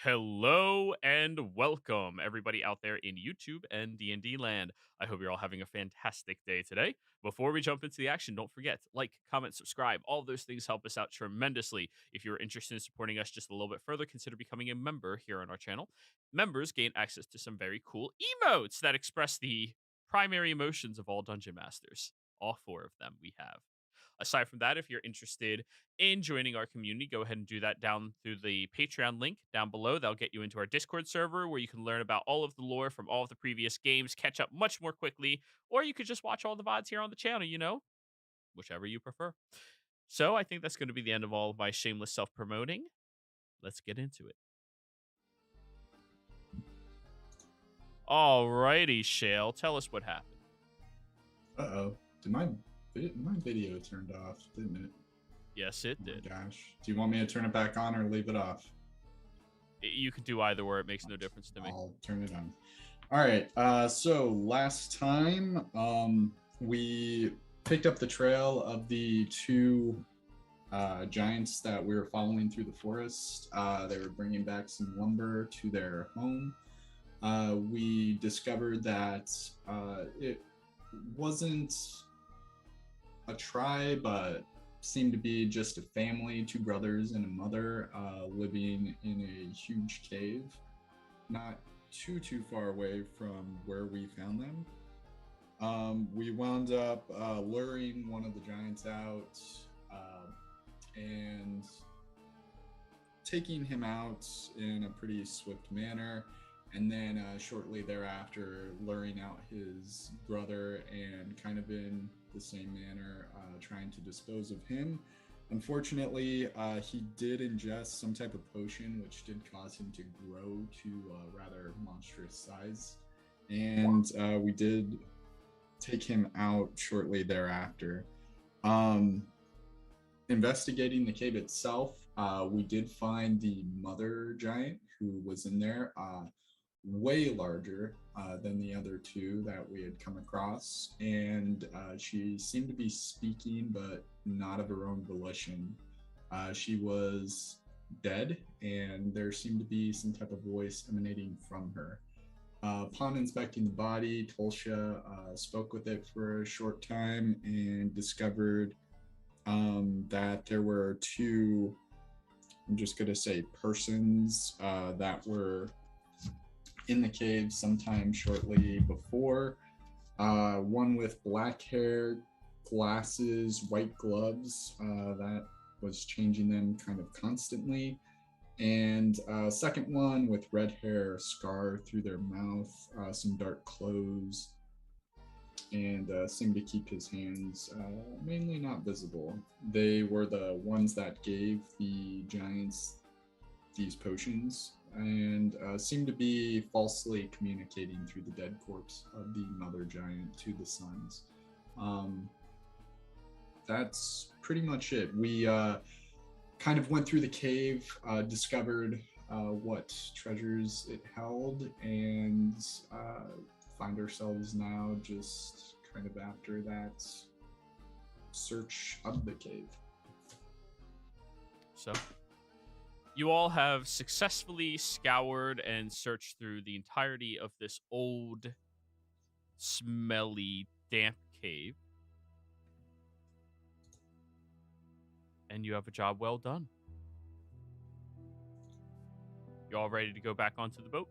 Hello and welcome everybody out there in YouTube and D&D land. I hope you're all having a fantastic day today. Before we jump into the action, don't forget like, comment, subscribe. All those things help us out tremendously. If you're interested in supporting us just a little bit further, consider becoming a member here on our channel. Members gain access to some very cool emotes that express the primary emotions of all dungeon masters. All four of them we have. Aside from that, if you're interested in joining our community, go ahead and do that down through the Patreon link down below. That'll get you into our Discord server where you can learn about all of the lore from all of the previous games, catch up much more quickly, or you could just watch all the VODs here on the channel, whichever you prefer. So I think that's going to be the end of all of my shameless self promoting. Let's get into it. Alrighty, Shale, tell us what happened. Uh-oh. Did my video turned off, didn't it? Yes, it did. Gosh. Do you want me to turn it back on or leave it off? You can do either or. It makes no difference to me. I'll turn it on. All right. So last time, we picked up the trail of the two giants that we were following through the forest. They were bringing back some lumber to their home. We discovered that it wasn't a tribe, but seemed to be just a family, two brothers and a mother, living in a huge cave, not too far away from where we found them. We wound up luring one of the giants out and taking him out in a pretty swift manner. And then shortly thereafter, luring out his brother and kind of in the same manner, trying to dispose of him. Unfortunately, he did ingest some type of potion, which did cause him to grow to a rather monstrous size. And we did take him out shortly thereafter. Investigating the cave itself, we did find the mother giant who was in there. Way larger than the other two that we had come across, and she seemed to be speaking, but not of her own volition. She was dead, and there seemed to be some type of voice emanating from her. Upon inspecting the body, Tolsha spoke with it for a short time and discovered that there were two, I'm just going to say persons that were in the cave sometime shortly before. One with black hair, glasses, white gloves, that was changing them kind of constantly. And second one with red hair, scar through their mouth, some dark clothes, and seemed to keep his hands mainly not visible. They were the ones that gave the giants these potions, and seemed to be falsely communicating through the dead corpse of the mother giant to the sons. That's pretty much it. We kind of went through the cave, discovered what treasures it held, and find ourselves now just kind of after that search of the cave. So you all have successfully scoured and searched through the entirety of this old, smelly, damp cave. And you have a job well done. You all ready to go back onto the boat?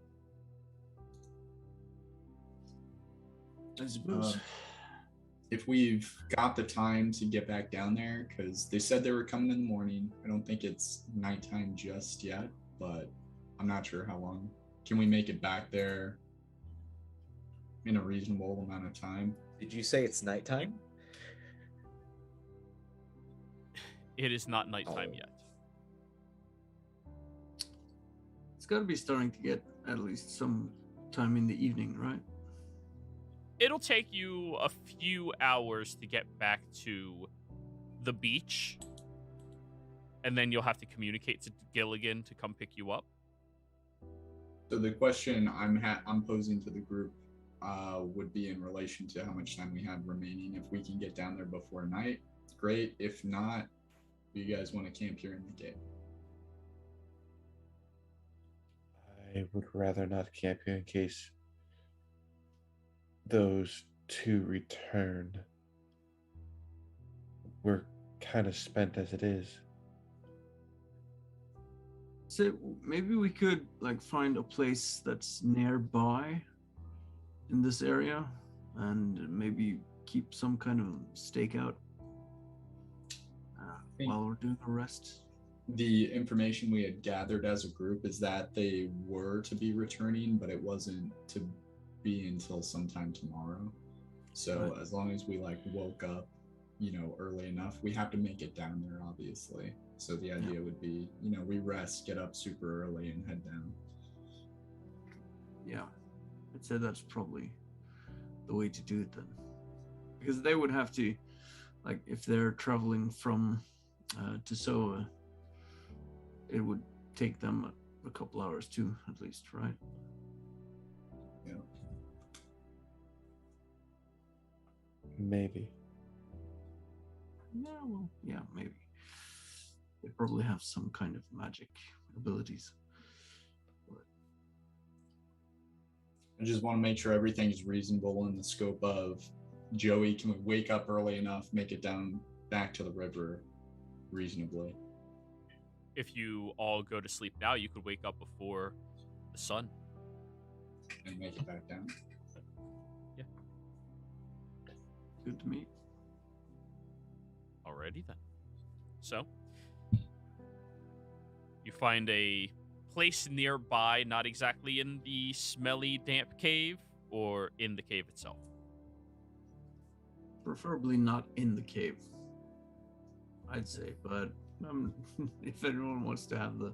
I suppose. If we've got the time to get back down there, because they said they were coming in the morning. I don't think it's nighttime just yet, but I'm not sure how long. Can we make it back there in a reasonable amount of time? Did you say it's nighttime? It is not nighttime yet. It's got to be starting to get at least some time in the evening, right? It'll take you a few hours to get back to the beach, and then you'll have to communicate to Gilligan to come pick you up. So the question I'm posing to the group would be in relation to how much time we have remaining. If we can get down there before night, great. If not, do you guys want to camp here in the cave? I would rather not camp here in case those two return. We're kind of spent as it is. So maybe we could like find a place that's nearby in this area and maybe keep some kind of stakeout while we're doing a rest. The information we had gathered as a group is that they were to be returning, but it wasn't to be until sometime tomorrow. So Right. as long as we like woke up, early enough, we have to make it down there, obviously. So the idea would be, we rest, get up super early, and head down. Yeah, I'd say that's probably the way to do it then, because they would have to, like, if they're traveling from Tosoa, it would take them a couple hours too, at least, right? Yeah. Maybe. Yeah, well, yeah, maybe. They probably have some kind of magic abilities. I just want to make sure everything is reasonable in the scope of Joey can wake up early enough, make it down back to the river reasonably. If you all go to sleep now, you could wake up before the sun. And make it back down. Yeah. Good to me. Alrighty then. So, you find a place nearby, not exactly in the smelly, damp cave, or in the cave itself. Preferably not in the cave, I'd say, but if anyone wants to have the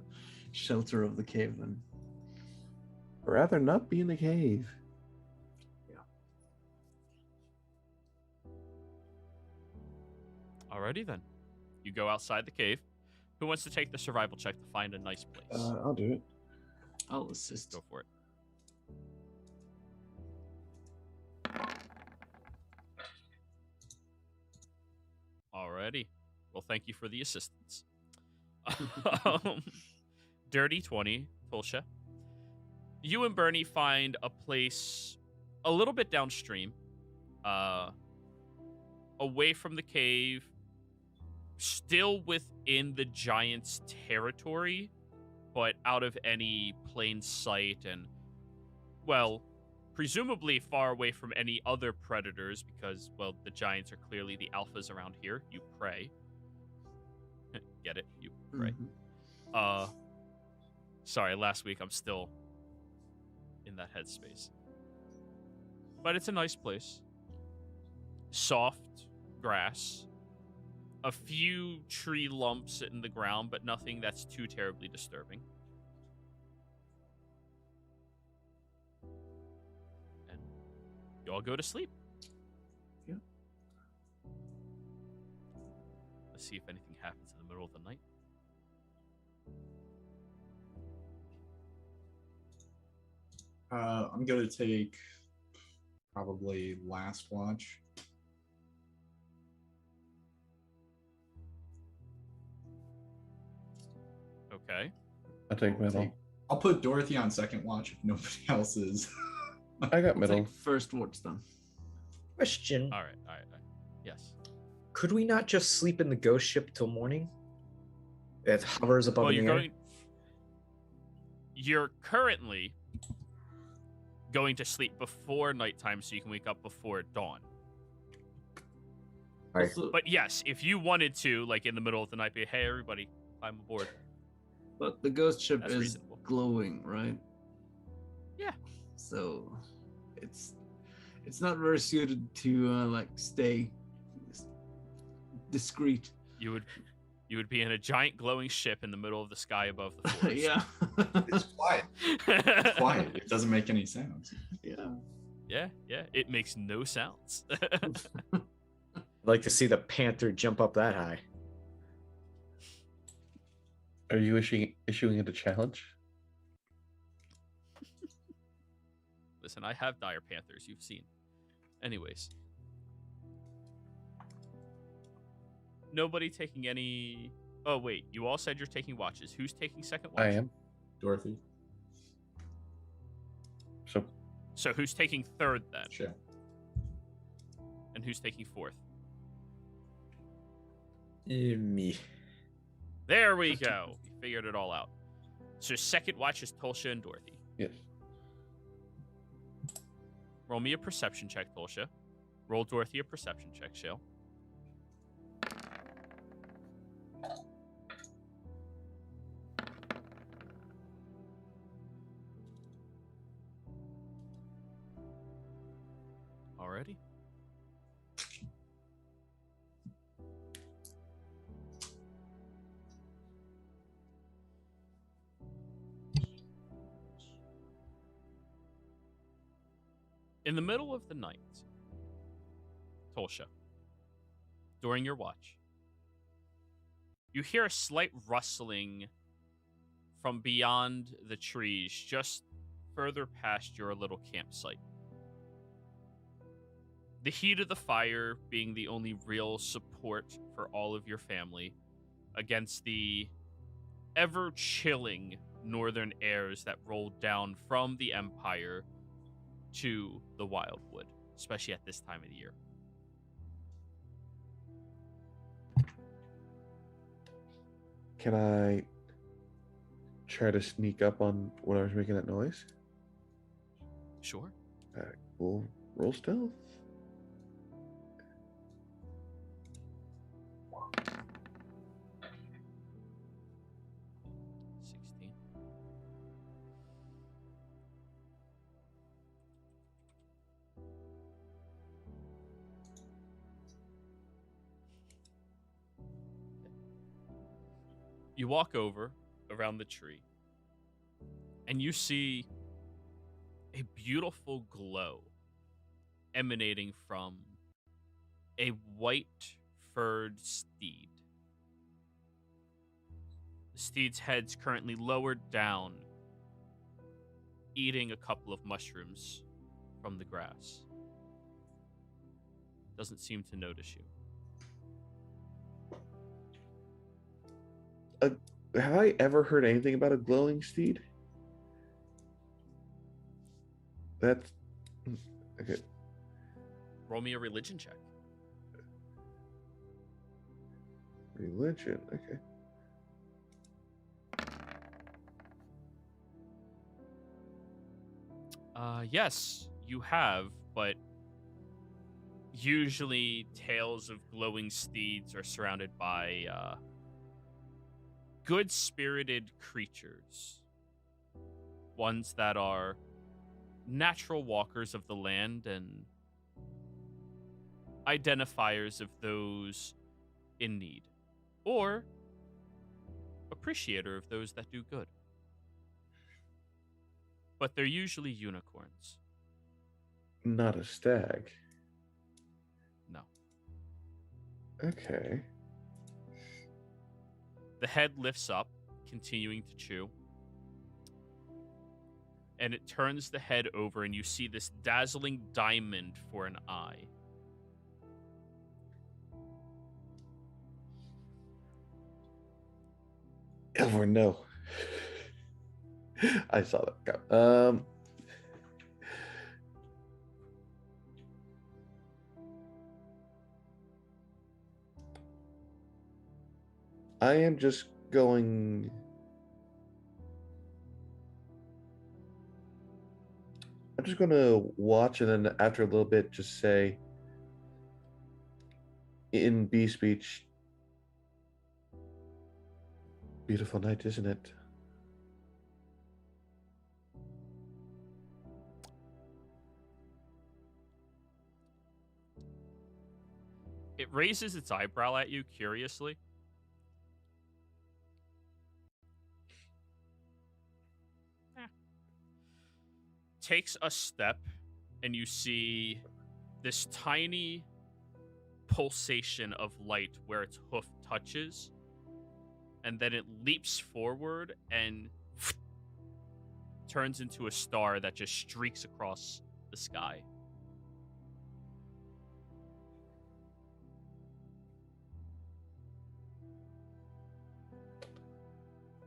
shelter of the cave, then I'd rather not be in the cave. Alrighty then. You go outside the cave. Who wants to take the survival check to find a nice place? I'll do it. I'll assist. Go for it. Alrighty. Well, thank you for the assistance. Dirty 20, Tulsha. You and Bernie find a place a little bit downstream, away from the cave, still within the giant's territory, but out of any plain sight and, well, presumably far away from any other predators because, well, the giants are clearly the alphas around here. You prey. Get it? You prey. Mhm. Sorry, last week I'm still in that headspace. But it's a nice place. Soft grass. A few tree lumps in the ground, but nothing that's too terribly disturbing. And you all go to sleep. Yeah. Let's see if anything happens in the middle of the night. I'm going to take probably last watch. Okay. I'll take middle. I'll put Dorothy on second watch if nobody else is. I got I'll middle. take first watch then. Question. All right. Yes. Could we not just sleep in the ghost ship till morning? It hovers above Well, in the air. You're currently going to sleep before nighttime so you can wake up before dawn. Right. Also, But yes, if you wanted to, like in the middle of the night, be, hey, everybody, I'm aboard. but the ghost ship That's is reasonable. glowing, right? Yeah. So it's not very suited to like stay discreet. You would be in a giant glowing ship in the middle of the sky above the forest. Yeah. It's quiet. It's quiet. It doesn't make any sounds. Yeah. Yeah. It makes no sounds. I'd like to see the panther jump up that high. Are you issuing it a challenge? Listen, I have dire panthers. You've seen. Anyways. Nobody taking any... Oh, wait. You all said you're taking watches. Who's taking second watch? I am. Dorothy. So who's taking third then? Shale. And who's taking fourth? Me. There we go. We figured it all out. So second watch is Tolsha and Dorothy. Yes. Roll me a perception check, Tolsha. Roll Dorothy a perception check, Shale. Alrighty. In the middle of the night, Tolsha, during your watch, you hear a slight rustling from beyond the trees, just further past your little campsite. The heat of the fire being the only real support for all of your family against the ever-chilling northern airs that roll down from the Empire to the Wildwood, especially at this time of the year. Can I try to sneak up on when I was making that noise? Sure. We'll roll stealth. You walk over around the tree, and you see a beautiful glow emanating from a white-furred steed. The steed's head's currently lowered down, eating a couple of mushrooms from the grass. Doesn't seem to notice you. Have I ever heard anything about a glowing steed? That's okay. Roll me a religion check. Religion, okay. Yes, you have, but usually tales of glowing steeds are surrounded by good-spirited creatures. Ones that are natural walkers of the land and identifiers of those in need, or appreciator of those that do good. But they're usually unicorns. Not a stag. No. Okay. The head lifts up, continuing to chew. And it turns the head over, and you see this dazzling diamond for an eye. Elvor, no. I saw that go. I am just going. I'm just going to watch, and then after a little bit, just say in bee speech, "Beautiful night, isn't it?" It raises its eyebrow at you curiously. Takes a step, and you see this tiny pulsation of light where its hoof touches, and then it leaps forward and turns into a star that just streaks across the sky.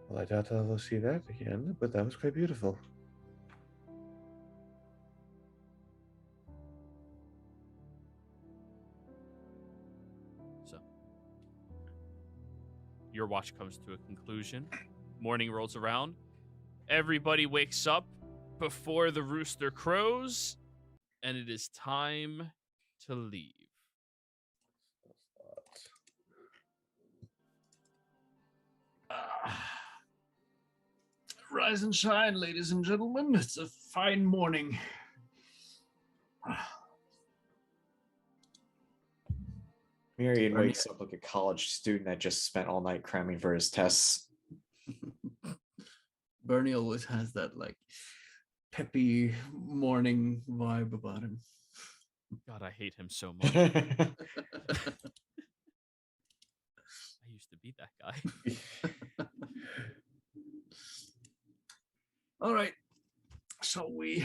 Well, I doubt I will see that again, but that was quite beautiful. your watch comes to a conclusion. Morning rolls around. Everybody wakes up before the rooster crows, and it is time to leave. Rise and shine, ladies and gentlemen. It's a fine morning. Marion wakes up like a college student that just spent all night cramming for his tests. Bernie always has that like peppy morning vibe about him. God, I hate him so much. I used to be that guy. All right. Shall we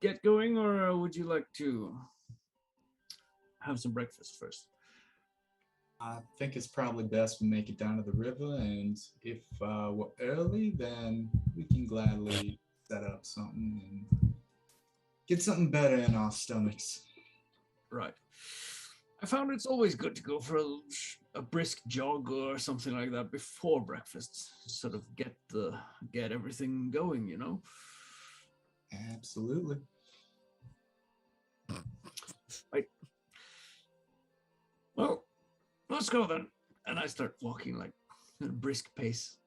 get going, or would you like to have some breakfast first? I think it's probably best we make it down to the river, and if we're early, then we can gladly set up something and get something better in our stomachs. Right. I found it's always good to go for a brisk jog or something like that before breakfast, sort of get everything going, you know. Absolutely. Right. Well, let's go then. And I start walking like at a brisk pace.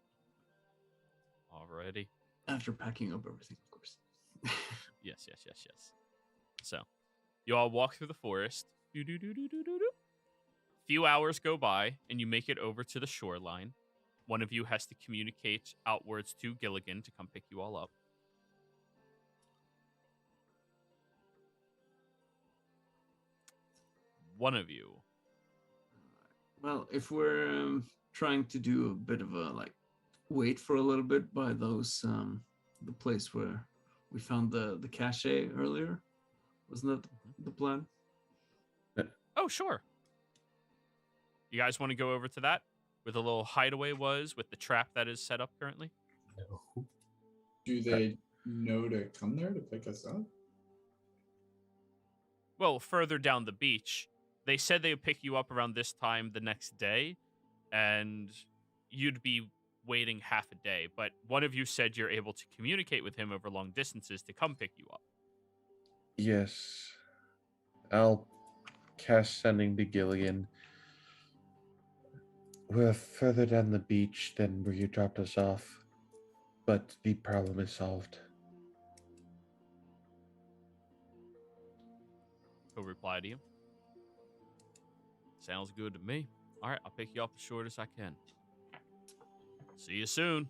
Alrighty. After packing up everything, of course. Yes. So, you all walk through the forest. Few hours go by, and you make it over to the shoreline. One of you has to communicate outwards to Gilligan to come pick you all up. One of you. Well, if we're trying to do a bit of a like wait for a little bit by those the place where we found the cache earlier, wasn't that the plan? Oh, sure. You guys want to go over to that? Where the little hideaway was with the trap that is set up currently? No. Do they know to come there to pick us up? Well, further down the beach. They said they would pick you up around this time the next day, and you'd be waiting half a day. But one of you said you're able to communicate with him over long distances to come pick you up. Yes. I'll cast sending to Gilligan. We're further down the beach than where you dropped us off, but the problem is solved. He'll reply to you. Sounds good to me. All right, I'll pick you up as short as I can. See you soon.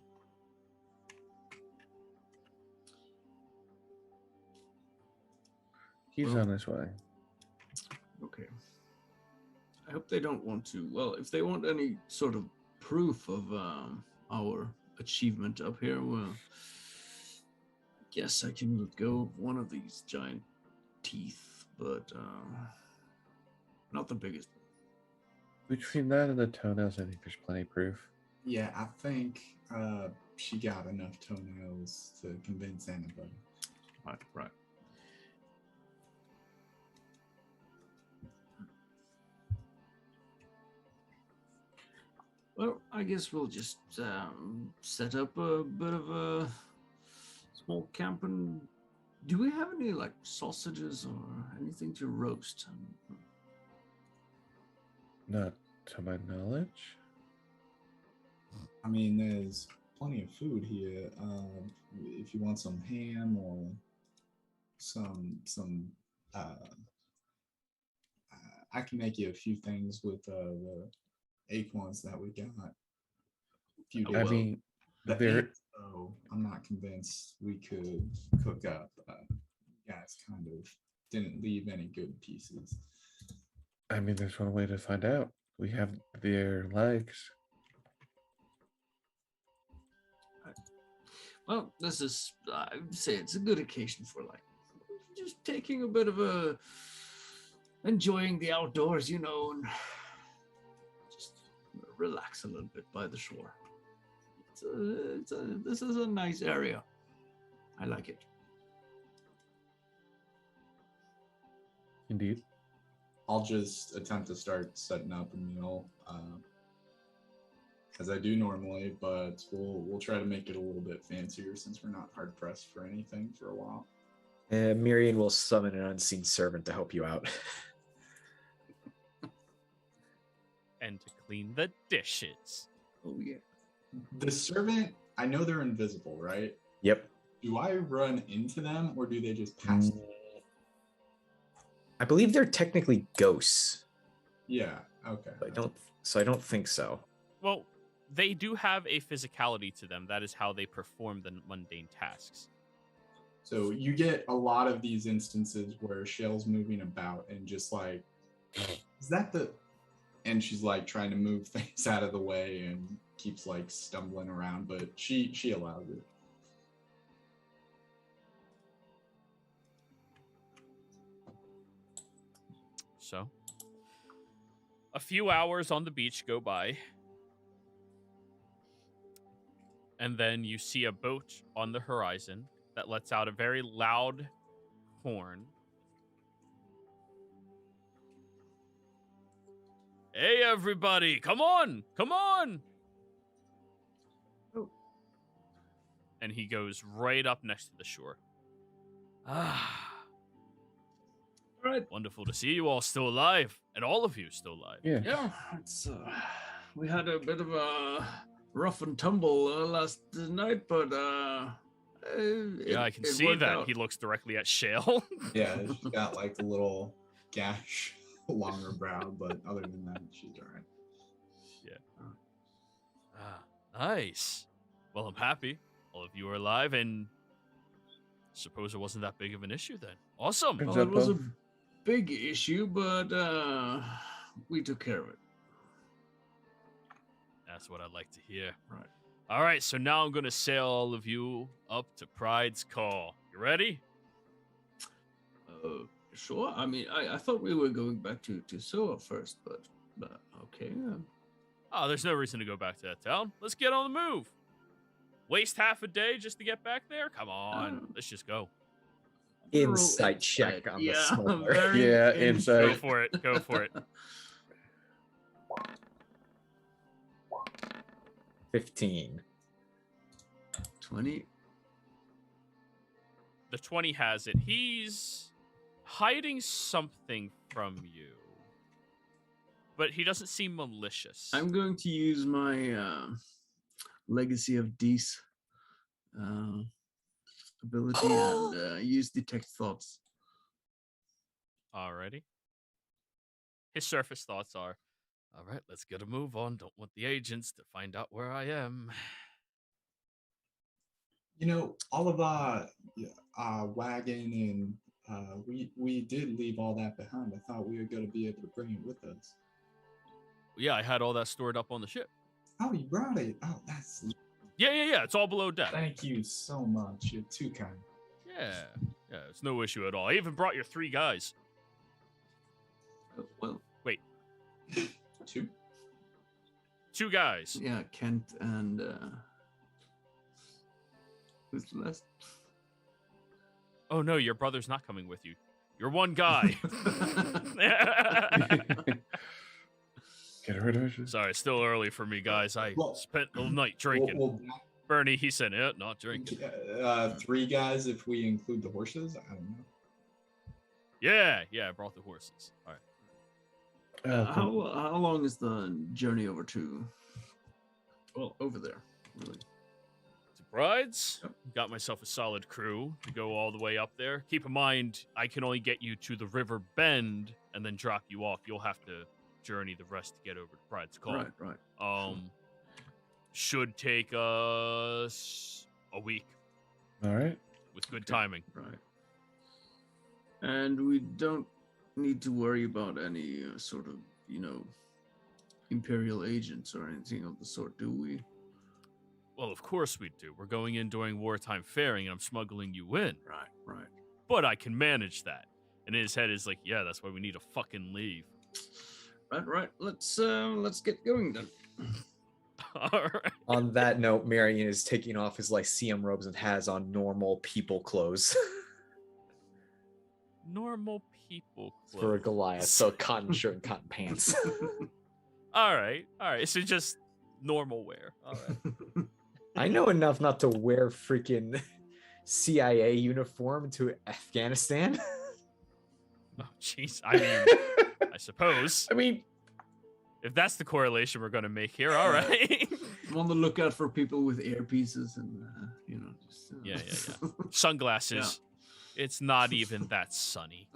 He's on his way. Okay. I hope they don't want to. Well, if they want any sort of proof of our achievement up here, well, I guess I can let go of one of these giant teeth, but not the biggest. Between that and the toenails, I think there's plenty of proof. Yeah, I think she got enough toenails to convince anybody. Right. Well, I guess we'll just set up a bit of a small camp. And do we have any like sausages or anything to roast? Not to my knowledge. I mean, there's plenty of food here. If you want some ham or some I can make you a few things with the acorns that we got. I mean, there. So I'm not convinced we could cook up. Guys kind of didn't leave any good pieces. I mean, there's one way to find out. We have their legs. Well, this is, I would say it's a good occasion for like just taking a bit of enjoying the outdoors, and just relax a little bit by the shore. This is a nice area. I like it. Indeed. I'll just attempt to start setting up a meal. as I do normally, but we'll try to make it a little bit fancier since we're not hard pressed for anything for a while. And Miriam will summon an unseen servant to help you out. And to clean the dishes. Oh yeah. The servant, I know they're invisible, right? Yep. Do I run into them or do they just pass me? I believe they're technically ghosts. Yeah, okay. I don't think so. Well, they do have a physicality to them. That is how they perform the mundane tasks. So you get a lot of these instances where Shell's moving about and just like, is that the... And she's like trying to move things out of the way and keeps like stumbling around, but she allows it. So, a few hours on the beach go by. And then you see a boat on the horizon that lets out a very loud horn. Hey, everybody, come on, come on. Oh. And he goes right up next to the shore. Ah, All right. wonderful to see you all still alive, and all of you still alive. Yeah. Yeah, it's we had a bit of a rough and tumble last night, but Yeah, I can see that. Out. He looks directly at Shale. Yeah, she's got like a little gash along her brow, but other than that, she's all right. Nice. Well, I'm happy. All of you are alive, and suppose it wasn't that big of an issue then. Awesome. Good Well, job, it was a Bo. big issue, but we took care of it. That's what I'd like to hear. Right. All right, so now I'm going to sail all of you up to Pride's Call. You ready? Sure. I mean, I thought we were going back to Soa first, but okay. Oh, there's no reason to go back to that town. Let's get on the move. Waste half a day just to get back there? Come on, let's just go. Insight check on the Yeah, smuggler. very Yeah, Go insight. for it. Go for it. 15. 20. The 20 has it. He's hiding something from you. But he doesn't seem malicious. I'm going to use my Legacy of Dees ability and use Detect Thoughts. Alrighty. His surface thoughts are, all right, let's get a move on. Don't want the agents to find out where I am. You know, all of our wagon and we did leave all that behind. I thought we were going to be able to bring it with us. Yeah, I had all that stored up on the ship. Oh, you brought it. Oh, that's... Yeah. It's all below deck. Thank you so much. You're too kind. Yeah, it's no issue at all. I even brought your 3 guys. Well, Wait, 2? 2 guys. yeah, Kent and who's the last? Oh no, your brother's not coming with you. You're one guy. Get rid of it. Sorry, it's still early for me, guys. I Well, spent the night drinking. Well, Bernie, he said, not drinking. 3 guys if we include the horses. I don't know. Yeah, I brought the horses. All right. How long is the journey over to? Well, over there. Really. To Brides, got myself a solid crew to go all the way up there. Keep in mind, I can only get you to the river bend and then drop you off. You'll have to journey the rest to get over to Bride's Call. Right. Should take us a week All right. with good timing. Right. And we don't need to worry about any sort of, Imperial agents or anything of the sort, do we? Well, of course we do. We're going in during wartime faring, and I'm smuggling you in. Right. But I can manage that. And in his head is like, yeah, that's why we need to fucking leave. Right. Let's get going then. All right. On that note, Marion is taking off his Lyceum robes and has on normal people clothes Normal people for a clothes. Goliath. So cotton shirt and cotton pants. All right. So just normal wear. All right. I know enough not to wear freaking CIA uniform to Afghanistan. Oh, jeez. I mean, I suppose. I mean, If that's the correlation we're going to make here, all right. I'm on the lookout for people with earpieces and just Yeah. Sunglasses. It's not even that sunny.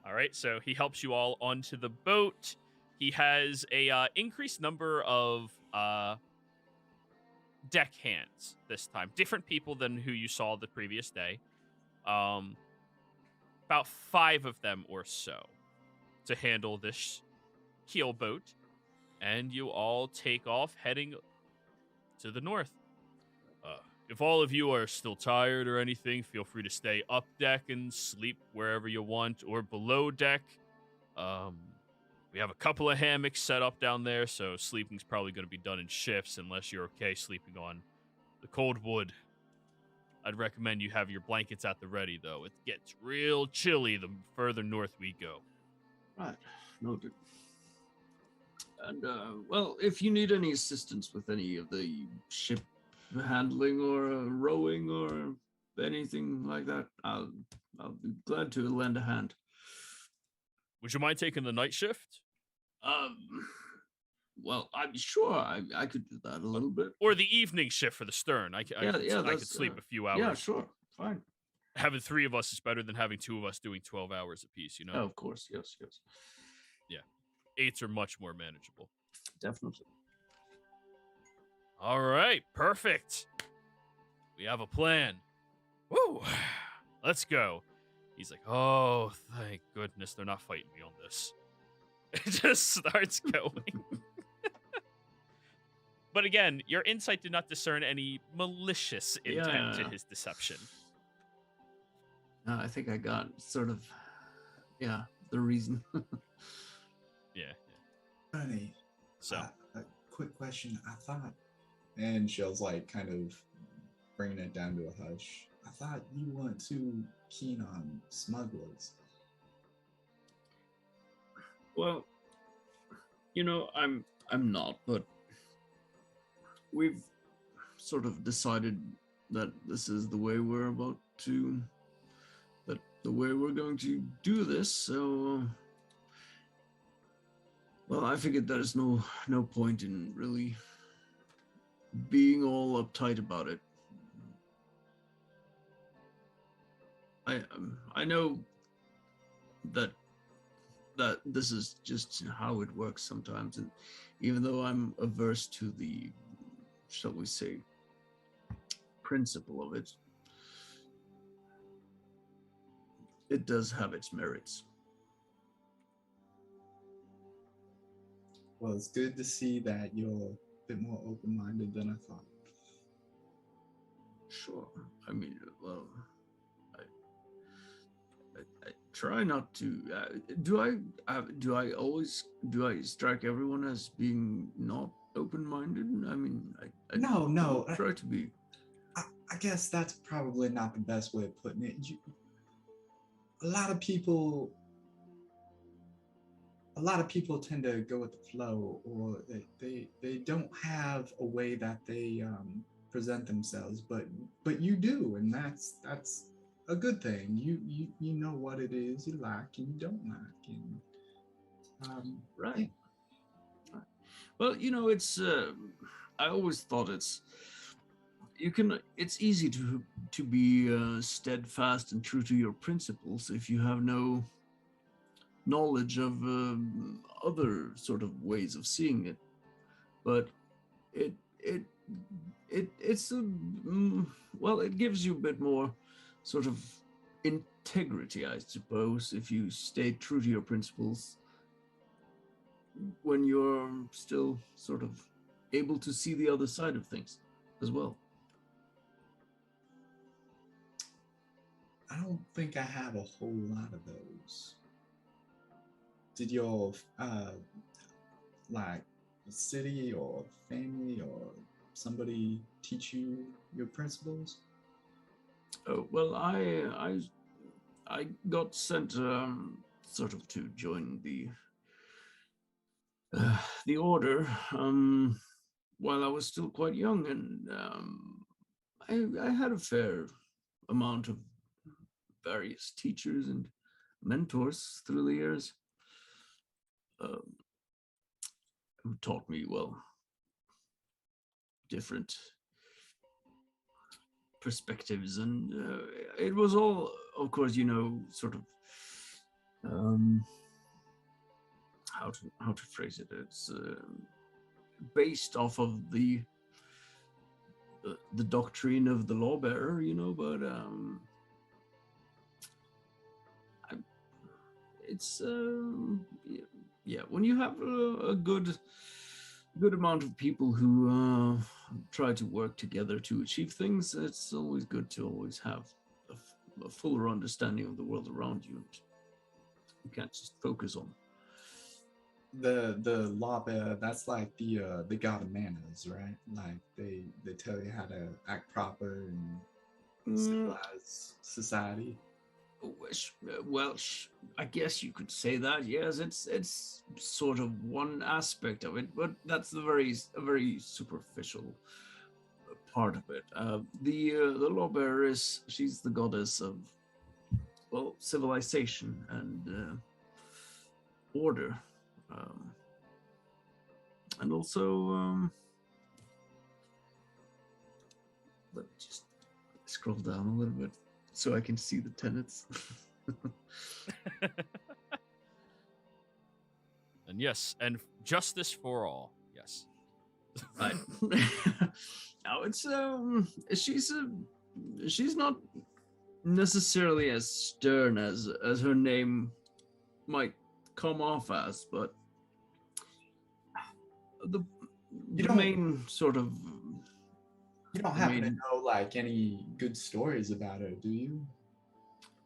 All right, so he helps you all onto the boat. He has a increased number of deck hands this time. Different people than who you saw the previous day. About 5 of them or so to handle this keel boat. And you all take off heading to the north. If all of you are still tired or anything, feel free to stay up deck and sleep wherever you want, or below deck. We have a couple of hammocks set up down there, so sleeping's probably going to be done in shifts unless you're okay sleeping on the cold wood. I'd recommend you have your blankets at the ready, though. It gets real chilly the further north we go. Right, noted. And well, if you need any assistance with any of the ship handling or rowing or anything like that, I'll be glad to lend a hand. Would you mind taking the night shift? Well, I'm sure I could do that a little bit. Or the evening shift for the stern. I could sleep a few hours. Yeah, sure, fine. Having 3 of us is better than having 2 of us doing 12 hours apiece, you know? Oh, of course, yes. Yeah. 8s are much more manageable. Definitely. All right, perfect. We have a plan. Woo! Let's go. He's like, oh, thank goodness they're not fighting me on this. It just starts going. But again, your insight did not discern any malicious intent to his deception. I think I got sort of, the reason. Yeah. Honey, So, a quick question. I thought, and Shell's like kind of bringing it down to a hush. I thought you weren't too keen on smugglers. Well, I'm not, but we've sort of decided that this is the way we're going to do this. So, well, I figured there's no point in really being all uptight about it. I know that this is just how it works sometimes, and even though I'm averse to the, shall we say, principle of it, it does have its merits. Well, it's good to see that you're a bit more open-minded than I thought. Sure. I mean, well, I try not to. Do I strike everyone as being not open-minded? I mean, I No. try to be. I guess that's probably not the best way of putting it. A lot of people tend to go with the flow, or they don't have a way that they present themselves, but you do, and that's a good thing. You know what it is you like and you don't like, and Right. Well, it's I always thought it's easy to be steadfast and true to your principles if you have no knowledge of other sort of ways of seeing it. But it's well, it gives you a bit more sort of integrity, I suppose, if you stay true to your principles when you're still sort of able to see the other side of things as well. I don't think I have a whole lot of those. Did your like city or family or somebody teach you your principles? Oh, well, I got sent sort of to join the The order, while I was still quite young, and I had a fair amount of various teachers and mentors through the years, um, who taught me, well, different perspectives, and it was all, of course, sort of, um, how to phrase it. It's based off of the doctrine of the lawbearer, but I, it's yeah, when you have a good amount of people who try to work together to achieve things, it's always good to always have a fuller understanding of the world around you. And you can't just focus on The Laba, that's like the god of manners, right? Like they tell you how to act proper and civilized society. Well, I guess you could say that. Yes, it's sort of one aspect of it, but that's a very superficial part of it. The lawbearer she's the goddess of, well, civilization and order, and also let me just scroll down a little bit so I can see the tenets. And yes, and justice for all. Yes. Right. Now it's she's not necessarily as stern as her name might come off as, but the main sort of You don't happen to know like any good stories about her, do you?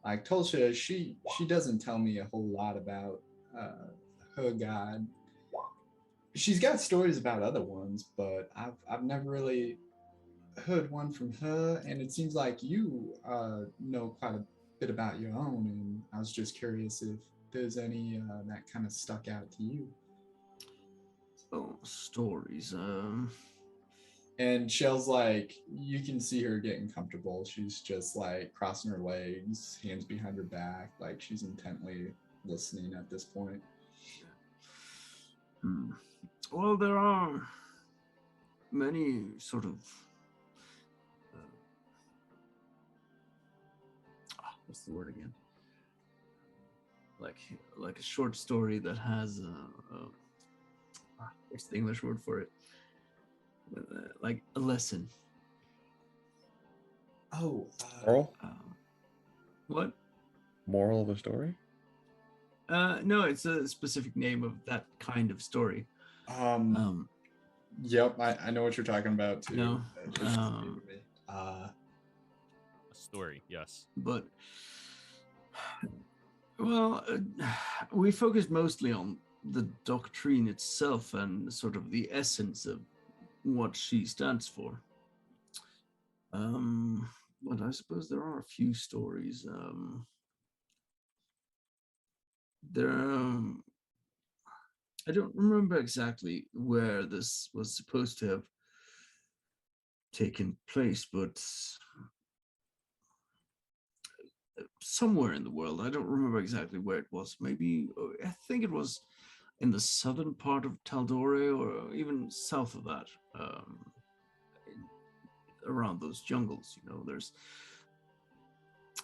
Like Tulsa, she doesn't tell me a whole lot about her god. She's got stories about other ones, but I've never really heard one from her. And it seems like you know quite a bit about your own. And I was just curious if there's any that kind of stuck out to you. Oh, stories. And Shell's like, you can see her getting comfortable. She's just like crossing her legs, hands behind her back, like she's intently listening at this point. Well, there are many sort of what's the word again? Like a short story that has what's the English word for it? Like a lesson. Oh, Moral? What? Moral of a story? No, it's a specific name of that kind of story. Yep, I know what you're talking about too. No, A story, yes. But well, we focus mostly on the doctrine itself and sort of the essence of what she stands for. But I suppose there are a few stories. I don't remember exactly where this was supposed to have taken place, but somewhere in the world. I don't remember exactly where it was. Maybe I think it was in the southern part of Tal'Dorei, or even south of that, around those jungles. There's,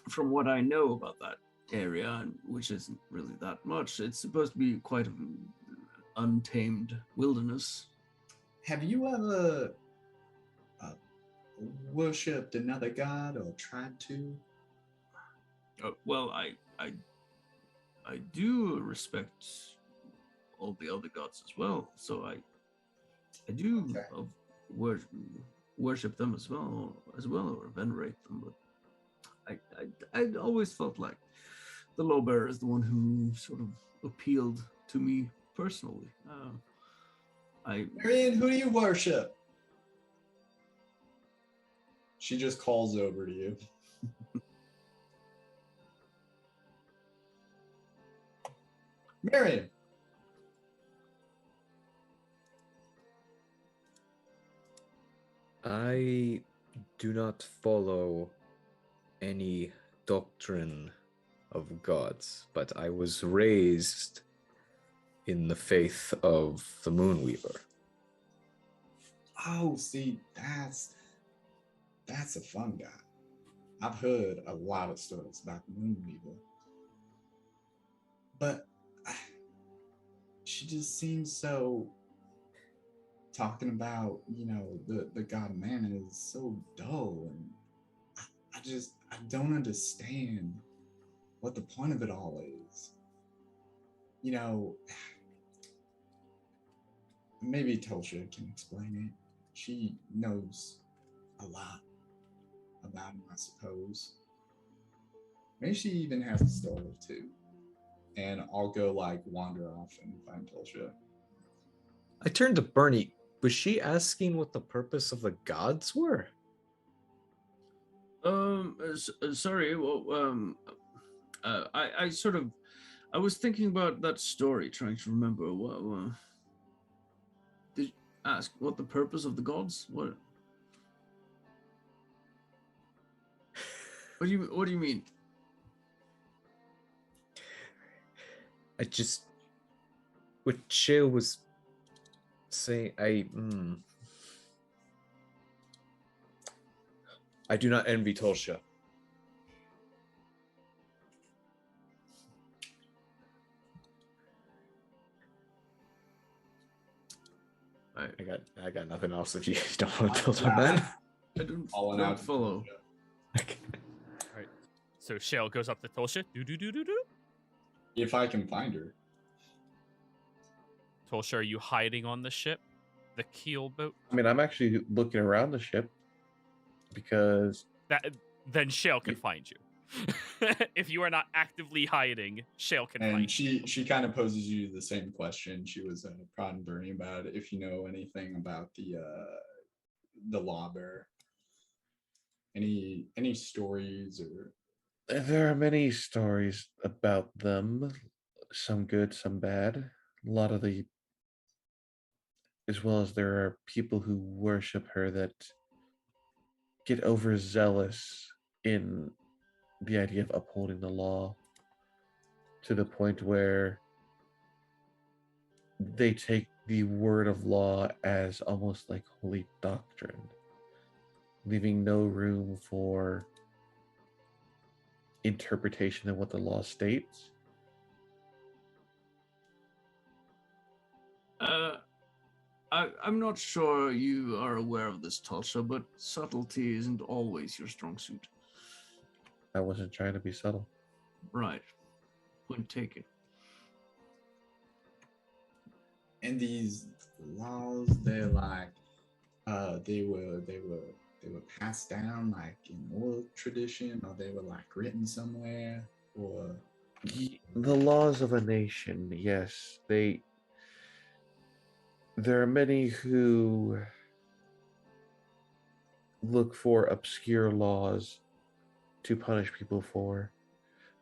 from what I know about that area, which isn't really that much, it's supposed to be quite an untamed wilderness. Have you ever worshipped another god or tried to? Well, I do respect all the other gods as well, so I do worship them as well, or venerate them. But I always felt like the lawbearer is the one who sort of appealed to me personally. Marion, who do you worship? She just calls over to you. Marion. I do not follow any doctrine of gods, but I was raised in the faith of the Moonweaver. Oh, see, that's a fun guy. I've heard a lot of stories about the Moonweaver, but she just seems so talking about, the god of mana is so dull, and I don't understand what the point of it all is. Maybe Tulsha can explain it. She knows a lot about him, I suppose. Maybe she even has a story or two. And I'll go wander off and find Tulsha. I turned to Bernie. Was she asking what the purpose of the gods were? Sorry. Well, I was thinking about that story, trying to remember what. Did you ask what the purpose of the gods? What? What do you mean? What Shale was saying, I do not envy Tulsha. I got nothing else if you don't want to build on that. I don't follow. All right. So Shale goes up to Tulsha. Do. If I can find her. Tulsha, are you hiding on the ship? The keel boat? I mean, I'm actually looking around the ship because then Shale can find you. If you are not actively hiding, Shale can find you. And she kind of poses you the same question. She was prodding Bernie about if you know anything about the lawbearer. Any stories or? there are many stories about them, some good, some bad. A lot of the, as well as there are people who worship her that get overzealous in the idea of upholding the law to the point where they take the word of law as almost like holy doctrine, leaving no room for interpretation of what the law states. I'm not sure you are aware of this, Tulsha, but subtlety isn't always your strong suit. I wasn't trying to be subtle. Right. Point taken. And these laws, they're they were passed down in oral tradition, or they were written somewhere, or The laws of a nation, yes, there are many who look for obscure laws to punish people for.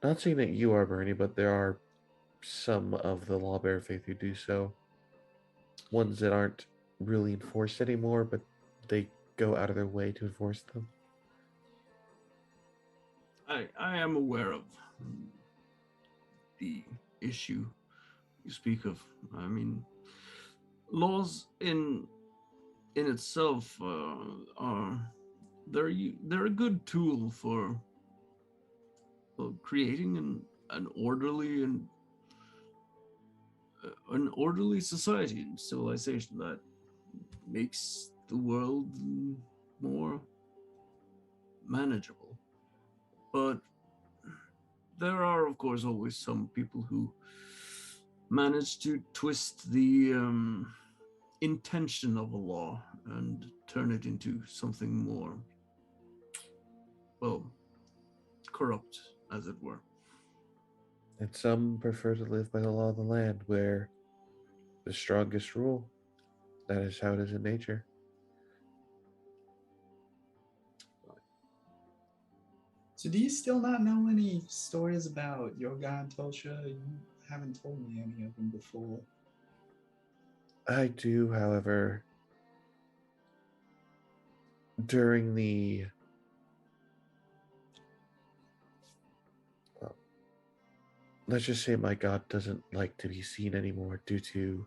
Not saying that you are, Bernie, but there are some of the lawbearer faith who do so. Ones that aren't really enforced anymore, but they go out of their way to enforce them. I am aware of the issue you speak of. I mean, laws in itself they're a good tool for creating an orderly and an orderly society and civilization that makes the world more manageable. But there are, of course, always some people who manage to twist the intention of a law and turn it into something more, well, corrupt, as it were. And some prefer to live by the law of the land, where the strongest rule. That is how it is in nature. So do you still not know any stories about your god Tulsha? You haven't told me any of them before. I do, however, during the well, let's just say my god doesn't like to be seen anymore due to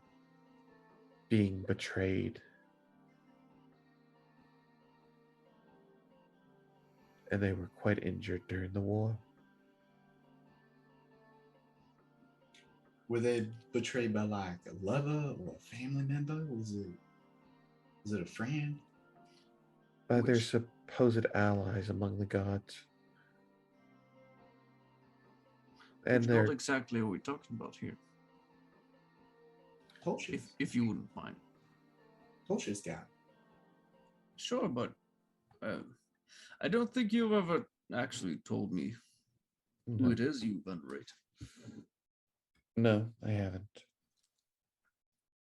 being betrayed. And they were quite injured during the war. Were they betrayed by like a lover or a family member? Was it a friend? By their Which supposed allies among the gods. which And god their exactly are we talking about here? Tolsha's. If you wouldn't mind. Tolsha's guy. Sure, but I don't think you've ever actually told me who no, it is you venerate. no, I haven't.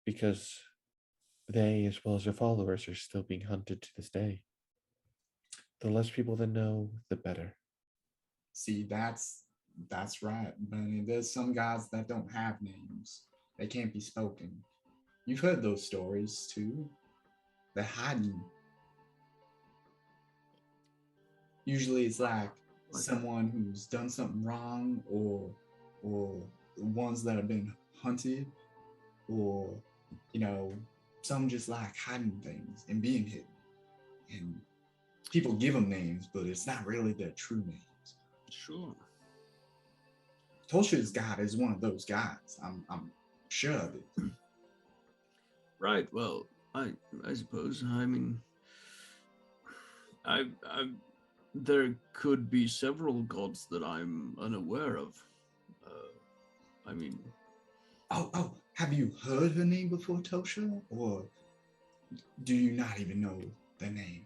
Because they, as well as their followers, are still being hunted to this day. The less people that know, the better. See, that's right, Bunny. There's some guys that don't have names. They can't be spoken. You've heard those stories too. They're hiding. Usually it's like someone who's done something wrong or ones that have been hunted or some just like hiding things and being hidden. And people give them names, but it's not really their true names. Sure. Tolsha's god is one of those guys. I'm sure of it. Right. Well, I suppose. I mean, I there could be several gods that I'm unaware of. I mean, Oh, have you heard her name before, Tosha? Or do you not even know the name?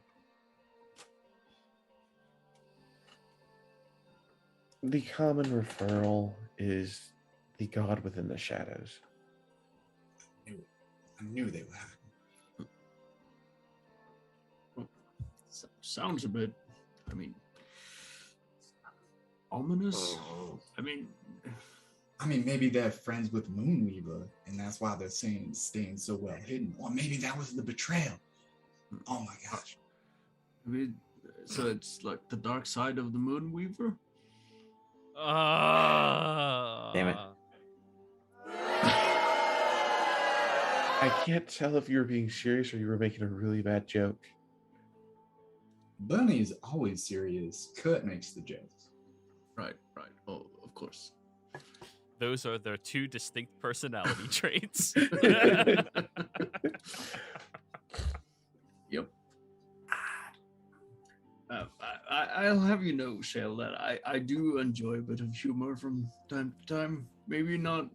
The common referral is the god within the shadows. I knew they were hiding. sounds a bit. I mean, ominous. I mean, Maybe they're friends with Moonweaver, and that's why they're staying so well hidden. Or maybe that was the betrayal. Oh my gosh. I mean, so it's like the dark side of the Moonweaver. Damn it. I can't tell if you were being serious or you were making a really bad joke. Bunny is always serious. Kurt makes the jokes. Right. Oh, of course. Those are their two distinct personality traits. Yep. I'll have you know, Shale, that I do enjoy a bit of humor from time to time. Maybe not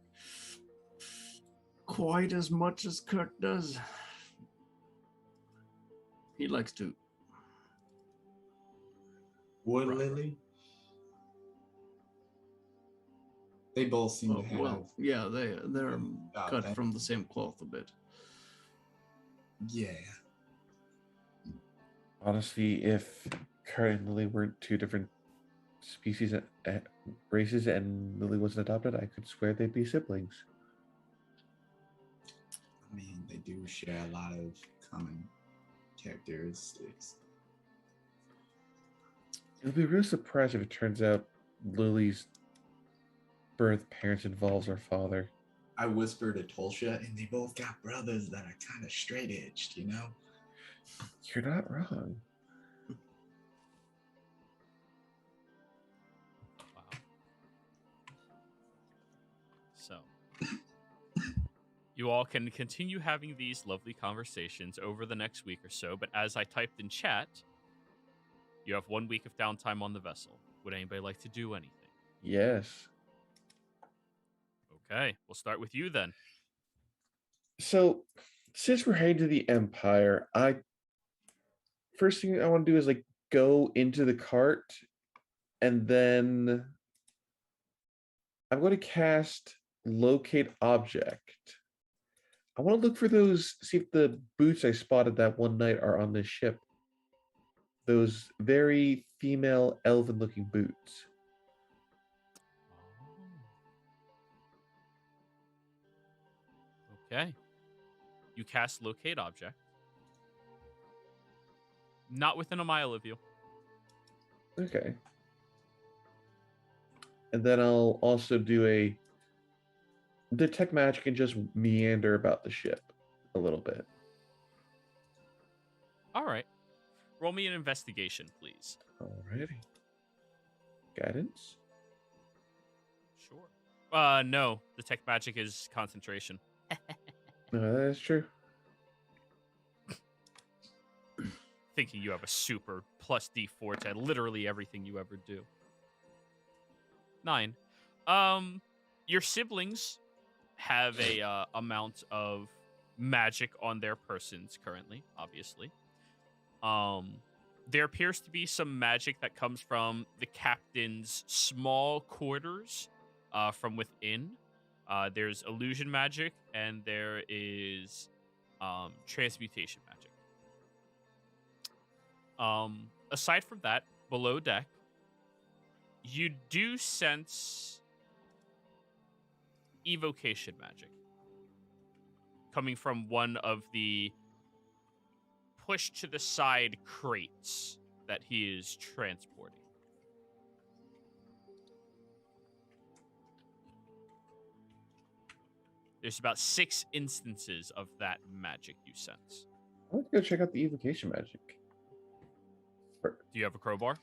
quite as much as Kurt does. He likes to. Wood Right. Lily? They both seem to have. Well, yeah, they're cut that. from the same cloth a bit. Yeah. Honestly, if Kurt and Lily weren't two different species, races, and Lily wasn't adopted, I could swear they'd be siblings. They do share a lot of common characteristics. It'll be real surprised if it turns out Lily's birth parents involves her father. I whispered to Tolsha, and they both got brothers that are kind of straight-edged, You're not wrong. Wow. So, you all can continue having these lovely conversations over the next week or so, but as I typed in chat, you have 1 week of downtime on the vessel. Would anybody like to do anything? Yes. Okay, we'll start with you then. So, since we're heading to the Empire, first thing I want to do is go into the cart, and then I'm going to cast Locate Object. I want to look for those, see if the boots I spotted that one night are on this ship. Those very female elven-looking boots. Okay. You cast Locate Object. Not within a mile of you. Okay. And then I'll also do a detect magic and just meander about the ship a little bit. All right. Roll me an investigation, please. Alrighty. Guidance? Sure. No. Detect magic is concentration. No, that's true. Thinking you have a super plus D4 to literally everything you ever do. 9. Your siblings have a amount of magic on their persons currently, obviously. There appears to be some magic that comes from the captain's small quarters from within. There's illusion magic and there is transmutation magic. Aside from that, below deck, you do sense evocation magic coming from one of the pushed to the side crates that he is transporting. There's about 6 instances of that magic you sense. I want to go check out the evocation magic. Do you have a crowbar?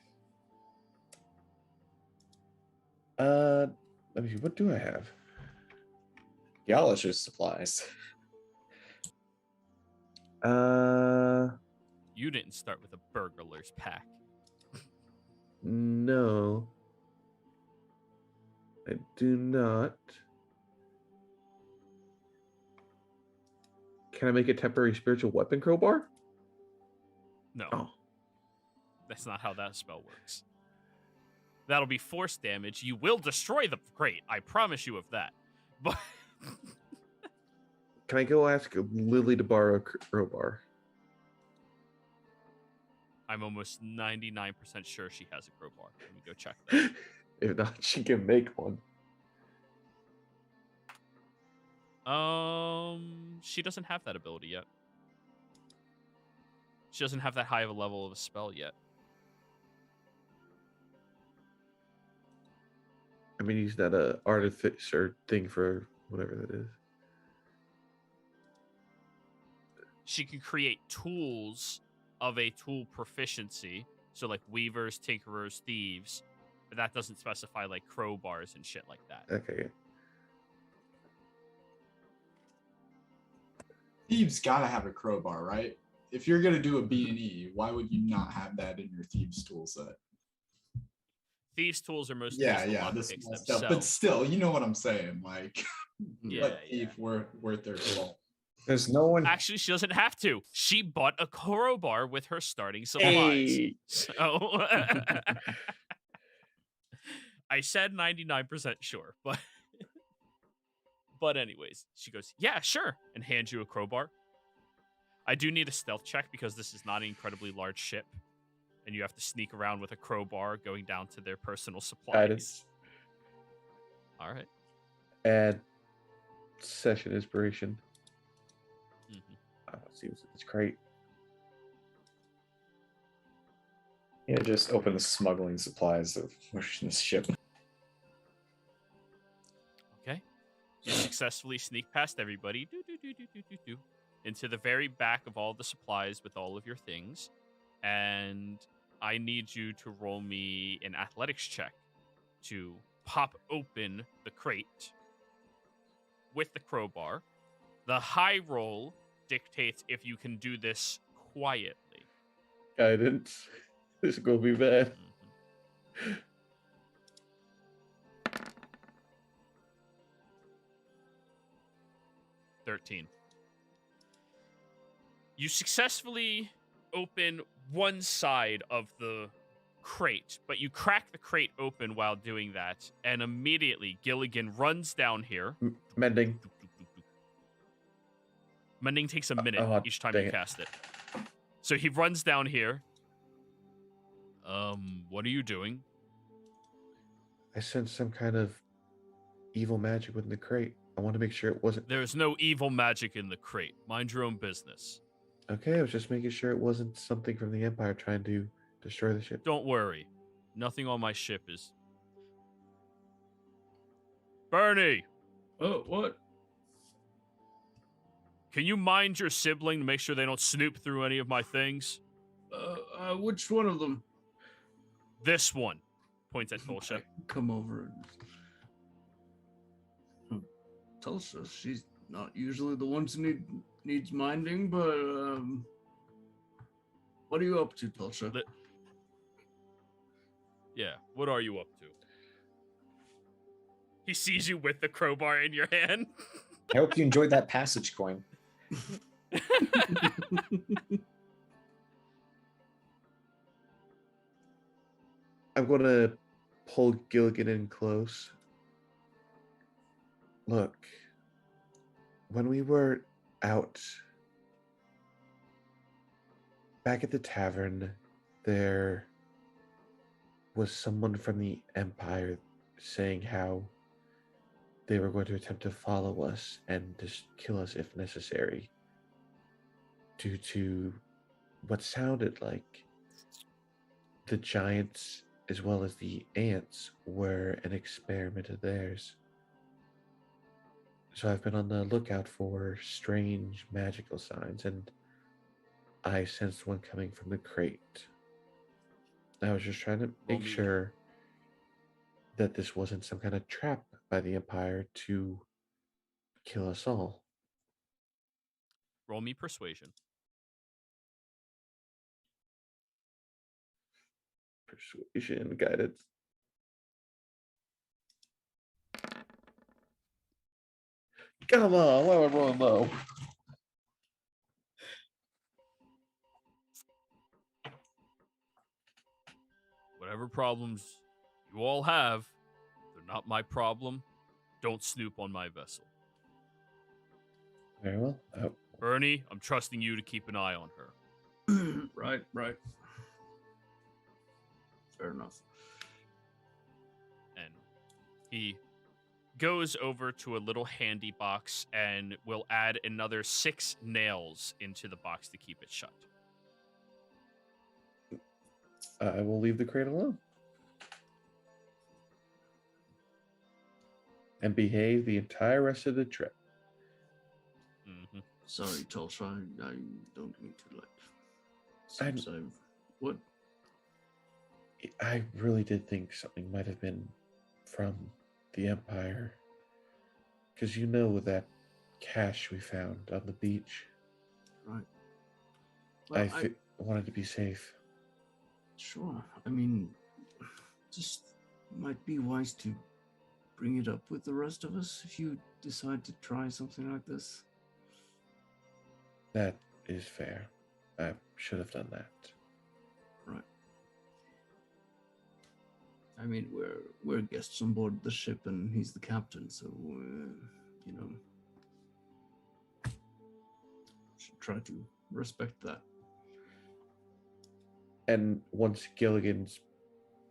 Let me see. What do I have? Yalisher's supplies. You didn't start with a burglar's pack. No. I do not. Can I make a temporary spiritual weapon crowbar? No. Oh. That's not how that spell works. That'll be force damage. You will destroy the crate. I promise you of that. But Can I go ask Lily to borrow a crowbar? I'm almost 99% sure she has a crowbar. Let me go check that. If not, she can make one. She doesn't have that ability yet. She doesn't have that high of a level of a spell yet. I mean, he's not a artificer thing for whatever that is. She can create tools of a tool proficiency. So like weavers, tinkerers, thieves. But that doesn't specify like crowbars and shit like that. Okay. Thieves gotta have a crowbar, right? If you're gonna do a B&E, why would you not have that in your thieves tool set? Thieves' tools are mostly Yeah, used to yeah, lock this picks stuff. themselves. But still, you know what I'm saying. Like, Yeah, let thief worth their salt. There's no one. Actually, she doesn't have to. She bought a crowbar with her starting supplies. Hey. So I said 99% sure, but anyways, she goes, "Yeah, sure," and hands you a crowbar. I do need a stealth check because this is not an incredibly large ship, and you have to sneak around with a crowbar going down to their personal supplies. Guidance. All right. Add session inspiration. Mm-hmm. Let's see what's in this crate. Yeah, just open the smuggling supplies of this ship. Okay. You successfully sneak past everybody into the very back of all the supplies with all of your things. And I need you to roll me an athletics check to pop open the crate with the crowbar. The high roll dictates if you can do this quietly. Guidance. This is gonna be bad. Mm-hmm. 13. You successfully open one side of the crate, but you crack the crate open while doing that, and immediately Gilligan runs down here. Mending. Mending takes a minute each time dang you it. cast it. So he runs down here. What are you doing? I sensed some kind of evil magic within the crate. I want to make sure it wasn't. There's no evil magic in the crate. Mind your own business. Okay, I was just making sure it wasn't something from the Empire trying to destroy the ship. Don't worry. Nothing on my ship is. Bernie, Oh, what? can you mind your sibling to make sure they don't snoop through any of my things? Which one of them? This one. Points at Tulsa. I come over and Tulsa, she's not usually the one who needs minding, but what are you up to, Tulsa? Yeah, what are you up to? He sees you with the crowbar in your hand. I hope you enjoyed that passage coin. I'm going to pull Gilligan in close. Look, when we were out back at the tavern, there was someone from the Empire saying how they were going to attempt to follow us and just kill us if necessary, due to what sounded like the giants as well as the ants were an experiment of theirs. So I've been on the lookout for strange magical signs, and I sensed one coming from the crate. I was just trying to make sure that this wasn't some kind of trap by the Empire to kill us all. Roll me persuasion. Persuasion, guidance. Come on, why am I rolling low? Whatever problems you all have, they're not my problem. Don't snoop on my vessel. Very well. Oh. Bernie, I'm trusting you to keep an eye on her. Right. Fair enough. And he goes over to a little handy box and will add another 6 nails into the box to keep it shut. I will leave the crate alone. And behave the entire rest of the trip. Mm-hmm. Sorry, Tulsa. I don't mean to Seems what? I really did think something might have been from the Empire. Because you know that cache we found on the beach. Right. Well, I wanted to be safe. Sure. I mean, just might be wise to bring it up with the rest of us if you decide to try something like this. That is fair. I should have done that. Right. I mean, we're guests on board the ship, and he's the captain, so should try to respect that. And once Gilligan's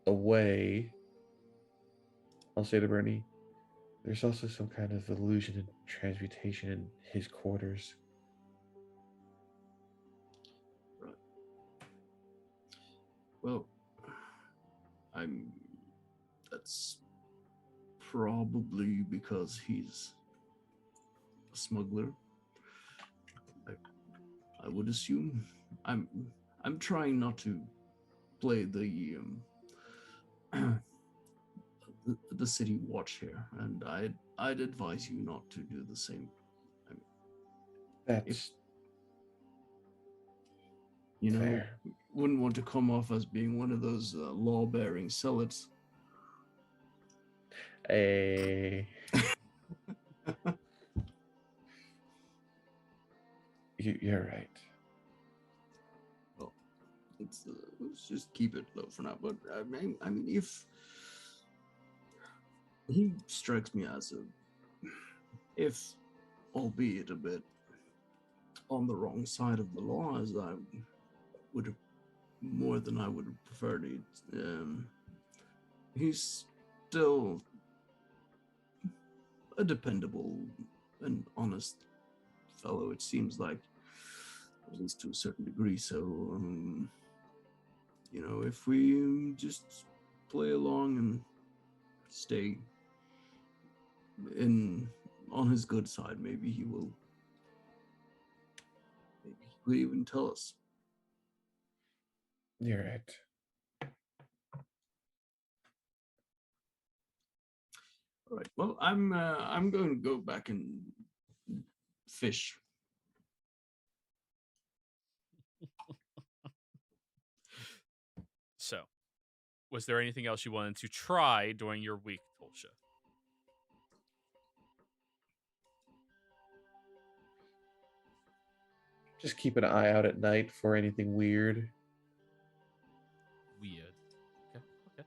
away, I'll say to Bernie, there's also some kind of illusion and transmutation in his quarters. Right. Well, that's probably because he's a smuggler. I would assume. I'm trying not to play the the city watch here, and I'd advise you not to do the same. That's fair. Wouldn't want to come off as being one of those law-bearing zealots. You're right. Well, let's just keep it low for now. But I mean, if he strikes me as if albeit a bit on the wrong side of the law, as I would have more than I would have preferred it. He's still a dependable and honest fellow, it seems like. at least to a certain degree. So, if we just play along and stay on his good side, maybe he will. Maybe he will even tell us. You're right. All right. Well, I'm going to go back and fish. So, was there anything else you wanted to try during your week, Tolsha? Just keep an eye out at night for anything weird. Weird. Okay.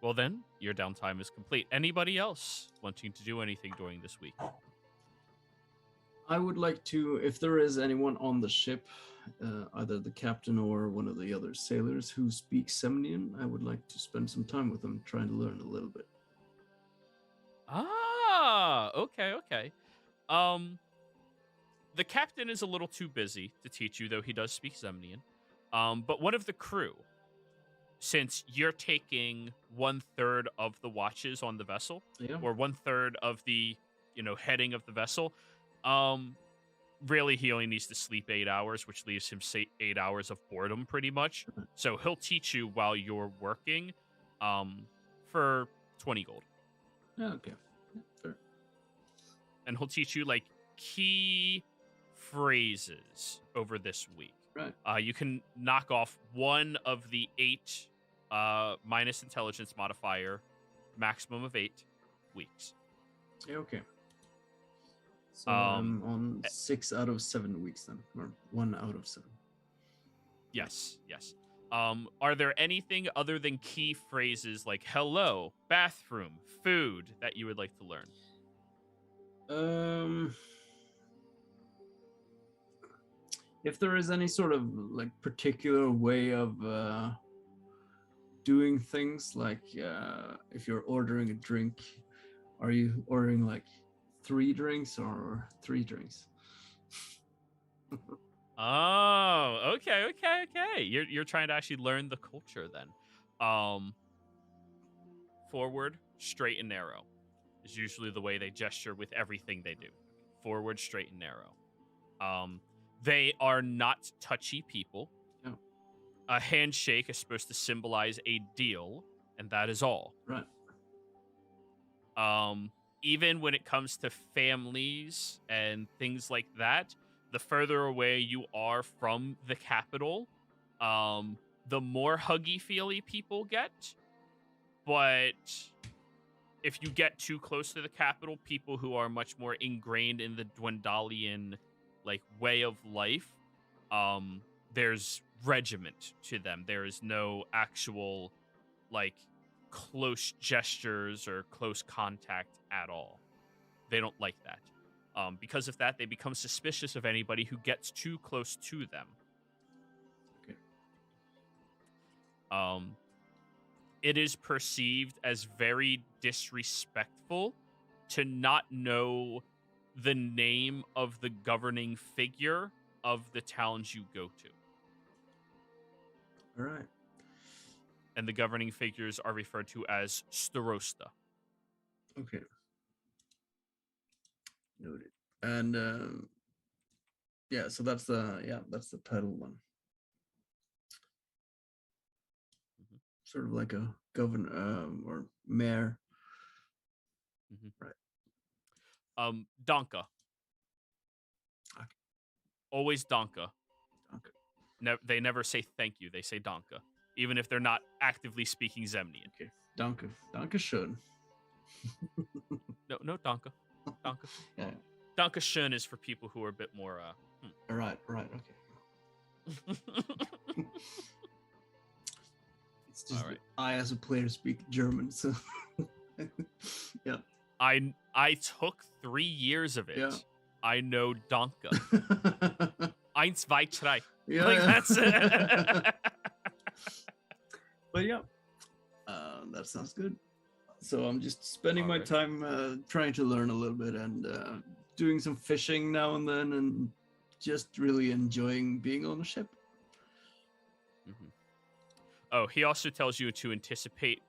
Well then, your downtime is complete. Anybody else wanting to do anything during this week? I would like to, if there is anyone on the ship, either the captain or one of the other sailors who speaks Semnian, I would like to spend some time with them trying to learn a little bit. Ah, okay. The captain is a little too busy to teach you, though he does speak Zemnian. But one of the crew, since you're taking 1/3 of the watches on the vessel, or 1/3 of the, heading of the vessel, really he only needs to sleep 8 hours, which leaves him 8 hours of boredom pretty much. So he'll teach you while you're working, for 20 gold. Yeah, okay. Fair. And he'll teach you like key phrases over this week. Right. You can knock off one of the 8 minus intelligence modifier, maximum of 8 weeks. Yeah, okay. So I'm on 6 out of 7 weeks then, or 1 out of 7. Yes. Are there anything other than key phrases like hello, bathroom, food that you would like to learn? If there is any sort of like particular way of doing things, like if you're ordering a drink, are you ordering like 3 drinks or 3 drinks? Oh, okay. You're trying to actually learn the culture then. Forward, straight and narrow is usually the way they gesture with everything they do. Forward, straight and narrow. They are not touchy people. No. A handshake is supposed to symbolize a deal, and that is all. Right. Even when it comes to families and things like that, the further away you are from the capital, the more huggy-feely people get. But if you get too close to the capital, people who are much more ingrained in the Dwendalian way of life, there's regiment to them. There is no actual close gestures or close contact at all. They don't like that. Because of that, they become suspicious of anybody who gets too close to them. Okay. It is perceived as very disrespectful to not know the name of the governing figure of the towns you go to. All right. And the governing figures are referred to as starosta. Okay. Noted. And so that's the title one. Mm-hmm. Sort of like a governor or mayor. Mm-hmm. Right. Donka. Okay. Always Donka. Donka. They never say thank you. They say Donka, even if they're not actively speaking Zemnian. Okay. Donka. Donka should. No Donka. Donka. Yeah. Donka Shun is for people who are a bit more. Right. Okay. It's just All right. I, as a player, speak German, so yeah. I took 3 years of it. Yeah. I know Donka. 1, 2, 3. Yeah. That's it. But yeah, that sounds good. So I'm just spending my time trying to learn a little bit and doing some fishing now and then, and just really enjoying being on a ship. Mm-hmm. Oh, he also tells you to anticipate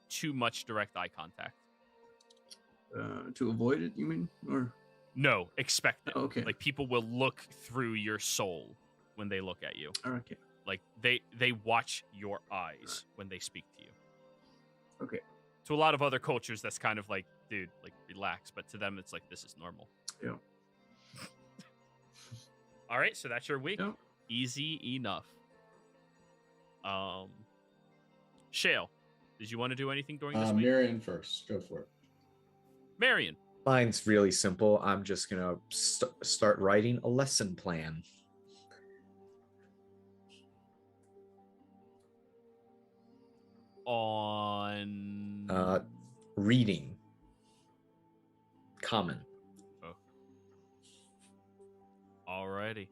too much direct eye contact. To avoid it, you mean? Or No, expect it. Oh, okay. Like people will look through your soul when they look at you. Okay. Like they watch your eyes when they speak to you. Okay. To a lot of other cultures, that's kind of like, dude, like relax. But to them, it's like this is normal. Yeah. All right, so that's your week. Yeah. Easy enough. Shale, did you want to do anything during this week? Marion first. Go for it. Marion. Mine's really simple. I'm just gonna start writing a lesson plan. On Reading. Common. Oh. Alrighty.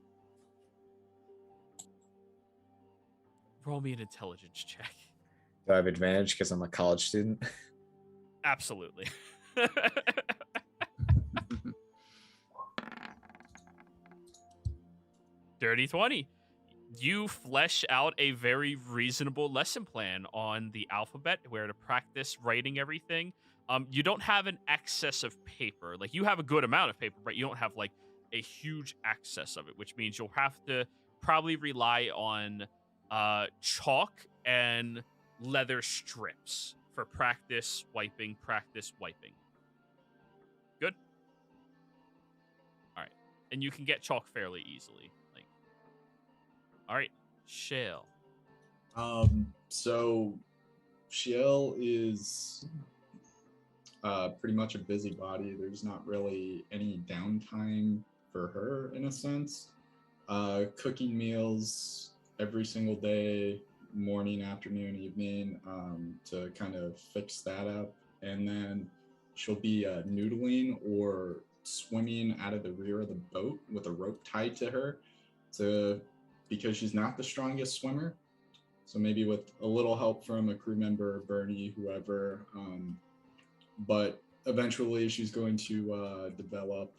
Roll me an intelligence check. Do I have advantage because I'm a college student? Absolutely. Dirty 20. You flesh out a very reasonable lesson plan on the alphabet, where to practice writing everything. You don't have an excess of paper. Like, you have a good amount of paper, but you don't have, like, a huge excess of it, which means you'll have to probably rely on chalk and leather strips for practice wiping. Good? All right. And you can get chalk fairly easily. All right, Shale. So Shale is pretty much a busybody. There's not really any downtime for her in a sense. Cooking meals every single day, morning, afternoon, evening, to kind of fix that up. And then she'll be noodling or swimming out of the rear of the boat with a rope tied to her because she's not the strongest swimmer. So maybe with a little help from a crew member, Bernie, whoever. But eventually she's going to develop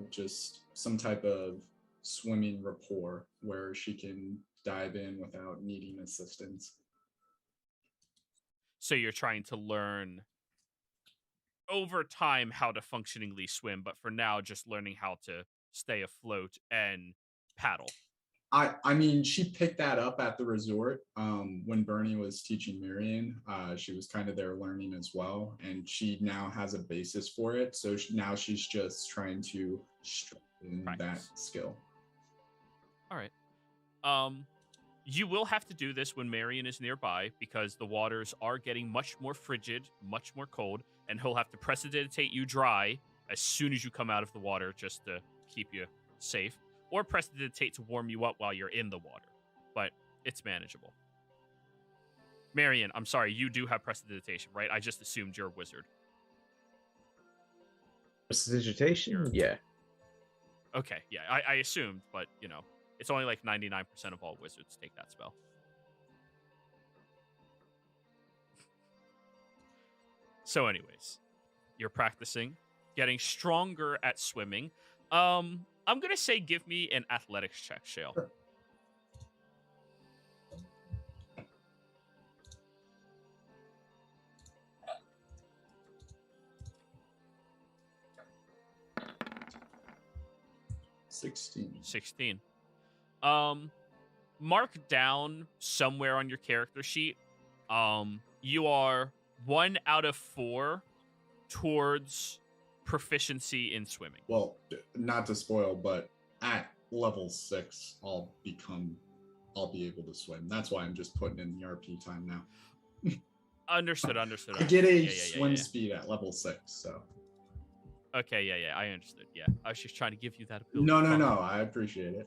just some type of swimming rapport where she can dive in without needing assistance. So you're trying to learn over time how to functionally swim, but for now, just learning how to stay afloat and paddle. I mean, she picked that up at the resort when Bernie was teaching Marion. She was kind of there learning as well, and she now has a basis for it. So now she's just trying to strengthen that skill. All right. You will have to do this when Marion is nearby because the waters are getting much more frigid, much more cold, and he'll have to precipitate you dry as soon as you come out of the water just to keep you safe. Or prestidigitate to warm you up while you're in the water. But it's manageable. Marion, I'm sorry, you do have prestidigitation, right? I just assumed you're a wizard. Prestidigitation? Yeah. Okay, yeah, I assumed, but, you know, it's only like 99% of all wizards take that spell. So anyways, you're practicing, getting stronger at swimming. I'm going to say give me an athletics check, Shale. Sure. Sixteen. Mark down somewhere on your character sheet. You are 1 out of 4 towards proficiency in swimming. Well, not to spoil, but at level 6, I'll be able to swim. That's why I'm just putting in the RP time now. Understood. I get a swim yeah. speed at level 6, so. Okay, yeah, I understood. Yeah, I was just trying to give you that ability. No, I appreciate it.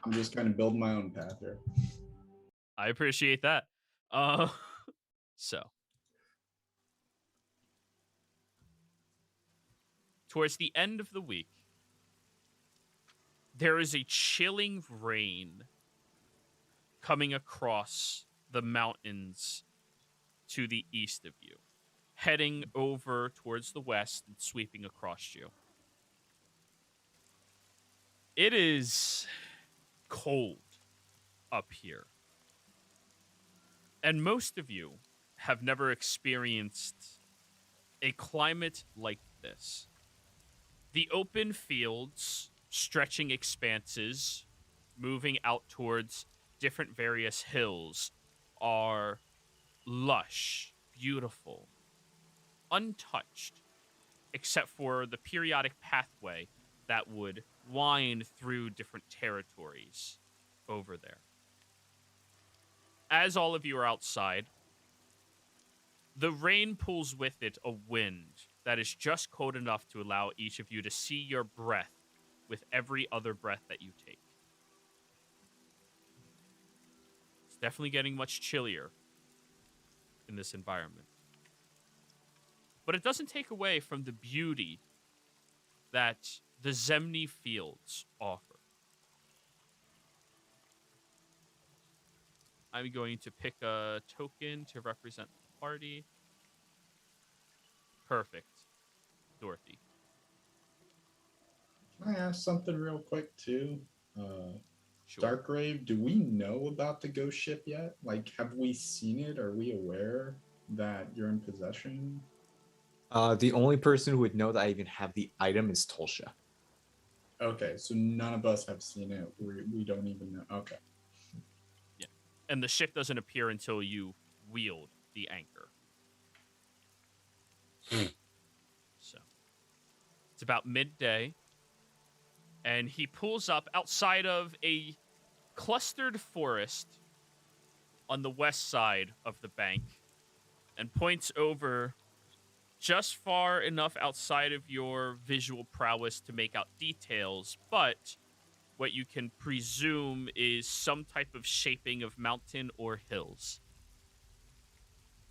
I'm just kind of building my own path here. I appreciate that. So. Towards the end of the week, there is a chilling rain coming across the mountains to the east of you, heading over towards the west and sweeping across you. It is cold up here. And most of you have never experienced a climate like this. The open fields, stretching expanses, moving out towards different various hills are lush, beautiful, untouched, except for the periodic pathway that would wind through different territories over there. As all of you are outside, the rain pulls with it a wind that is just cold enough to allow each of you to see your breath with every other breath that you take. It's definitely getting much chillier in this environment. But it doesn't take away from the beauty that the Zemni fields offer. I'm going to pick a token to represent the party. Perfect. Dorothy. Can I ask something real quick too? Sure. Darkgrave, do we know about the ghost ship yet? Like, have we seen it? Are we aware that you're in possession? The only person who would know that I even have the item is Tolsha. Okay, so none of us have seen it. We don't even know. Okay. Yeah. And the ship doesn't appear until you wield the anchor. So it's about midday. And he pulls up outside of a clustered forest on the west side of the bank and points over just far enough outside of your visual prowess to make out details, but what you can presume is some type of shaping of mountain or hills.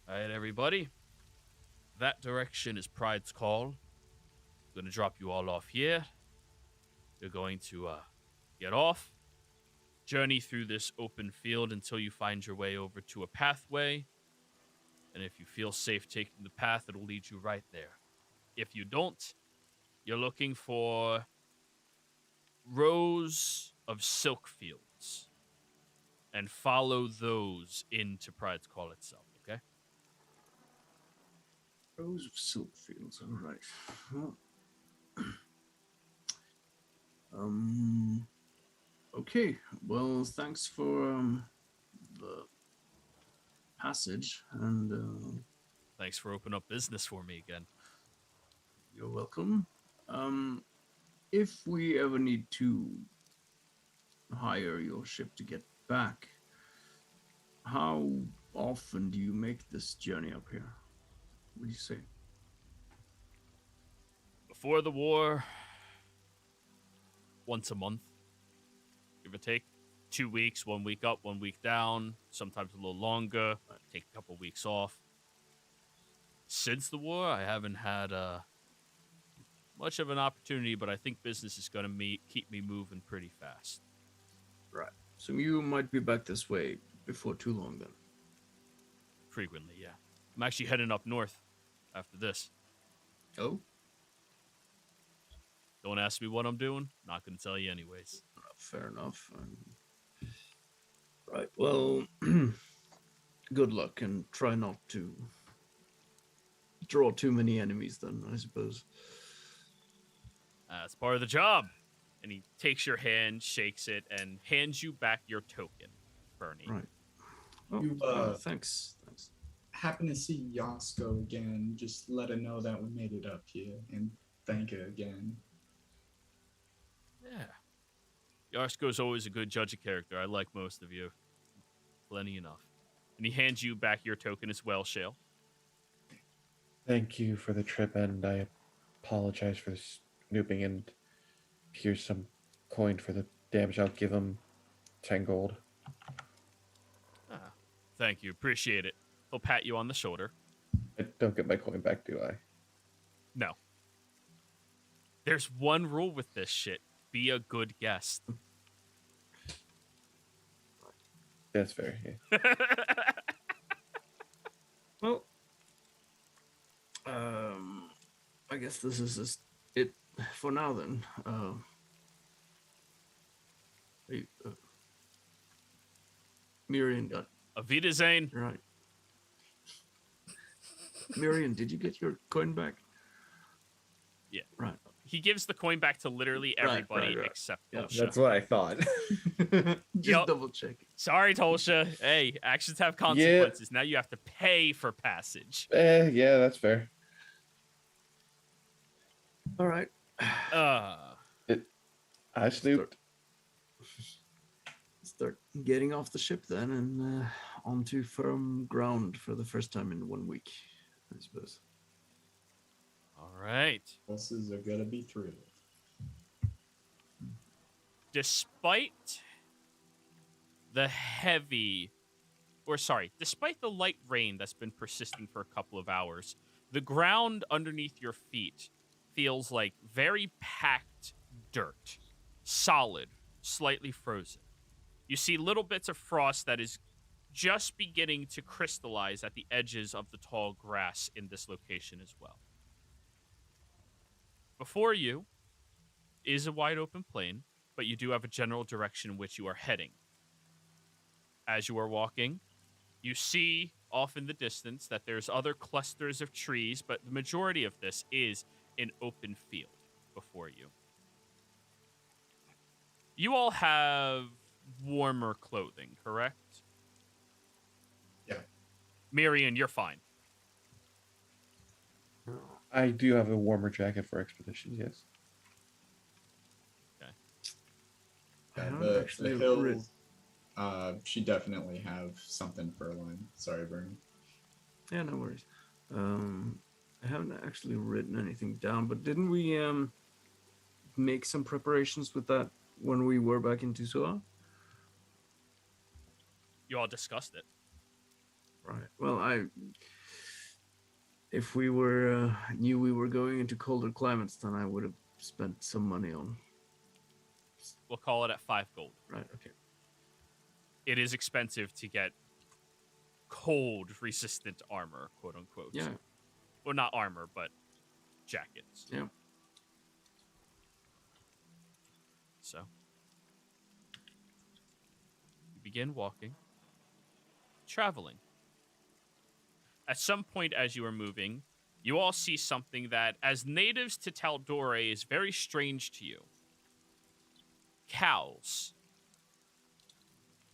All right, everybody. That direction is Pride's Call. I'm going to drop you all off here. You're going to get off, journey through this open field until you find your way over to a pathway. And if you feel safe taking the path, it'll lead you right there. If you don't, you're looking for rows of silk fields and follow those into Pride's Call itself, okay? Rows of silk fields, all right. Well, okay. Well, thanks for the passage, and Thanks for opening up business for me again. you're welcome. If we ever need to hire your ship to get back, how often do you make this journey up here? What do you say? Before the war, once a month, give or take. 2 weeks, 1 week up, 1 week down, sometimes a little longer. Take a couple weeks off. Since the war, I haven't had much of an opportunity, but I think business is going to keep me moving pretty fast. Right. So you might be back this way before too long then. Frequently, yeah. I'm actually heading up north after this. Oh? Don't ask me what I'm doing. Not going to tell you anyways. Fair enough. Right. Well, good luck and try not to draw too many enemies then, I suppose. That's part of the job. And he takes your hand, shakes it, and hands you back your token, Bernie. Right. Oh, You, thanks. Happen to see Yasko again, just let her know that we made it up here and thank her again. Yeah. Yarsko's always a good judge of character. I like most of you. Plenty enough. And he hands you back your token as well, Shale. Thank you for the trip, and I apologize for snooping. And here's some coin for the damage. I'll give him 10 gold. Thank you. Appreciate it. He'll pat you on the shoulder. I don't get my coin back, do I? No. There's one rule with this shit. Be a good guest. That's fair. Yeah. Well, I guess this is just it for now then. Hey, Miriam got Avita Zane. right. Miriam, did you get your coin back? Yeah. Right. He gives the coin back to literally Right, everybody right. except Yeah, Tolsha. That's what I thought. Just Yup. double check. Sorry, Tolsha. Hey, actions have consequences. Now you have to pay for passage. Yeah, that's fair. All right. I snooped. Start getting off the ship then and onto firm ground for the first time in 1 week, I suppose. All right. Buses are gonna be thrilled. Despite the despite the light rain that's been persisting for a couple of hours, the ground underneath your feet feels like very packed dirt, solid, slightly frozen. You see little bits of frost that is just beginning to crystallize at the edges of the tall grass in this location as well. Before you is a wide open plain, but you do have a general direction in which you are heading. As you are walking, you see off in the distance that there's other clusters of trees, but the majority of this is an open field before you. You all have warmer clothing, correct? Yeah. Miriam, you're fine. I do have a warmer jacket for expeditions, yes. I Yeah, haven't the actually hills. She definitely have something furline. Sorry, Bernie. Yeah, no worries. I haven't actually written anything down, but didn't we make some preparations with that when we were back in Tusoa? You all discussed it. Right. Well, if we were knew we were going into colder climates, then I would have spent some money on. We'll call it at 5 gold. Right. Okay. It is expensive to get cold resistant armor, quote unquote. Yeah. Well, not armor, but jackets. Yeah. So you begin walking, traveling. At some point as you are moving, you all see something that, as natives to Tal'Dorei, is very strange to you. Cows.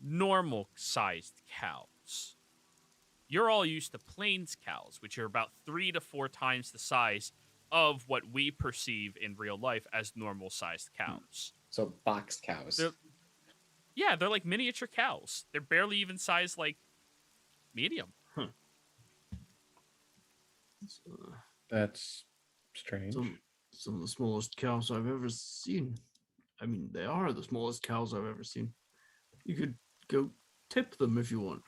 Normal-sized cows. You're all used to plains cows, which are about 3 to 4 times the size of what we perceive in real life as normal-sized cows. So box cows. They're like miniature cows. They're barely even sized like medium. That's strange. Some of the smallest cows I've ever seen. I mean, they are the smallest cows I've ever seen. You could go tip them if you want.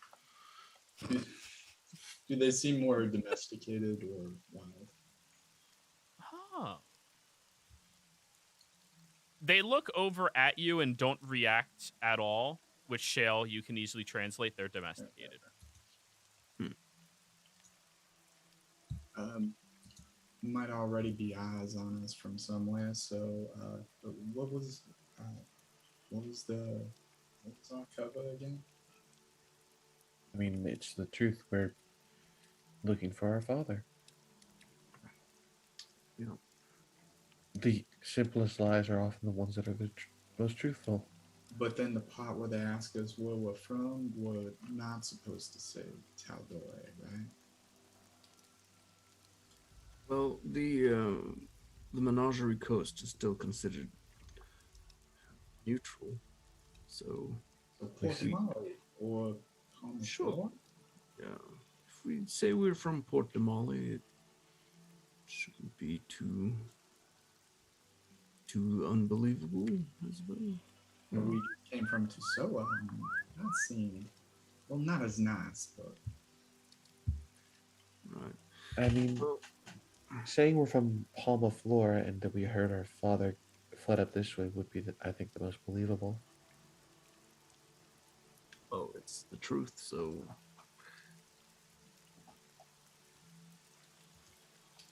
Do they seem more domesticated or wild? Huh. They look over at you and don't react at all, which Shale, you can easily translate. They're domesticated. Might already be eyes on us from somewhere. So, what was our cover again? I mean, it's the truth. We're looking for our father. Yeah. The simplest lies are often the ones that are the most truthful. But then the part where they ask us where we're from, we're not supposed to say Tal'Dorei, right? Well, the Menagerie Coast is still considered neutral, so Port Molly or Palm Sure. Shore? yeah. If we say we're from Port de Molly, it shouldn't be too unbelievable, I suppose. We came from Tusoa. That seemed, well, not as nice, but Right. I mean, Well, saying we're from Palma Flora and that we heard our father fled up this way would be, I think, the most believable. well, it's the truth, so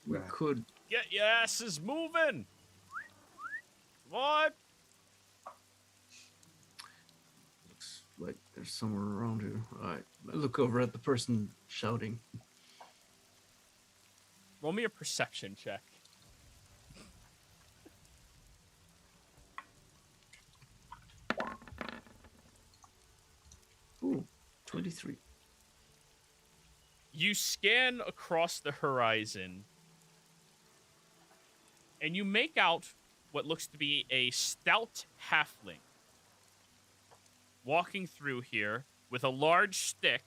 we Right. could. Get your asses moving! What? There's somewhere around here. All right. I look over at the person shouting. Roll me a perception check. Ooh, 23. You scan across the horizon, and you make out what looks to be a stout halfling walking through here with a large stick,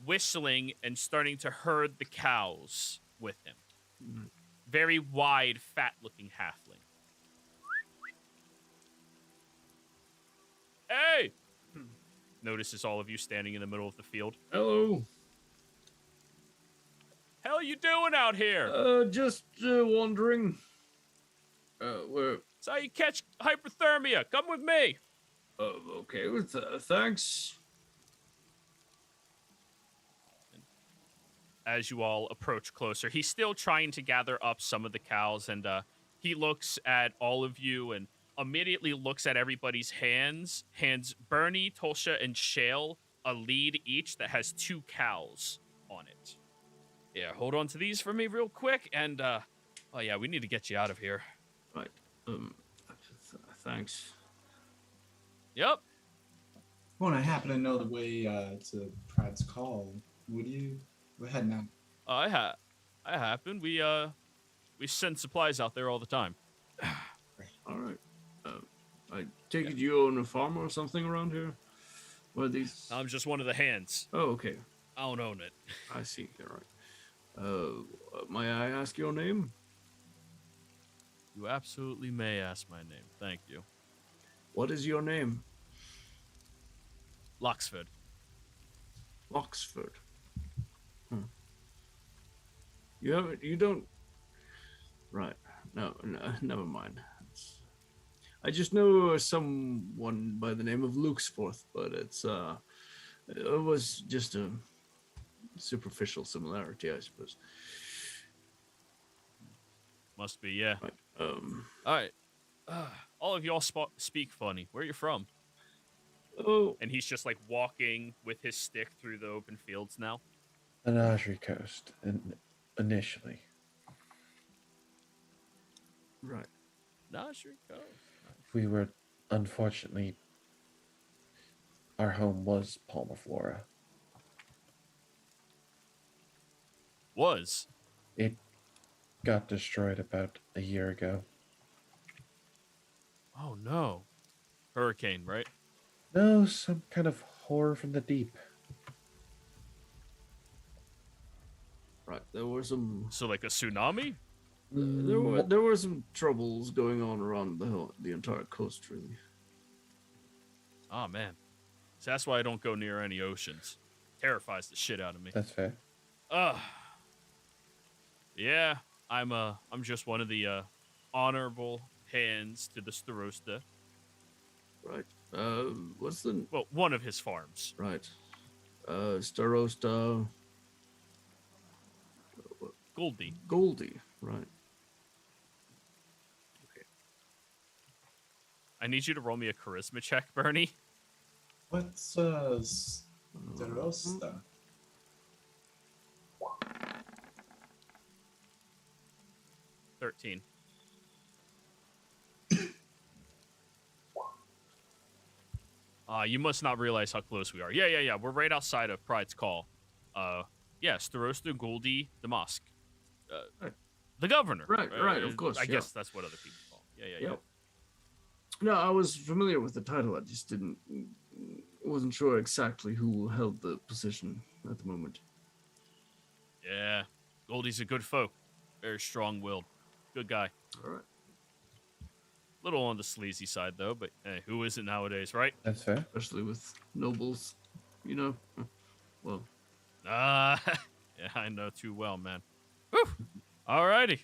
whistling and starting to herd the cows with him. Mm. Very wide, fat-looking halfling. Hey! Notices all of you standing in the middle of the field. Hello. Hell you doing out here? Just wondering. Where? That's how you catch hypothermia. Come with me. Okay. Thanks. As you all approach closer, he's still trying to gather up some of the cows, and he looks at all of you and immediately looks at everybody's hands. Hands Bernie, Tolsha, and Shale a lead each that has 2 cows on it. Yeah, hold on to these for me real quick, and oh yeah, we need to get you out of here. Right. Thanks. Yep. When I happen to know the way to Pride's Call, would you go ahead now? I happen. We send supplies out there all the time. All right. I take it you own a farm or something around here? What are these? I'm just one of the hands. Oh, okay. I don't own it. I see. All right. May I ask your name? You absolutely may ask my name. Thank you. What is your name? Loxford. Oxford. You don't. Right. No, never mind. I just know someone by the name of Luxforth, but it was just a superficial similarity, I suppose. Must be, yeah. Right. All right. All of y'all speak funny. Where are you from? Oh, And he's just like walking with his stick through the open fields now. Menagerie Coast, initially. right. Nah, sure go. We were, unfortunately, our home was Palma Flora. Was. It got destroyed about a year ago. Oh no. Hurricane, right? No, some kind of horror from the deep. Right. There were some. So like a tsunami? There were some troubles going on around the entire coast, really. Oh man. So that's why I don't go near any oceans. Terrifies the shit out of me. That's fair. Yeah, I'm just one of the honorable hands to the Starosta. Right. What's the Well, one of his farms. right? Starosta Goldie. Goldie. Right. I need you to roll me a charisma check, Bernie. What's Starosta? 13. You must not realize how close we are. Yeah. We're right outside of Pride's Call. Yeah, Starosta Goldie the mosque. Right. The governor. Right, of course, I yeah. guess that's what other people call. Yeah. Yep. No, I was familiar with the title. I just wasn't sure exactly who held the position at the moment. Yeah. Goldie's a good folk. Very strong-willed. Good guy. All right. Little on the sleazy side, though, but hey, who isn't nowadays, right? That's fair. Especially with nobles, you know. Well, Yeah, I know too well, man. Whew. Alrighty.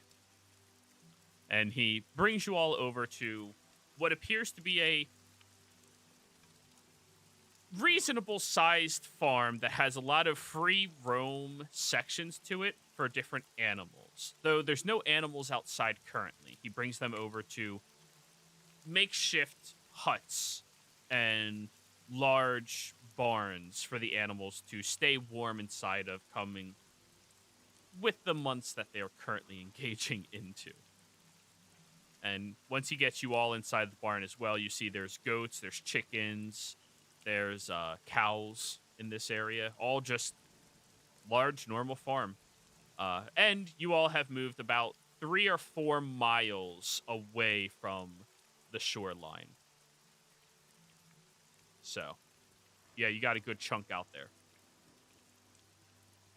And he brings you all over to what appears to be a reasonable-sized farm that has a lot of free roam sections to it for different animals. Though there's no animals outside currently. He brings them over to makeshift huts and large barns for the animals to stay warm inside of, coming with the months that they are currently engaging into. And once he gets you all inside the barn as well, you see there's goats, there's chickens, there's cows in this area, all just large, normal farm. And you all have moved about 3 or 4 miles away from the shoreline. So, yeah, you got a good chunk out there.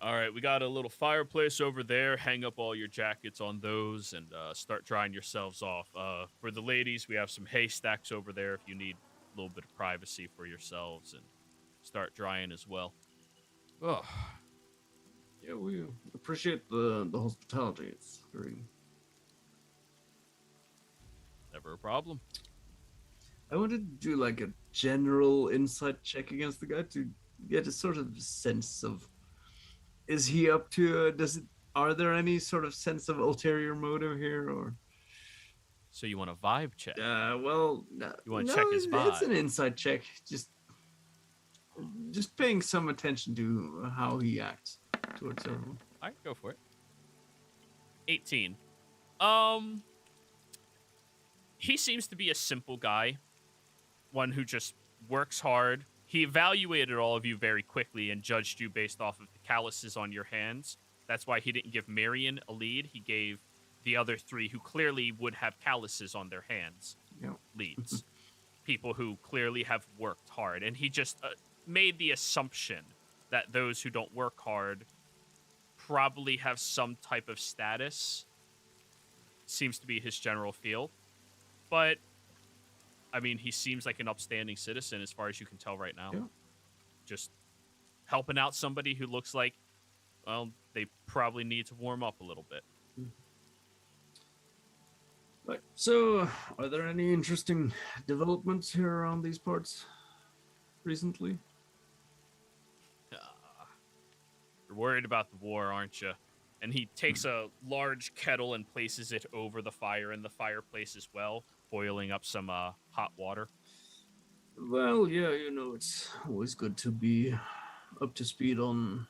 All right, we got a little fireplace over there. Hang up all your jackets on those and start drying yourselves off. For the ladies, we have some haystacks over there if you need a little bit of privacy for yourselves, and start drying as well. Oh, yeah, we appreciate the hospitality. It's very. Never a problem. I wanted to do like a general insight check against the guy to get a sort of sense of, is he up to? Are there any sort of sense of ulterior motive here, or? So you want a vibe check? Well, You want to check his vibe? It's an insight check. Just paying some attention to how he acts towards everyone. All right, go for it. 18. He seems to be a simple guy, one who just works hard. He evaluated all of you very quickly and judged you based off of the calluses on your hands. That's why he didn't give Marion a lead. He gave the other 3 who clearly would have calluses on their hands leads. People who clearly have worked hard. And he just made the assumption that those who don't work hard probably have some type of status. Seems to be his general feel. But, I mean, he seems like an upstanding citizen as far as you can tell right now. Yeah. Just helping out somebody who looks like, well, they probably need to warm up a little bit. Right. So, are there any interesting developments here around these parts recently? You're worried about the war, aren't you? And he takes a large kettle and places it over the fire in the fireplace as well, boiling up some hot water. Well, yeah, it's always good to be up to speed on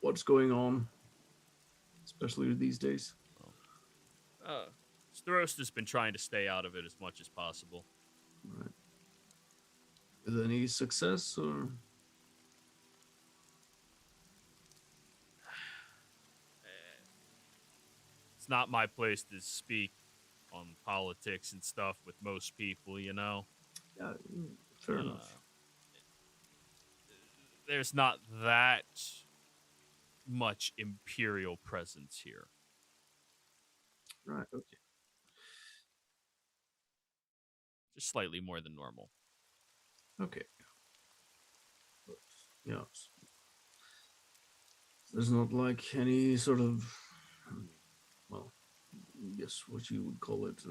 what's going on, especially these days. Starost has been trying to stay out of it as much as possible. Right. With any success, or? It's not my place to speak on politics and stuff with most people, you know? Yeah, fair enough. There's not that much Imperial presence here. Right, okay. Just slightly more than normal. Okay. But, yeah. There's not like any sort of, well, I guess what you would call it,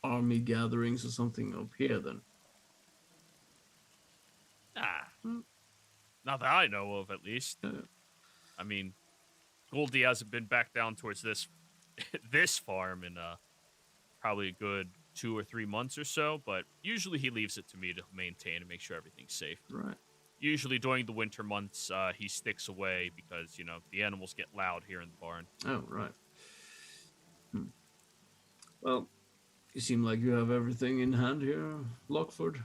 army gatherings or something up here then. Not that I know of, at least. Yeah. I mean, Goldie hasn't been back down towards this this farm in probably a good 2 or 3 months or so, but usually he leaves it to me to maintain and make sure everything's safe. Right. Usually during the winter months, he sticks away because, the animals get loud here in the barn. Oh, right. Well, you seem like you have everything in hand here, Lockford.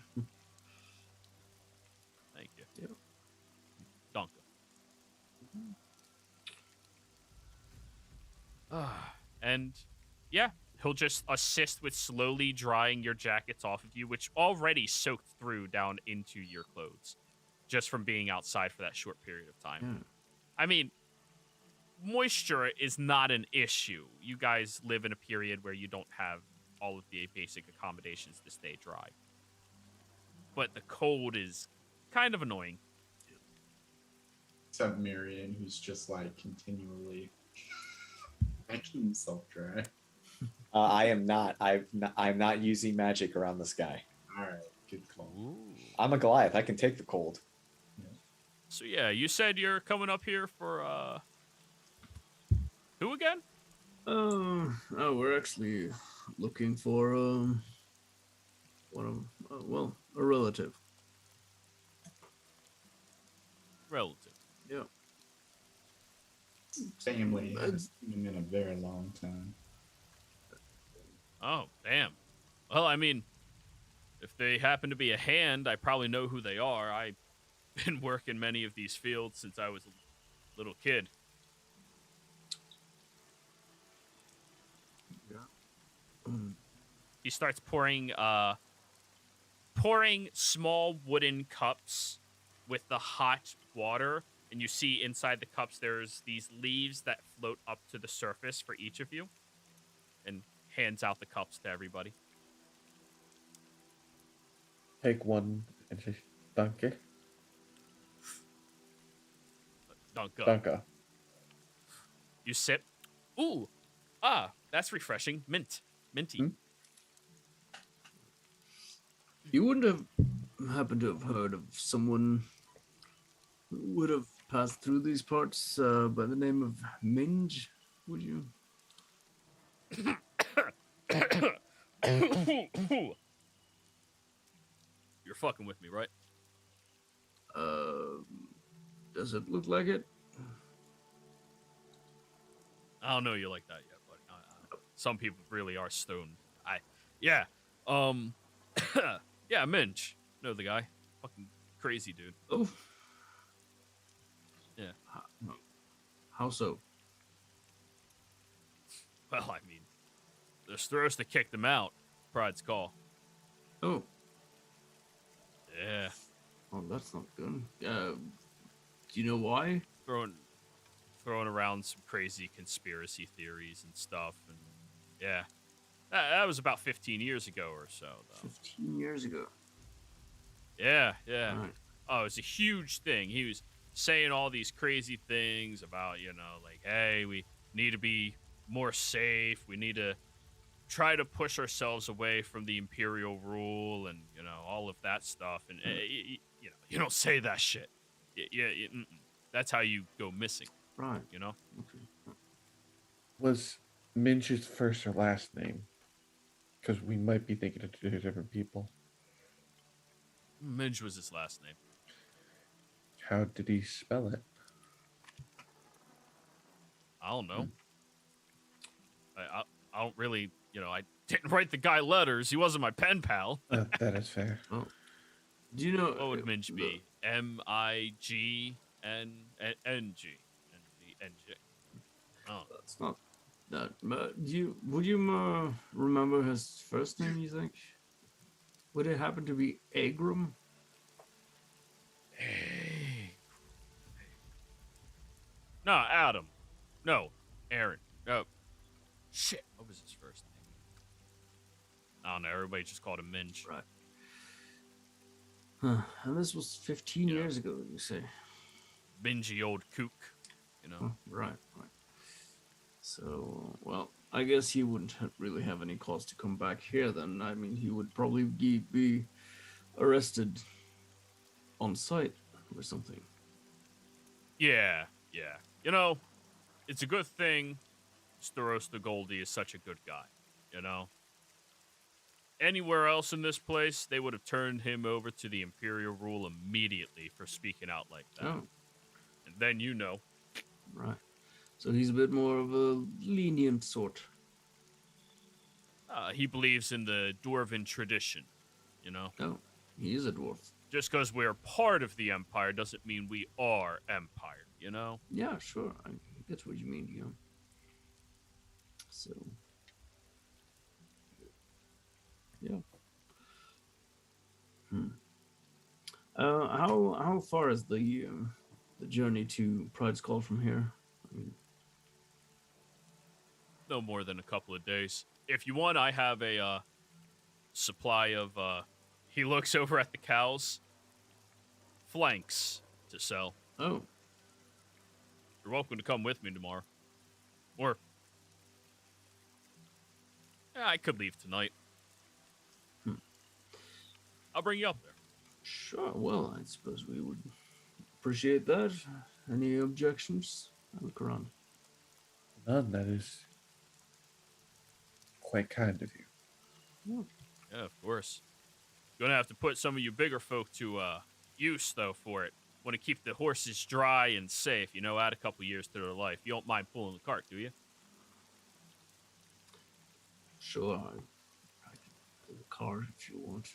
Thank you. Yeah. Danke. And, yeah, he'll just assist with slowly drying your jackets off of you, which already soaked through down into your clothes, just from being outside for that short period of time. Yeah. I mean, moisture is not an issue. You guys live in a period where you don't have all of the basic accommodations to stay dry. But the cold is kind of annoying. Except Marion, who's just like continually making himself dry. I am not. I'm not using magic around this guy. All right, good call. Ooh. I'm a Goliath. I can take the cold. So yeah, you said you're coming up here for who again? We're actually looking for one of A relative. Relative. Yeah. Family. Haven't That's- seen him in a very long time. Oh, damn. Well, I mean, if they happen to be a hand, I probably know who they are. I've been working many of these fields since I was a little kid. Yeah. Mm. He starts pouring small wooden cups with the hot water, and you see inside the cups there's these leaves that float up to the surface for each of you, and hands out the cups to everybody. Take one and say, Danke. Dunka. Danke. You sip. Ooh, that's refreshing. Minty. Hmm? You wouldn't have happened to have heard of someone who would have passed through these parts by the name of Minge, would you? You're fucking with me, right? Does it look like it? I don't know you like that yet, buddy. Some people really are stoned. Yeah. Yeah, Minch. Know the guy. Fucking crazy dude. Oh. Yeah. How so? Well, I mean, the Stros that kicked him out. Pride's call. Oh. Yeah. Oh, that's not good. Do you know why? Throwing around some crazy conspiracy theories and stuff, and yeah, that was about 15 years ago or so, though. 15 years ago. Yeah. Right. Oh, it was a huge thing. He was saying all these crazy things about, like, hey, we need to be more safe. We need to try to push ourselves away from the imperial rule, and all of that stuff. And you don't say that shit. That's how you go missing. Right. Okay. Was Minch's first or last name? Because we might be thinking of two different people. Minge was his last name. How did he spell it? I don't know. I don't really, I didn't write the guy letters. He wasn't my pen pal. That is fair. Oh. Do you know What would Minge be? Mign Ng. Oh, That's not that. Would you remember his first name? You think? Would it happen to be Agram? hey. No, Adam. No, Aaron. Oh, shit. What was his first name? I don't know. Everybody just called him Minge. Right. Huh. And this was 15 years ago, you say? Mingy old kook. Oh, right. So, well, I guess he wouldn't really have any cause to come back here then. I mean, he would probably be arrested on site or something. Yeah. It's a good thing Starosta Goldie is such a good guy, Anywhere else in this place, they would have turned him over to the Imperial rule immediately for speaking out like that. Oh. And then Right. So he's a bit more of a lenient sort. He believes in the Dwarven tradition, Oh, he is a dwarf. Just because we're part of the Empire doesn't mean we are Empire, Yeah, sure. I get what you mean, So, yeah. How far is the journey to Pride's Call from here? I mean, No more than a couple of days. If you want, I have a supply of, he looks over at the cows, flanks to sell. oh, You're welcome to come with me tomorrow. Or, I could leave tonight. I'll bring you up there. sure. Well, I suppose we would appreciate that. Any objections? I look around. None. That is quite kind of you. Yeah, of course. Gonna have to put some of you bigger folk to use though for it. Want to keep the horses dry and safe. Add a couple years to their life. You don't mind pulling the cart, do you? Sure, I can pull the car if you want.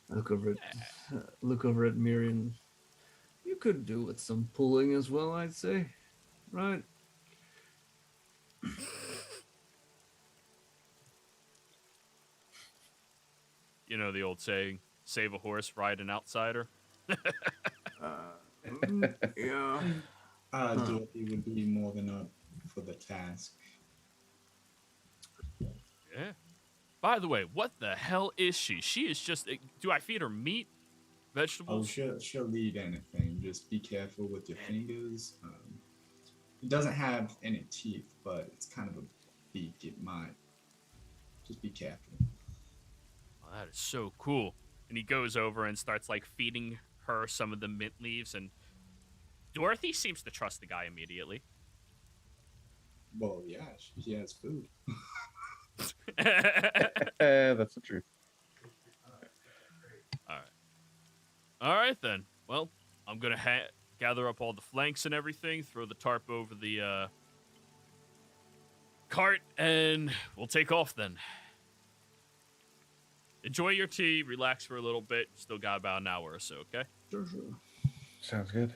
Look over at Miriam. You could do with some pulling as well, I'd say. Right? You know the old saying, save a horse, ride an outsider. Yeah. Dorothy would be more than up for the task. Yeah. By the way, what the hell is she? She is just. Do I feed her meat? Oh, Vegetables? she'll eat anything. Just be careful with your fingers. It doesn't have any teeth, but it's kind of a beak. It might. Just be careful. Oh, that is so cool. And he goes over and starts like feeding her some of the mint leaves, and Dorothy seems to trust the guy immediately. Well, yeah, she has food. That's the truth. All right then. Well, I'm gonna gather up all the flanks and everything, throw the tarp over the cart, and we'll take off then. Enjoy your tea, relax for a little bit. Still got about an hour or so, okay? Sure. Sounds good.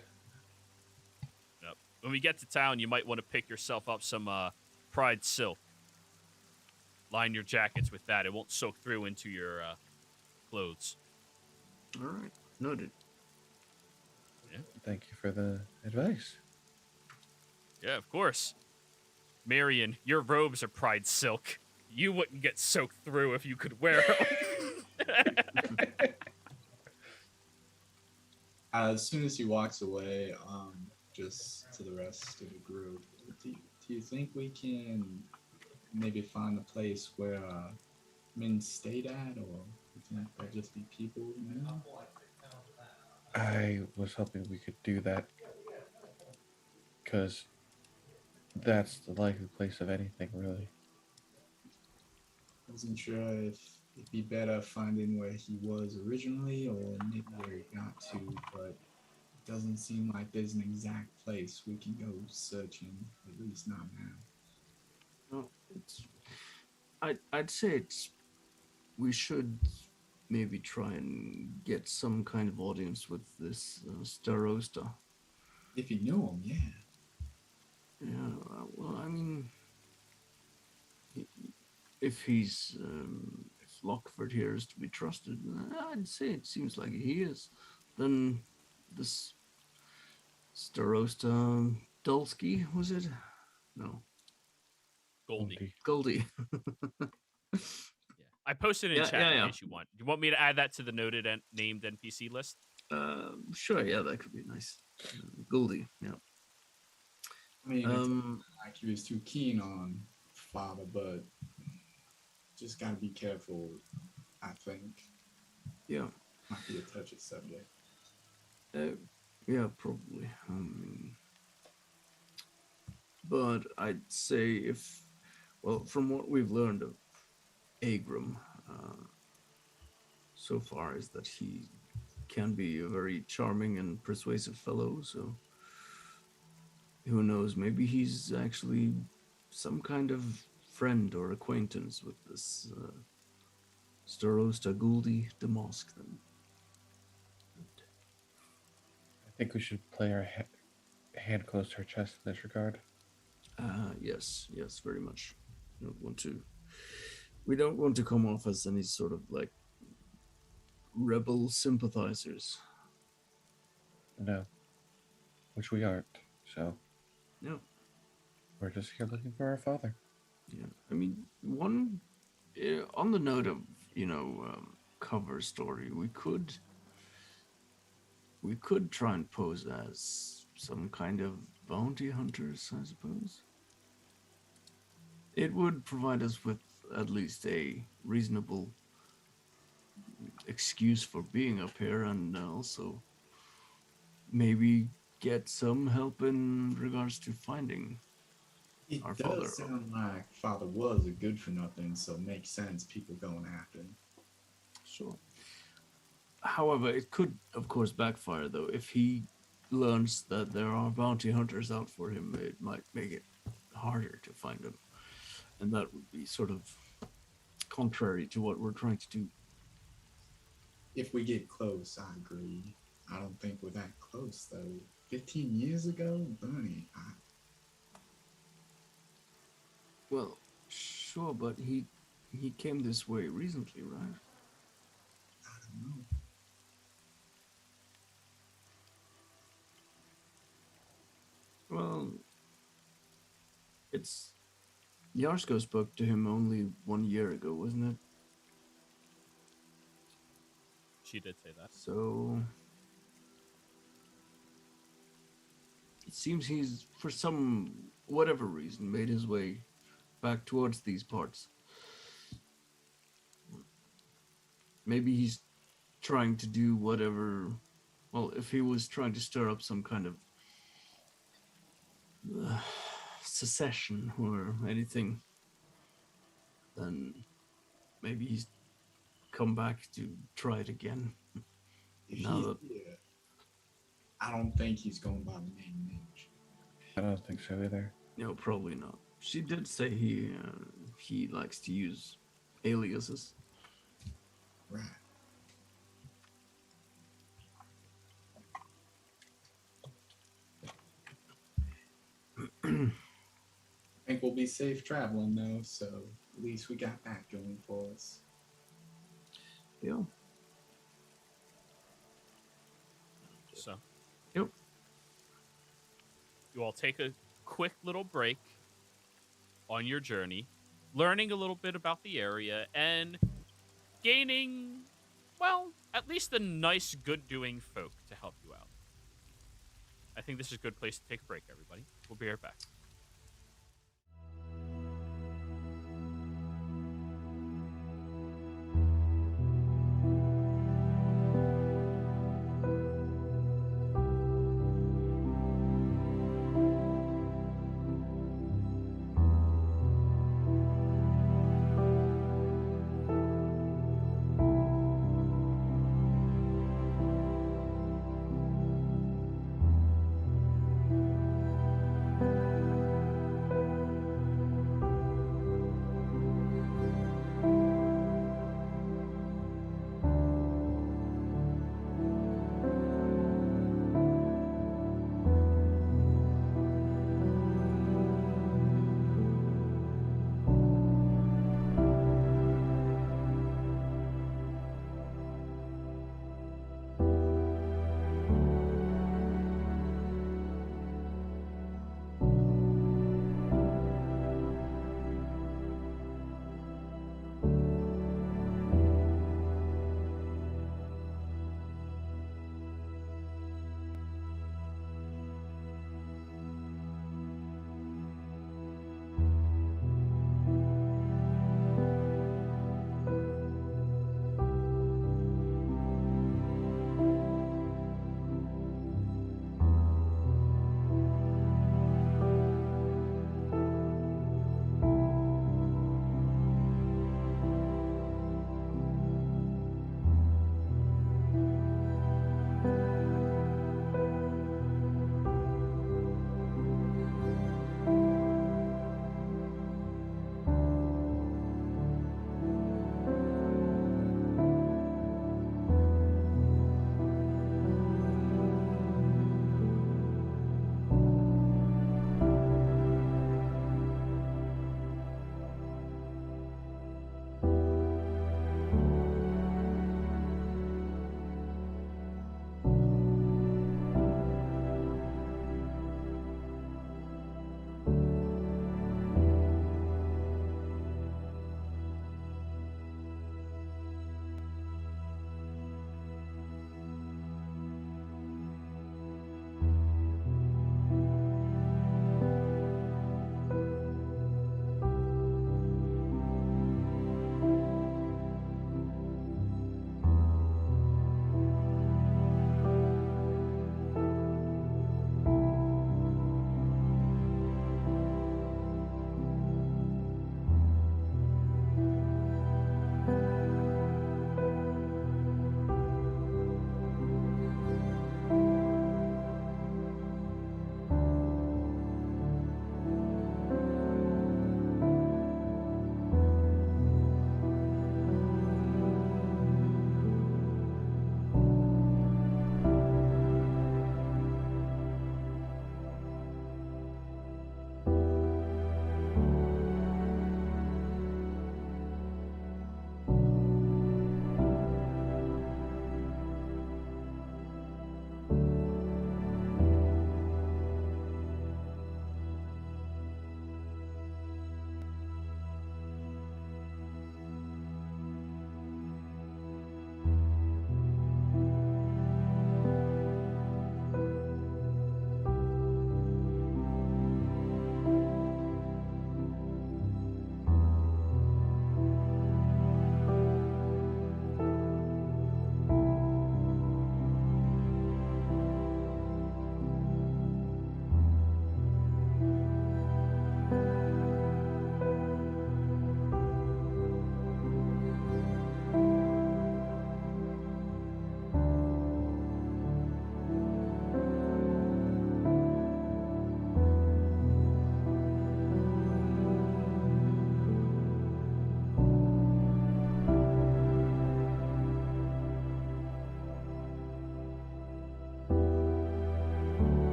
Yep. When we get to town, you might want to pick yourself up some Pride silk. Line your jackets with that. It won't soak through into your clothes. All right. Noted. Yeah. Thank you for the advice. Yeah, of course. Marion, your robes are Pride silk. You wouldn't get soaked through if you could wear them. As soon as he walks away, just to the rest of the group, do you think we can maybe find a place where men stayed at, or you think there'll just be people? I was hoping we could do that because that's the likely place of anything, really. Wasn't sure if it'd be better finding where he was originally or maybe where he got to, but it doesn't seem like there's an exact place we can go searching, at least not now. No, I'd say we should maybe try and get some kind of audience with this Starosta. If you know him, yeah. Yeah, well, I mean, if he's if Lockford here is to be trusted, I'd say it seems like he is. Then this Starosta Dulski, was it? No, Goldie. Yeah. I posted in Yeah, chat yeah. in case you want. Do you want me to add that to the noted and named NPC list? Sure, yeah, that could be nice. Goldie, yeah. I mean, it's not like he was too keen on father, but just gotta be careful, I think. Yeah. Might be a touchy subject. Yeah, probably. But I'd say from what we've learned of Agram so far, is that he can be a very charming and persuasive fellow, so who knows, maybe he's actually some kind of friend or acquaintance with this Starosta Gouldy Damask then. I think we should play our hand close to our chest in this regard. Yes, very much. We don't want to come off as any sort of like rebel sympathizers. No, which we aren't. So No. we're just here looking for our father. Yeah, I mean, on the note of cover story, we could try and pose as some kind of bounty hunters, I suppose. It would provide us with at least a reasonable excuse for being up here, and also maybe get some help in regards to finding It our does father. sound like father was a good for nothing, so it makes sense people going after him. Sure. However, it could, of course, backfire, though. If he learns that there are bounty hunters out for him, it might make it harder to find them. And that would be sort of contrary to what we're trying to do. If we get close, I agree. I don't think we're that close, though. 15 years ago, Bunny, Well, sure, but he came this way recently, right? I don't know. Well, it's Yarsko spoke to him only 1 year ago, wasn't it? She did say that. So it seems he's, for some whatever reason, made his way back towards these parts. Maybe he's trying to do whatever. Well, if he was trying to stir up some kind of secession or anything, then maybe he's come back to try it again. If Now he's that- here, I don't think he's going by the name Ninja. I don't think so either. No, probably not. She did say he likes to use aliases. Right. I think we'll be safe traveling, though, so at least we got that going for us. Yeah. So, Yep. you all take a quick little break on your journey, learning a little bit about the area and gaining, well, at least a nice, good-doing folk to help you out. I think this is a good place to take a break, everybody. We'll be right back.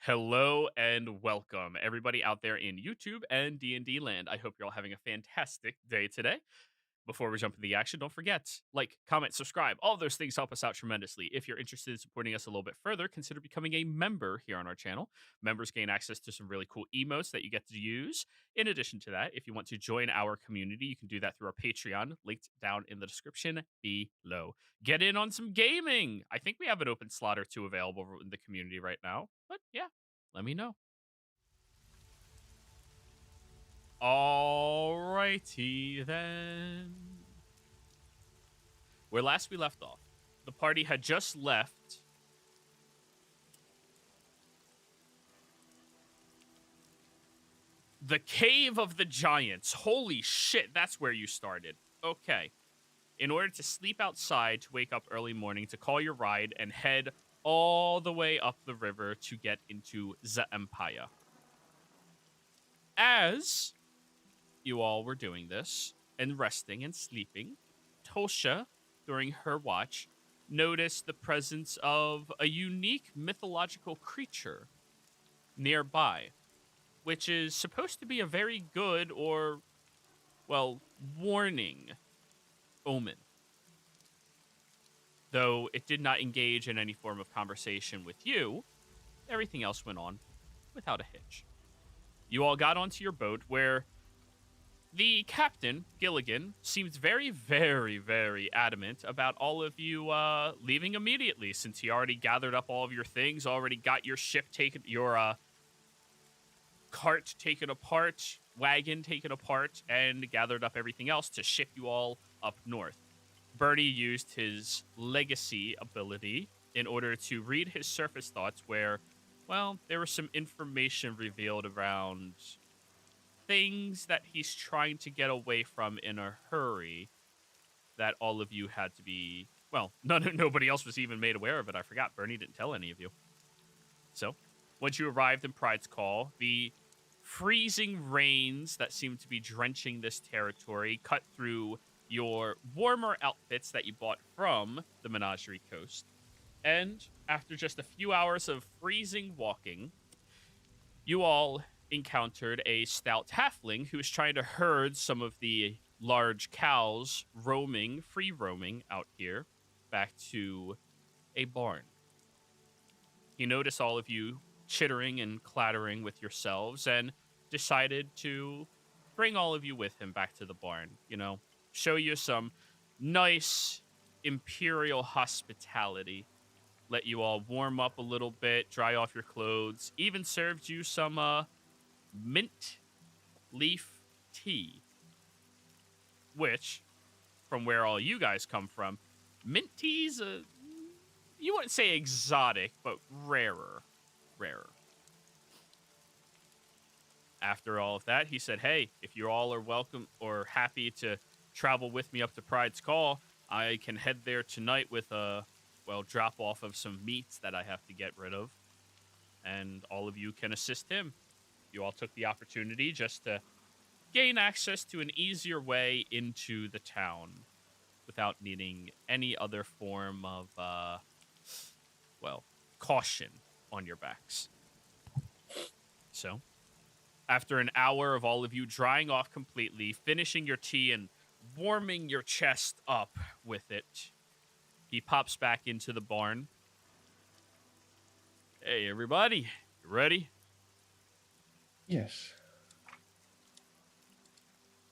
Hello and welcome, everybody out there in YouTube and D&D land. I hope you're all having a fantastic day today. Before we jump into the action, don't forget, like, comment, subscribe. All those things help us out tremendously. If you're interested in supporting us a little bit further, consider becoming a member here on our channel. Members gain access to some really cool emotes that you get to use. In addition to that, if you want to join our community, you can do that through our Patreon, linked down in the description below. Get in on some gaming. I think we have an open slot or two available in the community right now. But yeah, let me know. Alrighty then. Where last we left off, the party had just left the Cave of the Giants. Holy shit, that's where you started. Okay. In order to sleep outside, to wake up early morning, to call your ride, and head all the way up the river to get into the Empire. As you all were doing this, and resting and sleeping, Tosha, during her watch, noticed the presence of a unique mythological creature nearby, which is supposed to be a very good or, well, warning omen. Though it did not engage in any form of conversation with you, everything else went on without a hitch. You all got onto your boat where the captain, Gilligan, seems very, very, very adamant about all of you leaving immediately, since he already gathered up all of your things, already got your ship taken, your cart taken apart, wagon taken apart, and gathered up everything else to ship you all up north. Bernie used his legacy ability in order to read his surface thoughts where, well, there was some information revealed around things that he's trying to get away from in a hurry that all of you had to be, well, nobody else was even made aware of it. I forgot. Bernie didn't tell any of you. So, once you arrived in Pride's Call, the freezing rains that seemed to be drenching this territory cut through your warmer outfits that you bought from the Menagerie Coast. And after just a few hours of freezing walking, you all encountered a stout halfling who was trying to herd some of the large cows free roaming out here back to a barn. He noticed all of you chittering and clattering with yourselves and decided to bring all of you with him back to the barn. You know, show you some nice imperial hospitality, let you all warm up a little bit, dry off your clothes, even served you some mint leaf tea, which, from where all you guys come from, mint tea's you wouldn't say exotic, but rarer. After all of that, he said, hey, if you all are welcome or happy to travel with me up to Pride's Call, I can head there tonight with a, well, drop off of some meats that I have to get rid of, and all of you can assist him. You all took the opportunity just to gain access to an easier way into the town without needing any other form of, well, caution on your backs. So, after an hour of all of you drying off completely, finishing your tea and warming your chest up with it, he pops back into the barn. Hey, everybody, you ready? Yes.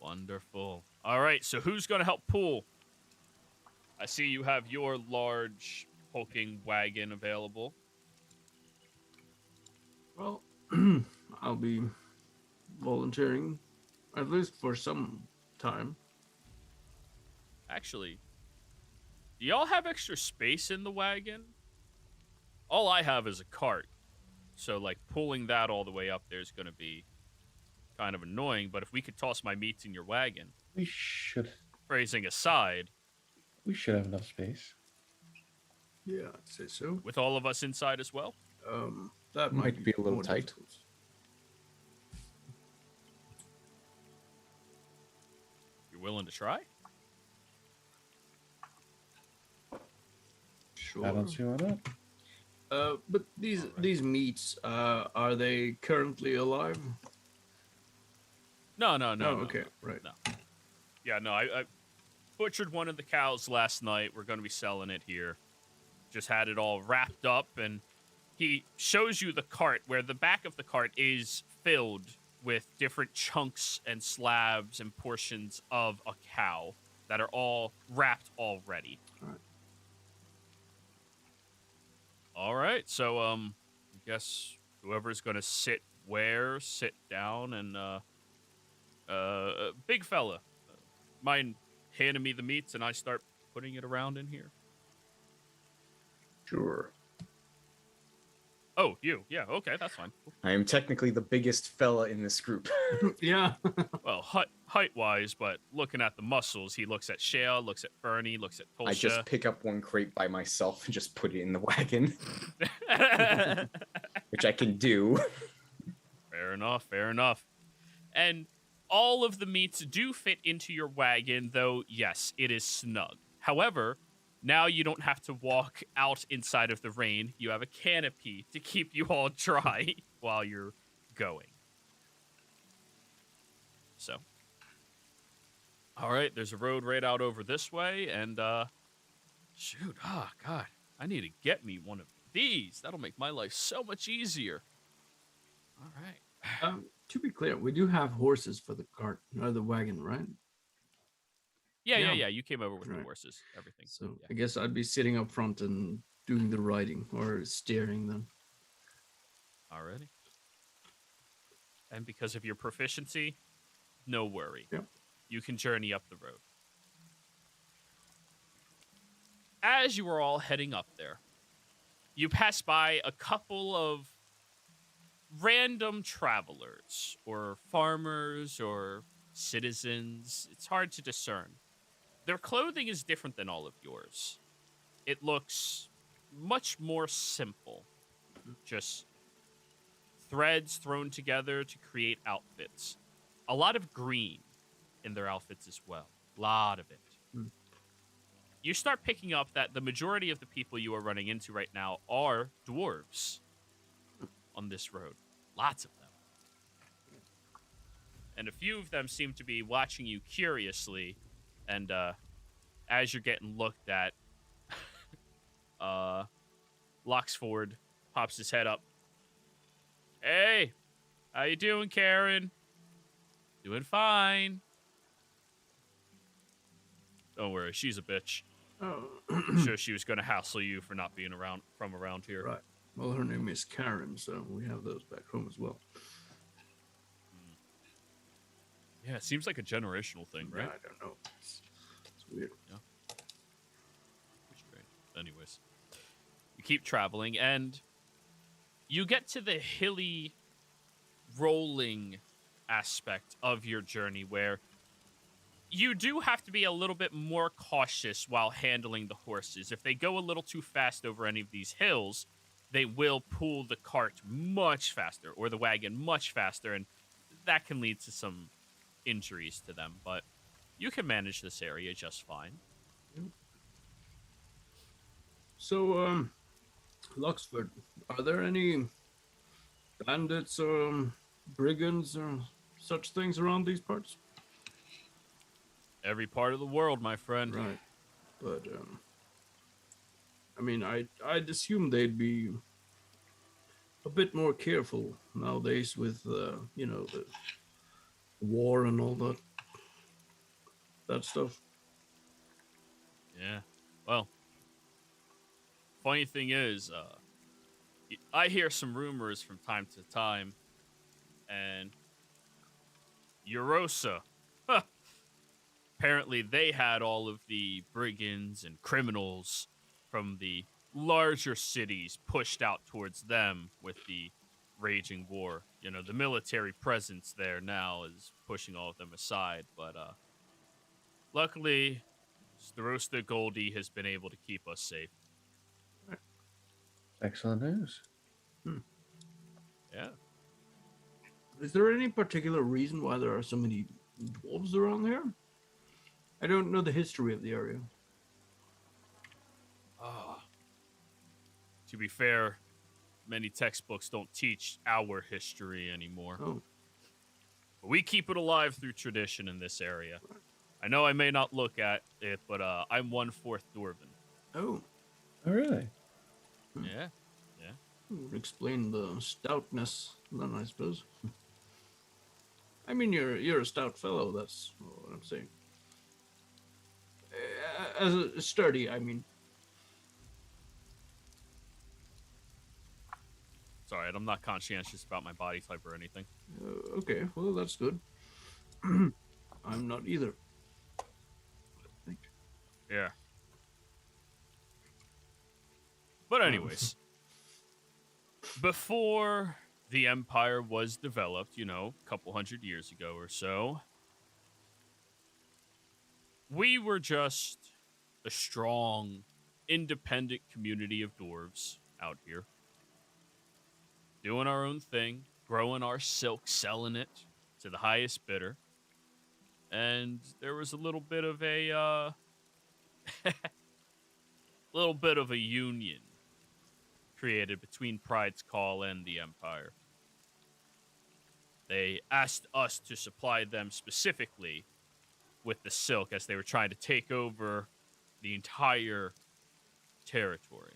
Wonderful. All right, so who's going to help pull? I see you have your large hulking wagon available. Well, I'll be volunteering, at least for some time. Actually, do y'all have extra space in the wagon? All I have is a cart. So, like, pulling that all the way up there is going to be kind of annoying. But if we could toss my meats in your wagon, We should phrasing aside, have enough space. Yeah, I'd say so. with all of us inside as well. That Might be a little more tight. difficult. You're willing to try? Sure. I don't see why not. But these meats, are they currently alive? No, Okay, right. no. Yeah, no. I butchered one of the cows last night. We're going to be selling it here. Just had it all wrapped up, and he shows you the cart where the back of the cart is filled with different chunks and slabs and portions of a cow that are all wrapped already. All right. All right, so I guess whoever's gonna sit down, and big fella, mind handing me the meats and I start putting it around in here? Sure. Oh, you? Yeah, okay, that's fine. I am technically the biggest fella in this group. Yeah. Well, height wise, but looking at the muscles, he looks at Shale, looks at Fernie, looks at Tolsha. I just pick up one crate by myself and just put it in the wagon, which I can do. Fair enough, fair enough. And all of the meats do fit into your wagon, though, yes, it is snug. However, now you don't have to walk out inside of the rain. You have a canopy to keep you all dry while you're going. So, all right, there's a road right out over this way, and shoot, oh God, I need to get me one of these. That'll make my life so much easier. All right. To be clear, we do have horses for the cart or the wagon, right? Yeah. You came over with the Right. horses, everything. So yeah. I guess I'd be sitting up front and doing the riding or steering them. Alrighty. And because of your proficiency, no worry. Yep. You can journey up the road. As you are all heading up there, you pass by a couple of random travelers or farmers or citizens. It's hard to discern. Their clothing is different than all of yours. It looks much more simple. Just threads thrown together to create outfits. A lot of green in their outfits as well. A lot of it. You start picking up that the majority of the people you are running into right now are dwarves on this road. Lots of them. And a few of them seem to be watching you curiously. And as you're getting looked at, Loxford pops his head up. Hey, how you doing, Karen? Doing fine. Don't worry, she's a bitch. Oh, I'm sure she was going to hassle you for not being from around here. right. Well, her name is Karen, so we have those back home as well. Yeah, it seems like a generational thing, right? I don't know. It's weird. Strange. Anyways, you keep traveling, and you get to the hilly, rolling aspect of your journey where you do have to be a little bit more cautious while handling the horses. If they go a little too fast over any of these hills, they will pull the cart much faster, or the wagon much faster, and that can lead to some injuries to them. But you can manage this area just fine. So, Luxford, are there any bandits or brigands or such things around these parts? Every part of the world, my friend. Right. But, I mean, I'd assume they'd be a bit more careful nowadays with, you know, the war and all that stuff. Yeah. Well, funny thing is, I hear some rumors from time to time, and Eurosa, apparently they had all of the brigands and criminals from the larger cities pushed out towards them with the raging war. You know, the military presence there now is pushing all of them aside, but luckily, Starosta Goldie has been able to keep us safe. Excellent news. Yeah. Is there any particular reason why there are so many dwarves around here? I don't know the history of the area. To be fair, many textbooks don't teach our history anymore. Oh, But we keep it alive through tradition in this area. I know I may not look at it, but I'm 1/4 Dwarven. oh. Oh, really? Yeah. Would explain the stoutness, then I suppose. I mean, you're a stout fellow. That's what I'm saying. As a sturdy, I mean. It's all right. I'm not conscientious about my body type or anything. Okay, well that's good. I'm not either. I think. Yeah. But anyways, before the Empire was developed, a couple hundred years ago or so, we were just a strong, independent community of dwarves out here. Doing our own thing, growing our silk, selling it to the highest bidder. And there was a little bit of a union created between Pride's Call and the Empire. They asked us to supply them specifically with the silk as they were trying to take over the entire territory.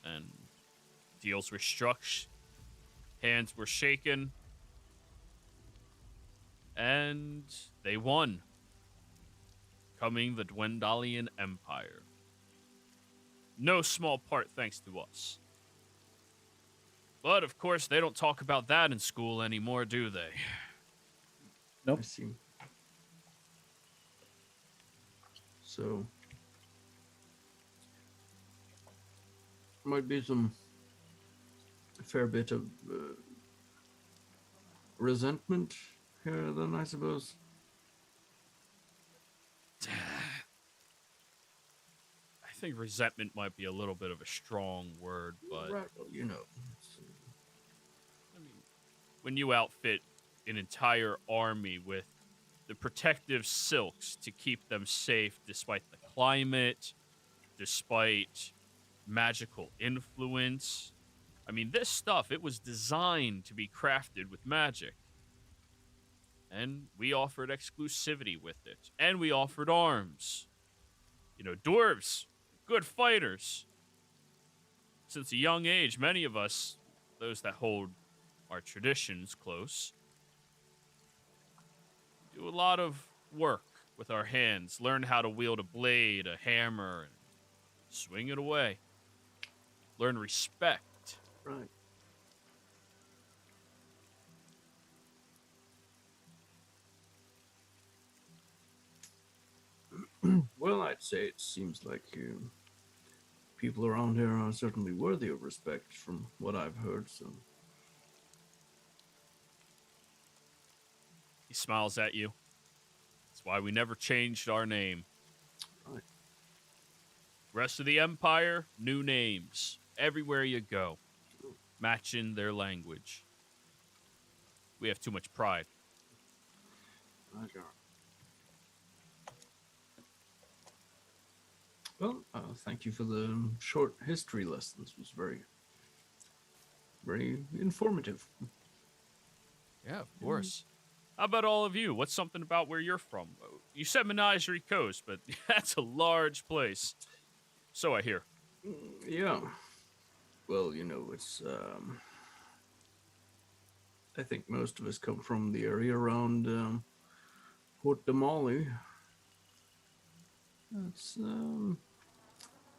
And deals were struck, hands were shaken, and they won, becoming the Dwendalian Empire. No small part thanks to us. But, of course, they don't talk about that in school anymore, do they? Nope. I see. So, might be a fair bit of resentment here, then, I suppose. I think resentment might be a little bit of a strong word, but Right, well, I mean, when you outfit an entire army with the protective silks to keep them safe despite the climate, despite magical influence. I mean, this stuff, it was designed to be crafted with magic. And we offered exclusivity with it. And we offered arms. Dwarves, good fighters. Since a young age, many of us, those that hold our traditions close, do a lot of work with our hands. Learn how to wield a blade, a hammer, and swing it away. Learn respect. Right. Well, I'd say it seems like people around here are certainly worthy of respect from what I've heard, so. He smiles at you. That's why we never changed our name. Right. Rest of the Empire, new names. Everywhere you go. Matching their language. We have too much pride. Roger. Well, thank you for the short history lessons. It was very, very informative. Yeah, of course. How about all of you? What's something about where you're from? You said Menagerie Coast, but that's a large place. So I hear. Yeah. Well, it's, I think most of us come from the area around Port de Mali. That's,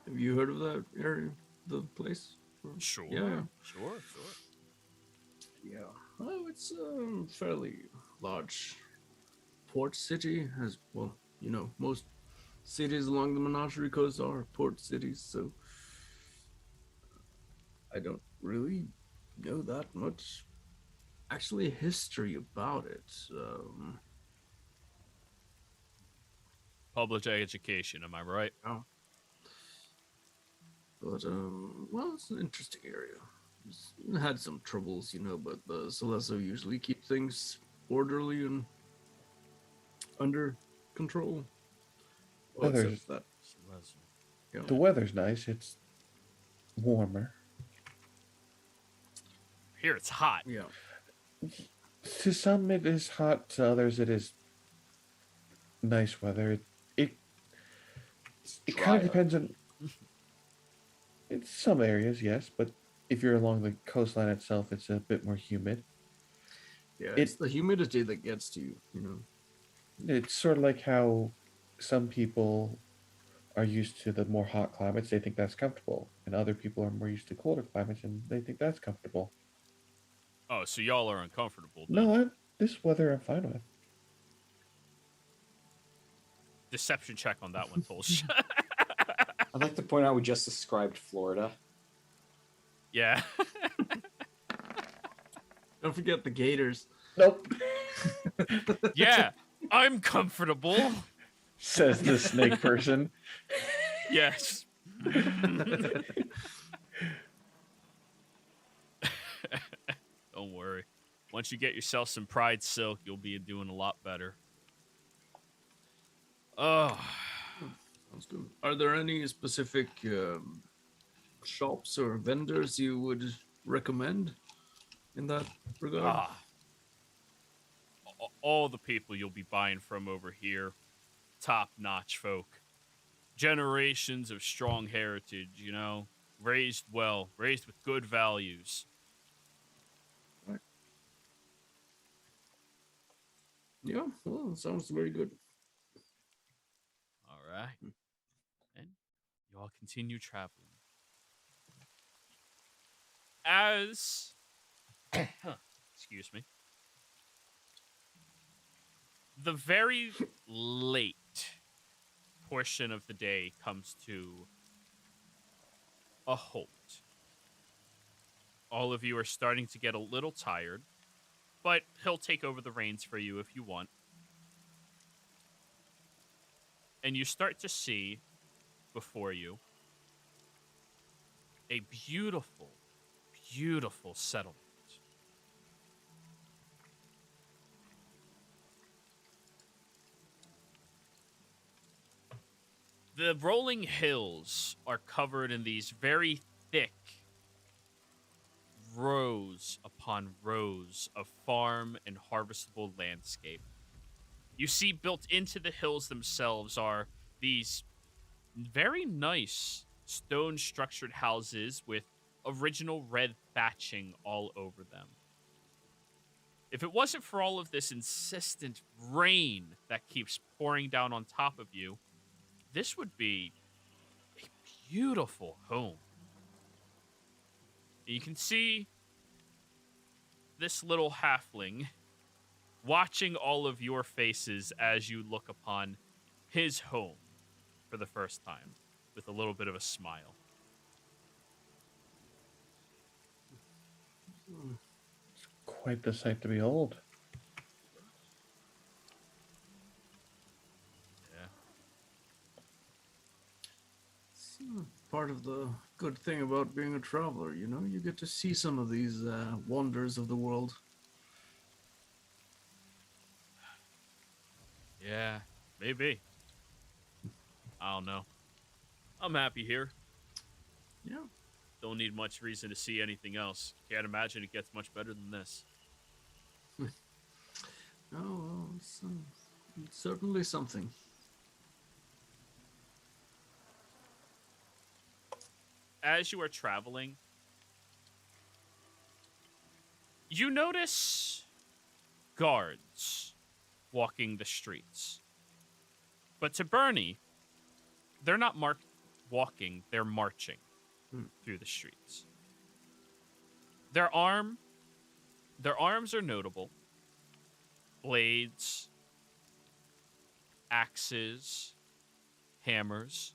have you heard of that area, the place? Sure. Yeah. Sure. Yeah. Oh, it's a fairly large port city, as well, most cities along the Menagerie Coast are port cities, so I don't really know that much actually history about it. Public education, am I right? Oh. But well, it's an interesting area. It's had some troubles, but the Celesso usually keep things orderly and under control. Well, Weather's- except that. The weather's nice. It's warmer. Here it's hot. Yeah. To some, it is hot. To others, it is nice weather. It it kind of drier. depends on. In some areas, yes, but if you're along the coastline itself, it's a bit more humid. Yeah, It- it's the humidity that gets to you, you know. It's sort of like how some people are used to the more hot climates, they think that's comfortable, and other people are more used to colder climates and they think that's comfortable. Oh, so y'all are uncomfortable then. No, this weather I'm fine with. Deception check on that one, Tolsh. I'd like to point out we just described Florida. Yeah. Don't forget the gators. Nope, Yeah. I'm comfortable. says the snake person. Yes. Don't worry. Once you get yourself some Pride Silk, you'll be doing a lot better. Oh. Sounds good. Are there any specific shops or vendors you would recommend in that regard? All the people you'll be buying from over here, top-notch folk. Generations of strong heritage, you know? Raised well, raised with good values. Yeah, well, sounds very good. All right. And you all continue traveling. As excuse me. The very late portion of the day comes to a halt. All of you are starting to get a little tired, but he'll take over the reins for you if you want. And you start to see before you a beautiful, beautiful settlement. The rolling hills are covered in these very thick rows upon rows of farm and harvestable landscape. You see built into the hills themselves are these very nice stone structured houses with original red thatching all over them. If it wasn't for all of this insistent rain that keeps pouring down on top of you, this would be a beautiful home. You can see this little halfling watching all of your faces as you look upon his home for the first time with a little bit of a smile. Quite the sight to behold. Yeah. It's part of the good thing about being a traveler, you know? You get to see some of these wonders of the world. Yeah, maybe. I don't know. I'm happy here. Yeah. Don't need much reason to see anything else. Can't imagine it gets much better than this. Oh, well, it's certainly something. As you are traveling, you notice guards walking the streets. But to Bernie, they're not walking, they're marching through the streets. Their arms are notable. Blades, axes, hammers.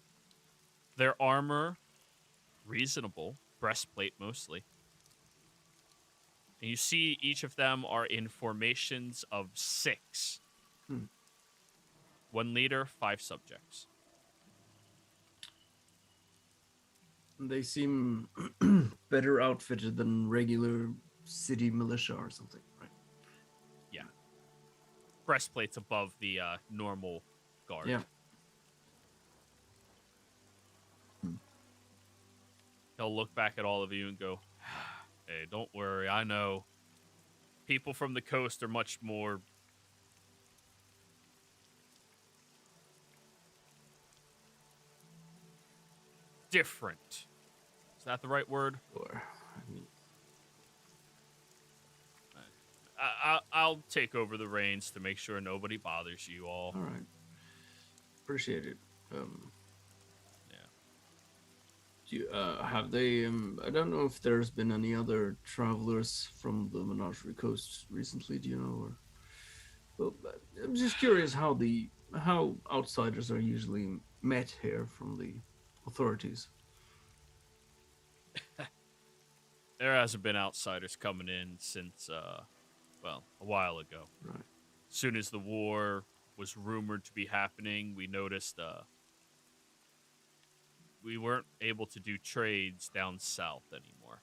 Their armor, reasonable. Breastplate mostly. And you see each of them are in formations of 6. 1 leader, 5 subjects. They seem better outfitted than regular city militia or something, right? Yeah. Breastplates above the normal guard. Yeah. He'll look back at all of you and go, "Hey, don't worry. I know people from the coast are much more different. Is that the right word? Or, I mean, I'll take over the reins to make sure nobody bothers you all. all right. Appreciate it. Yeah. Do you, have they? I don't know if there's been any other travelers from the Menagerie Coast recently. Do you know? Or, well, I'm just curious how outsiders are usually met here from the authorities. There hasn't been outsiders coming in since, well, a while ago. Right. As soon as the war was rumored to be happening, we noticed we weren't able to do trades down south anymore.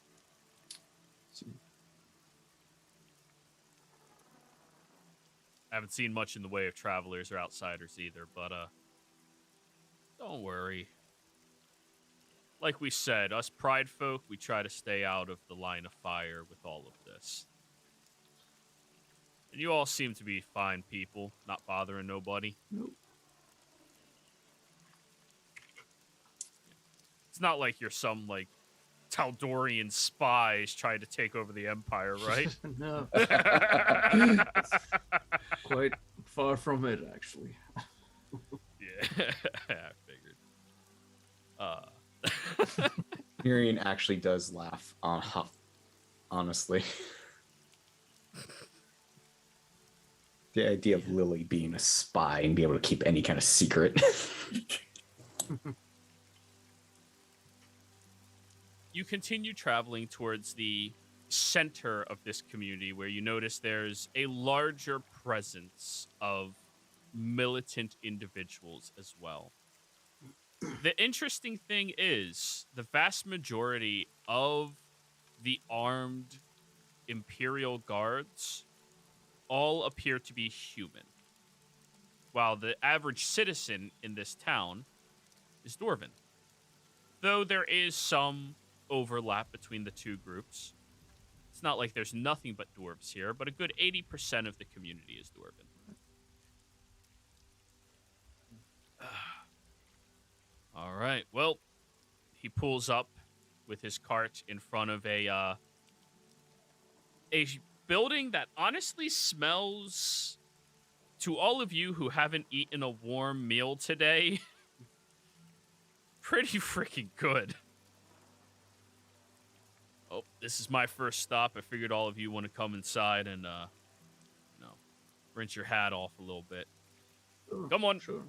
See. I haven't seen much in the way of travelers or outsiders either, but don't worry. Like we said, us pride folk, we try to stay out of the line of fire with all of this. And you all seem to be fine people, not bothering nobody. Nope. It's not like you're some, like, Tal'Dorian spies trying to take over the Empire, right? No. Quite far from it, actually. Yeah, I figured. Miriam actually does laugh, honestly. The idea of Lily being a spy and be able to keep any kind of secret. You continue traveling towards the center of this community where you notice there's a larger presence of militant individuals as well. The interesting thing is the vast majority of the armed Imperial guards all appear to be human, while the average citizen in this town is Dwarven. Though there is some overlap between the two groups. It's not like there's nothing but dwarves here, but a good 80% of the community is Dwarven. All right. Well, he pulls up with his cart in front of a building that honestly smells, to all of you who haven't eaten a warm meal today, pretty freaking good. Oh, this is my first stop. I figured all of you want to come inside and, rinse your hat off a little bit. Sure, Come on. Sure.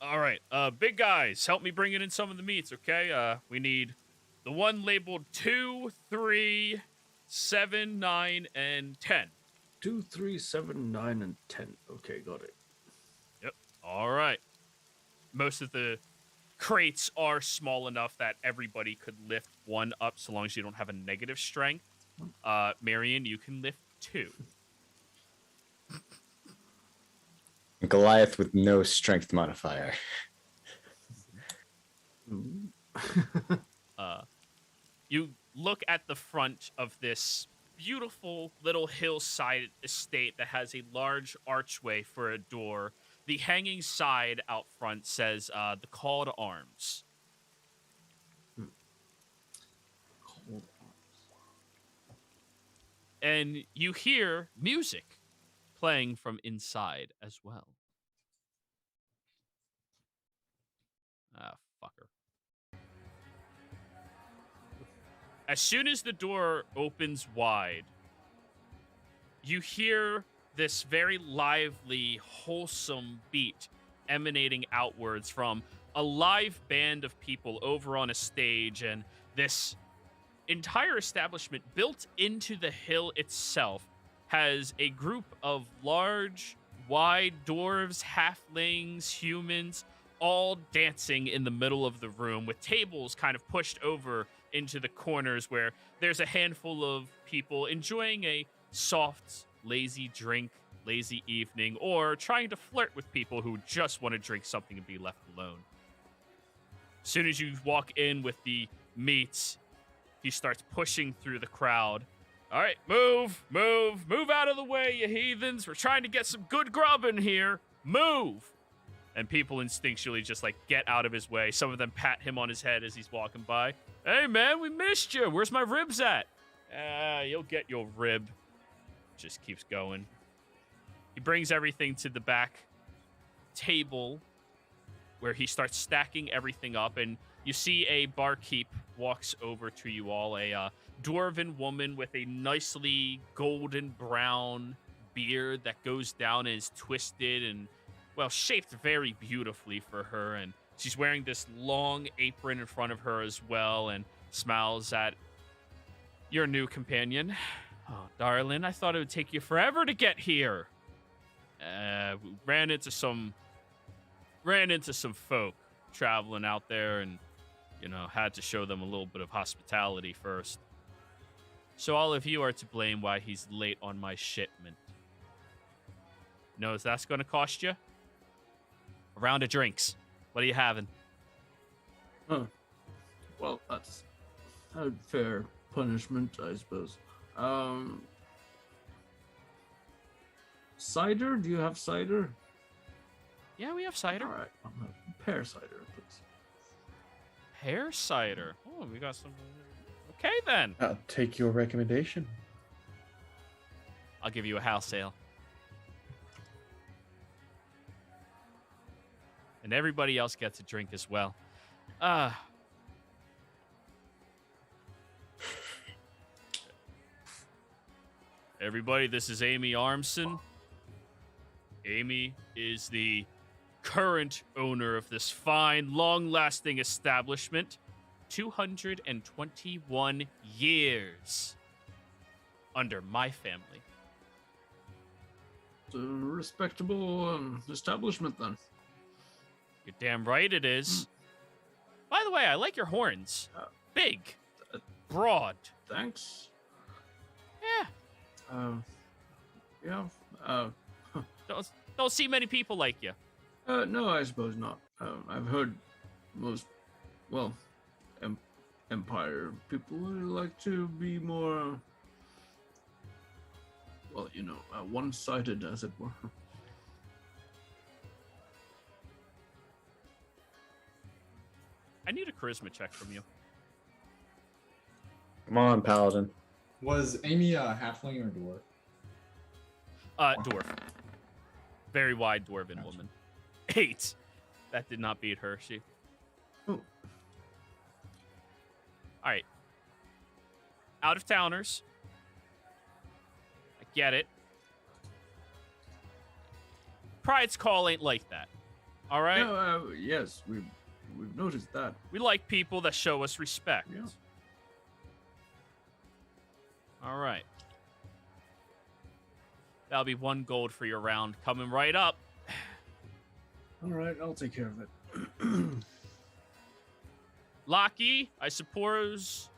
All right, big guys, help me bring in some of the meats, okay? We need the one labeled 2, 3, 7, 9, and 10. 2, 3, 7, 9, and 10. Okay, got it. Yep. All right. Most of the crates are small enough that everybody could lift one up so long as you don't have a negative strength. Marion, you can lift 2. Goliath with no strength modifier. You look at the front of this beautiful little hillside estate that has a large archway for a door. The hanging side out front says the Call to Arms. And you hear music playing from inside as well. Ah, fucker. As soon as the door opens wide, you hear this very lively, wholesome beat emanating outwards from a live band of people over on a stage, and this entire establishment built into the hill itself has a group of large, wide dwarves, halflings, humans, all dancing in the middle of the room with tables kind of pushed over into the corners where there's a handful of people enjoying a soft, lazy drink, lazy evening, or trying to flirt with people who just want to drink something and be left alone. As soon as you walk in with the meet, he starts pushing through the crowd. All right, move out of the way, you heathens. We're trying to get some good grub in here. Move. And people instinctually just like get out of his way. Some of them pat him on his head as he's walking by. Hey man, we missed you. Where's my ribs at? You'll get your rib. Just keeps going. He brings everything to the back table where he starts stacking everything up, and you see a barkeep walks over to you all, a dwarven woman with a nicely golden brown beard that goes down and is twisted and, well, shaped very beautifully for her, and she's wearing this long apron in front of her as well and smiles at your new companion. Oh, darling, I thought it would take you forever to get here. We ran into some folk traveling out there and, had to show them a little bit of hospitality first. So all of you are to blame why he's late on my shipment. Knows that's going to cost you? A round of drinks. What are you having? Huh. Well, that's a fair punishment, I suppose. Cider? Do you have cider? Yeah, we have cider. All right, I'll have pear cider, please. Pear cider. Oh, we got some. Okay, then. I'll take your recommendation. I'll give you a house ale. And everybody else gets a drink as well. Everybody, this is Amy Armson. Amy is the current owner of this fine, long-lasting establishment. 221 years under my family. It's a respectable establishment, then. You're damn right it is. By the way, I like your horns. Big. Broad. Thanks. Yeah. Yeah. Don't see many people like you. No, I suppose not. I've heard most, Empire people like to be more, one-sided, as it were. I need a charisma check from you. Come on, Paladin. Was Amy a halfling or dwarf? Dwarf. Very wide dwarven woman. 8. That did not beat her. She. Oh. All right. Out of towners. I get it. Pride's call ain't like that. All right. No, yes, we've noticed that. We like people that show us respect. Yeah. All right. That'll be 1 gold for your round coming right up. All right, I'll take care of it. Lockie, I suppose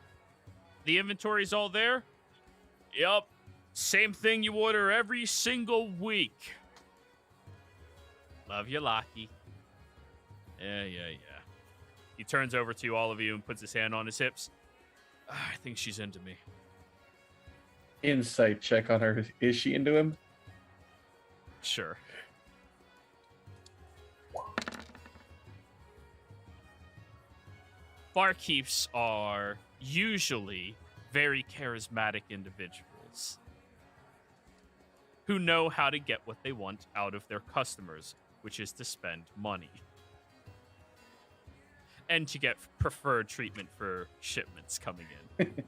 the inventory's all there? Yup. Same thing you order every single week. Love you, Lockie. Yeah. He turns over to all of you and puts his hand on his hips. I think she's into me. Insight check on her. Is she into him? Sure. Barkeeps are usually very charismatic individuals who know how to get what they want out of their customers, which is to spend money. And to get preferred treatment for shipments coming in.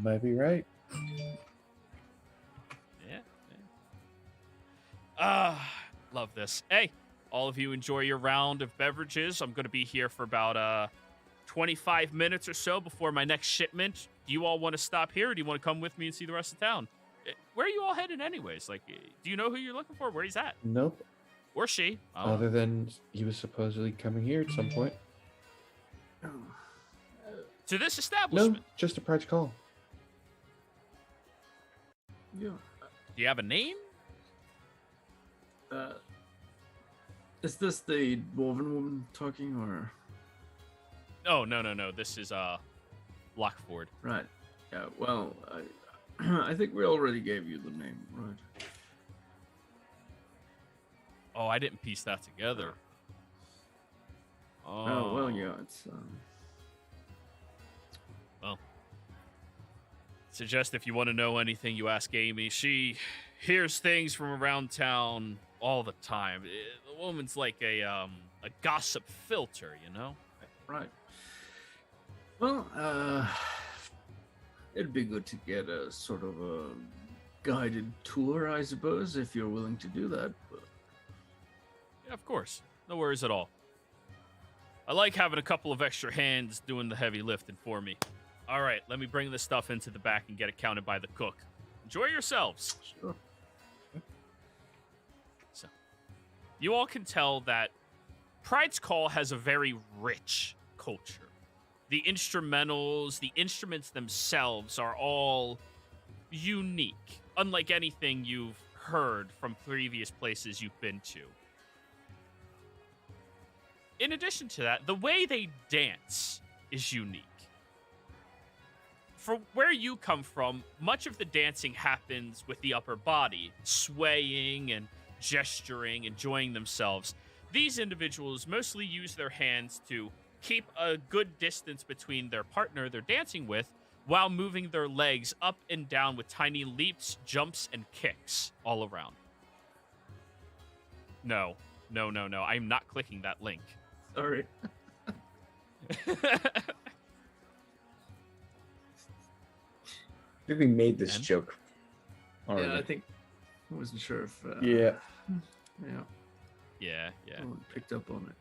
Might be right. Yeah. Love this. Hey, all of you enjoy your round of beverages. I'm going to be here for about 25 minutes or so before my next shipment. Do you all want to stop here, or do you want to come with me and see the rest of town? Where are you all headed anyways? Like, do you know who you're looking for? Where he's at? Nope. Or she? Other than he was supposedly coming here at some point. To this establishment? No, just a price call. Yeah. Do you have a name? Is this the dwarven woman talking, or? Oh, no. This is Lockford. Right. Yeah. Well, I think we already gave you the name, right? Oh, I didn't piece that together. Oh well, yeah. It's Well, suggest if you want to know anything, you ask Amy. She hears things from around town all the time. The woman's like a gossip filter, you know? right. Well, it'd be good to get a sort of a guided tour, I suppose, if you're willing to do that. But... Yeah, of course. No worries at all. I like having a couple of extra hands doing the heavy lifting for me. All right, let me bring this stuff into the back and get it counted by the cook. Enjoy yourselves. Sure. So, you all can tell that Pride's Call has a very rich culture. The instrumentals, the instruments themselves are all unique, unlike anything you've heard from previous places you've been to. In addition to that, the way they dance is unique. For where you come from, much of the dancing happens with the upper body, swaying and gesturing, enjoying themselves. These individuals mostly use their hands to keep a good distance between their partner they're dancing with while moving their legs up and down with tiny leaps, jumps, and kicks all around. No. I'm not clicking that link. Sorry. I think we made this And? joke already. Yeah, I think I wasn't sure if. Yeah. Yeah. Yeah. No one picked up on it.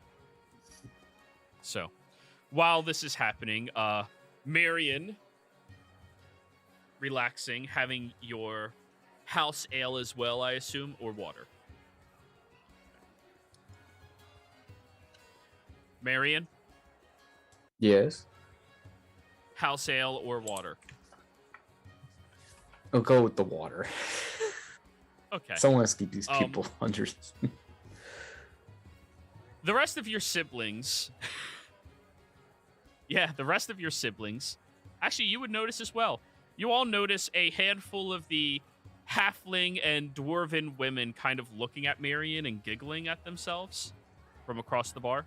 So, while this is happening, Marion, relaxing, having your house ale as well, I assume, or water. Marion, Yes. house ale or water. I'll go with the water. Okay. Someone has to keep these Um, people under. The rest of your siblings. Yeah, the rest of your siblings. Actually, you would notice as well. You all notice a handful of the halfling and dwarven women kind of looking at Marion and giggling at themselves from across the bar.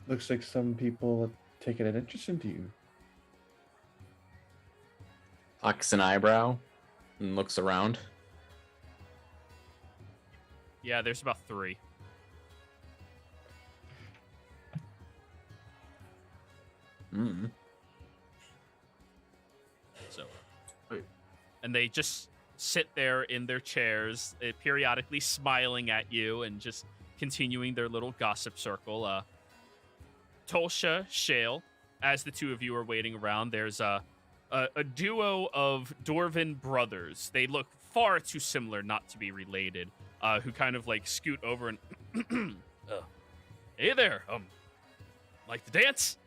Looks like some people have taken an interest into you. Cocks an eyebrow and looks around. Yeah, there's about 3. Mm. So, and they just sit there in their chairs, periodically smiling at you and just continuing their little gossip circle. Tolsha, Shale, as the two of you are waiting around, there's a duo of Dwarven brothers. They look far too similar not to be related, who kind of like scoot over and, hey there, like to dance?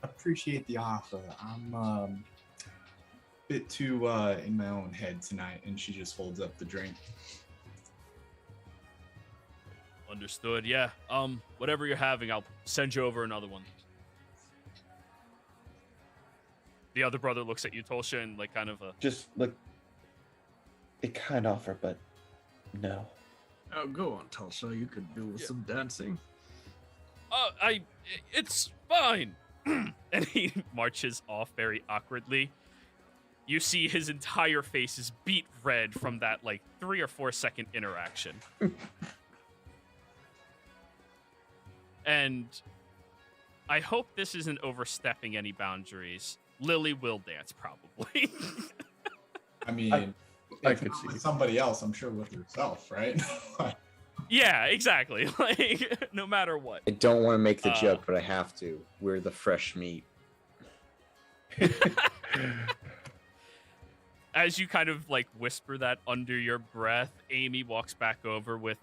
Appreciate the offer. I'm a bit too in my own head tonight, and she just holds up the drink. Understood, yeah. Whatever you're having, I'll send you over another one. The other brother looks at you, Tolsha, and like kind of a... Just look. A kind offer, but no. Oh, go on, Tulsa. You could do with some dancing. It's fine. And he marches off very awkwardly. You see his entire face is beet red from that like 3 or 4 second interaction. And I hope this isn't overstepping any boundaries. Lily will dance, probably. I mean, I if could not see. with somebody else, I'm sure with herself, right? Yeah, exactly. Like, no matter what. I don't want to make the joke, but I have to. We're the fresh meat. As you kind of like whisper that under your breath, Amy walks back over with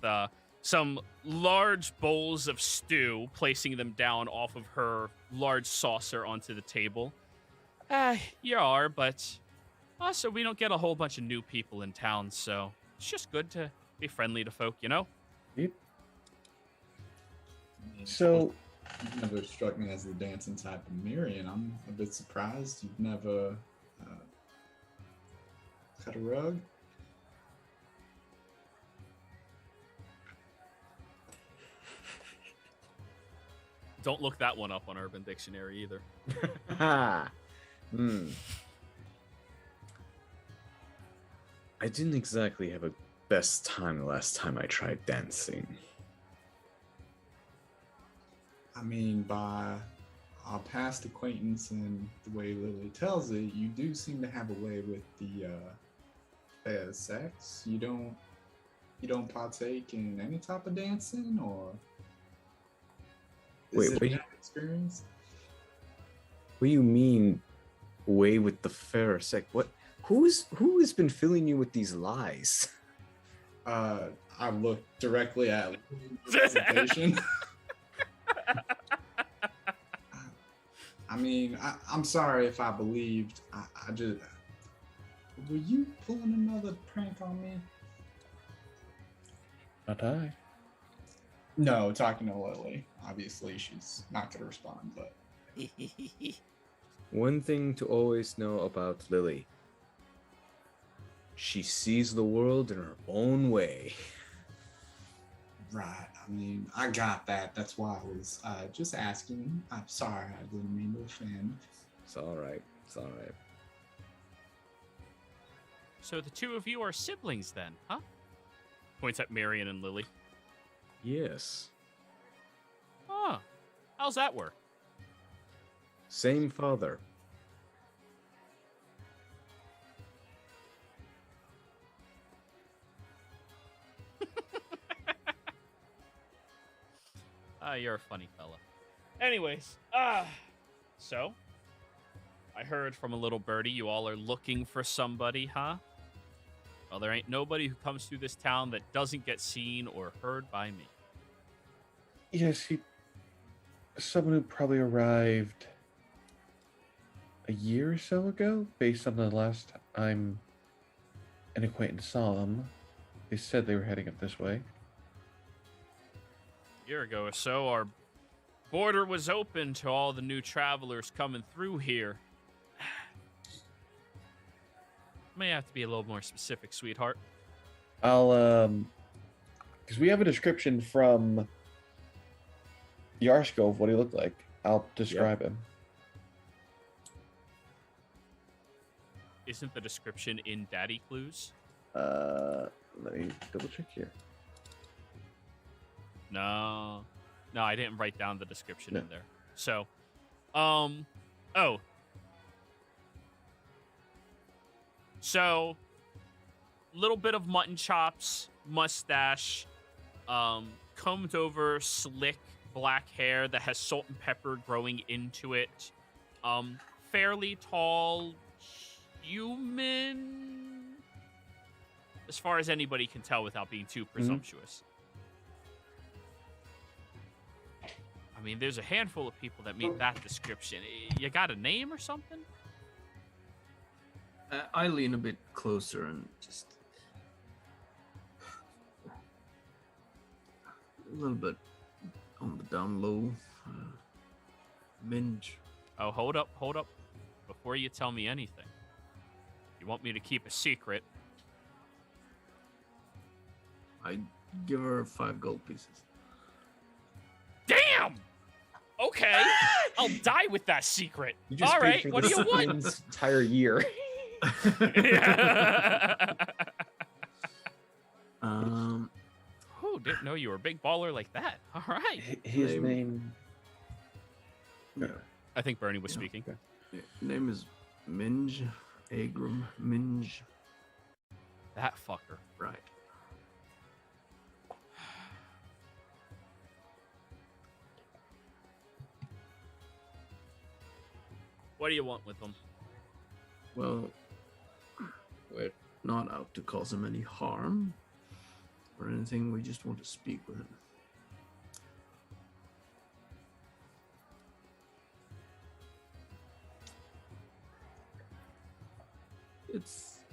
some large bowls of stew, placing them down off of her large saucer onto the table. You are, but also we don't get a whole bunch of new people in town, so it's just good to be friendly to folk, you know? Yep. I mean, So, you've never struck me as the dancing type of Miriam. I'm a bit surprised you've never cut a rug. Don't look that one up on Urban Dictionary either. Hmm. I didn't exactly have a best time the last time I tried dancing. I mean, by our past acquaintance and the way Lily tells it, you do seem to have a way with the fair sex. You don't partake in any type of dancing, or Wait, is it wait. an experience? What do you mean, way with the fair sex? What? Who has been filling you with these lies? I look directly at Lily's presentation. I mean, I'm sorry if I believed. I just. Were you pulling another prank on me? not I. No, talking to Lily. Obviously, she's not going to respond, but. One thing to always know about Lily. She sees the world in her own way. Right. I mean, I got that. That's why I was just asking. I'm sorry. I didn't mean to offend. It's all right. It's all right. So the two of you are siblings then, huh? Points at Marion and Lily. Yes. Huh. How's that work? Same father. You're a funny fella. Anyways, so I heard from a little birdie you all are looking for somebody, huh? Well, there ain't nobody who comes through this town that doesn't get seen or heard by me. Yes, someone who probably arrived a year or so ago, based on the last time an acquaintance saw them. They said they were heading up this way. A year ago or so, our border was open to all the new travelers coming through here. May have to be a little more specific, sweetheart. I'll because we have a description from Yarsko of what he looked like. I'll describe him. Isn't the description in Daddy Clues? Let me double check here. No, I didn't write down the description No. in there. So, oh. So, little bit of mutton chops, mustache, combed over, slick black hair that has salt and pepper growing into it. Fairly tall human, as far as anybody can tell without being too presumptuous. I mean, there's a handful of people that meet that description. You got a name or something? I lean a bit closer and just a little bit on the down low. Minge. Oh, hold up. Before you tell me anything, you want me to keep a secret? I give her 5 gold pieces. Damn! Okay, I'll die with that secret. You just All paid right, for what do this you want? man's entire year. Oh, didn't know you were a big baller like that. All right. His name. I think Bernie was Yeah. speaking. Yeah, name is Minge. Agrum Minge. That fucker. Right. What do you want with them? Well, we're not out to cause him any harm or anything. We just want to speak with him.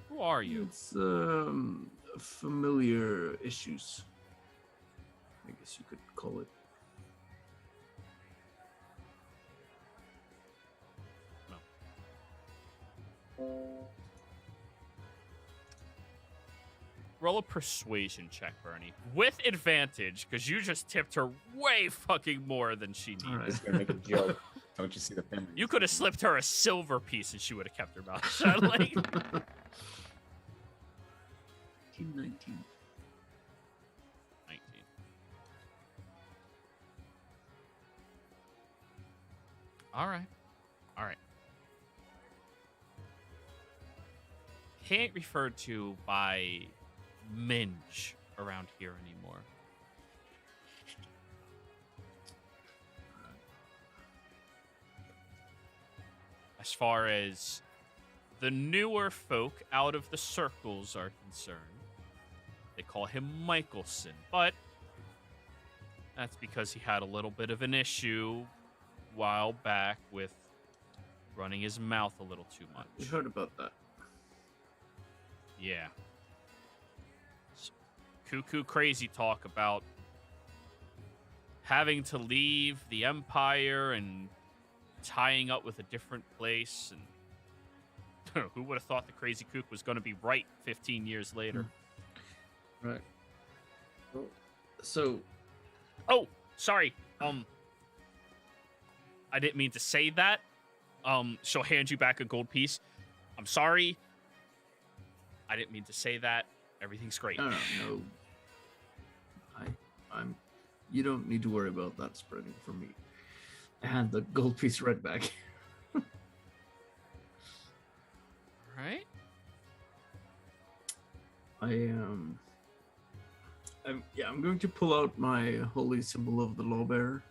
Who are you? It's a familiar issues, I guess you could call it. Roll a persuasion check, Bernie, with advantage, because you just tipped her way fucking more than she needed. All right. Just gonna make a joke. Don't you see the family? You could have slipped her a silver piece and she would have kept her mouth shut. Like, 19. 19. All right. All right. Can't refer to by Minge around here anymore. As far as the newer folk out of the circles are concerned, they call him Michelson, but that's because he had a little bit of an issue a while back with running his mouth a little too much. We heard about that. Yeah. Cuckoo crazy talk about having to leave the Empire and tying up with a different place. And who would have thought the crazy kook was going to be right 15 years later? Right. Well, so, Oh, sorry. I didn't mean to say that. She'll hand you back a gold piece. I'm sorry. I didn't mean to say that. Everything's great. no. I'm. You don't need to worry about that spreading from me. And the gold piece right back. Right? I'm going to pull out my holy symbol of the lawbearer.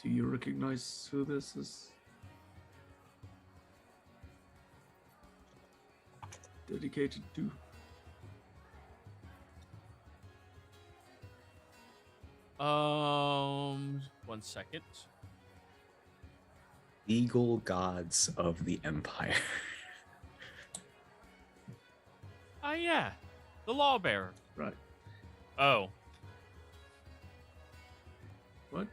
Do you recognize who this is? Dedicated to? 1 second. Legal gods of the Empire. Ah, yeah. The lawbearer. Right. Oh, What?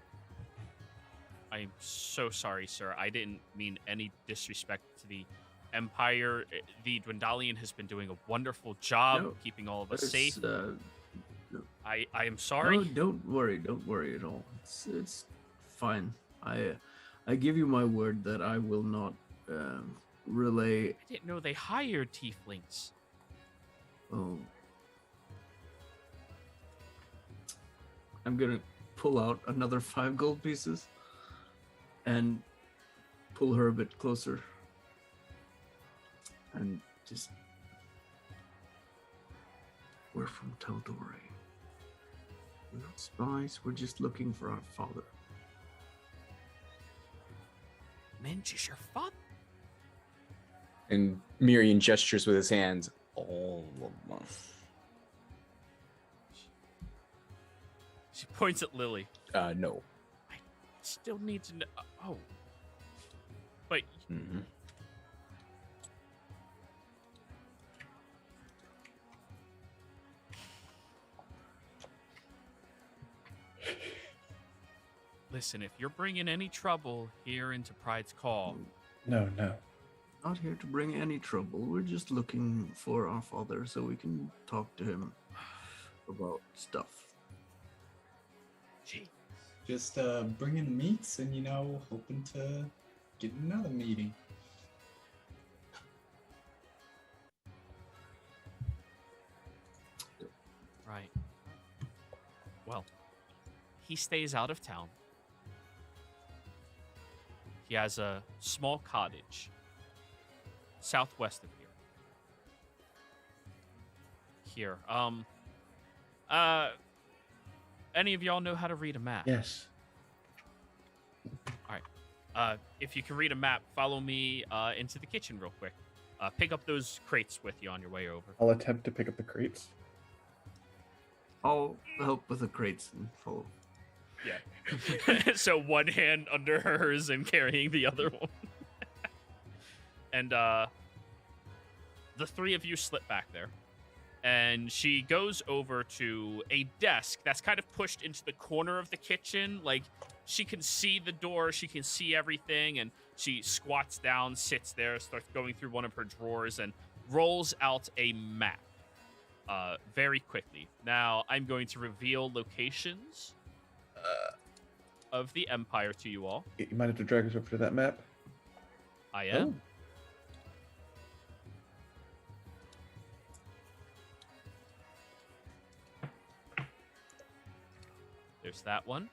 I'm so sorry, sir. I didn't mean any disrespect to the Empire. The Dwendalian has been doing a wonderful job No, keeping all of us It's, safe. no, I am sorry. don't worry at all. It's fine. I give you my word that I will not relay. I didn't know they hired tieflings. Oh, I'm gonna pull out another 5 gold pieces and pull her a bit closer and just. We're from Tal'Dorei. We're not spies. We're just looking for our father. Minge is your father? And Miriam gestures with his hands. All of them. She points at Lily. No. Still need to know. Oh. But Mm-hmm. listen, if you're bringing any trouble here into Pride's Call, No. Not here to bring any trouble. We're just looking for our father so we can talk to him about stuff. gee, Just bringing meats and, hoping to get another meeting. right. Well, he stays out of town. He has a small cottage southwest of here. Any of y'all know how to read a map? Yes. If you can read a map, follow me into the kitchen real quick. Pick up those crates with you on your way over. I'll attempt to pick up the crates. I'll help with the crates and follow. Yeah. So one hand under hers and carrying the other one. And the three of you slip back there. And she goes over to a desk that's kind of pushed into the corner of the kitchen. Like, she can see the door, she can see everything, and she squats down, sits there, starts going through one of her drawers, and rolls out a map very quickly. Now, I'm going to reveal locations of the Empire to you all. You might have to drag us over to that map. I am. Oh. There's that one.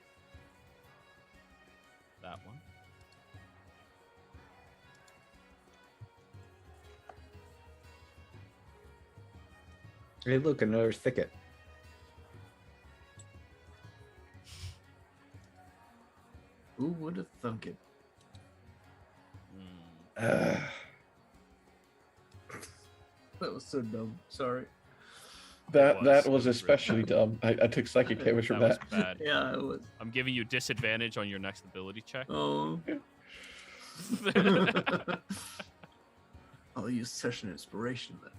That one. Hey, look, another thicket. Who would have thunk it? Uh, That was so dumb. Sorry. that It was was especially dumb. I took psychic damage from was that. bad. Yeah, it was. I'm giving you disadvantage on your next ability check. Oh. I'll use session inspiration then.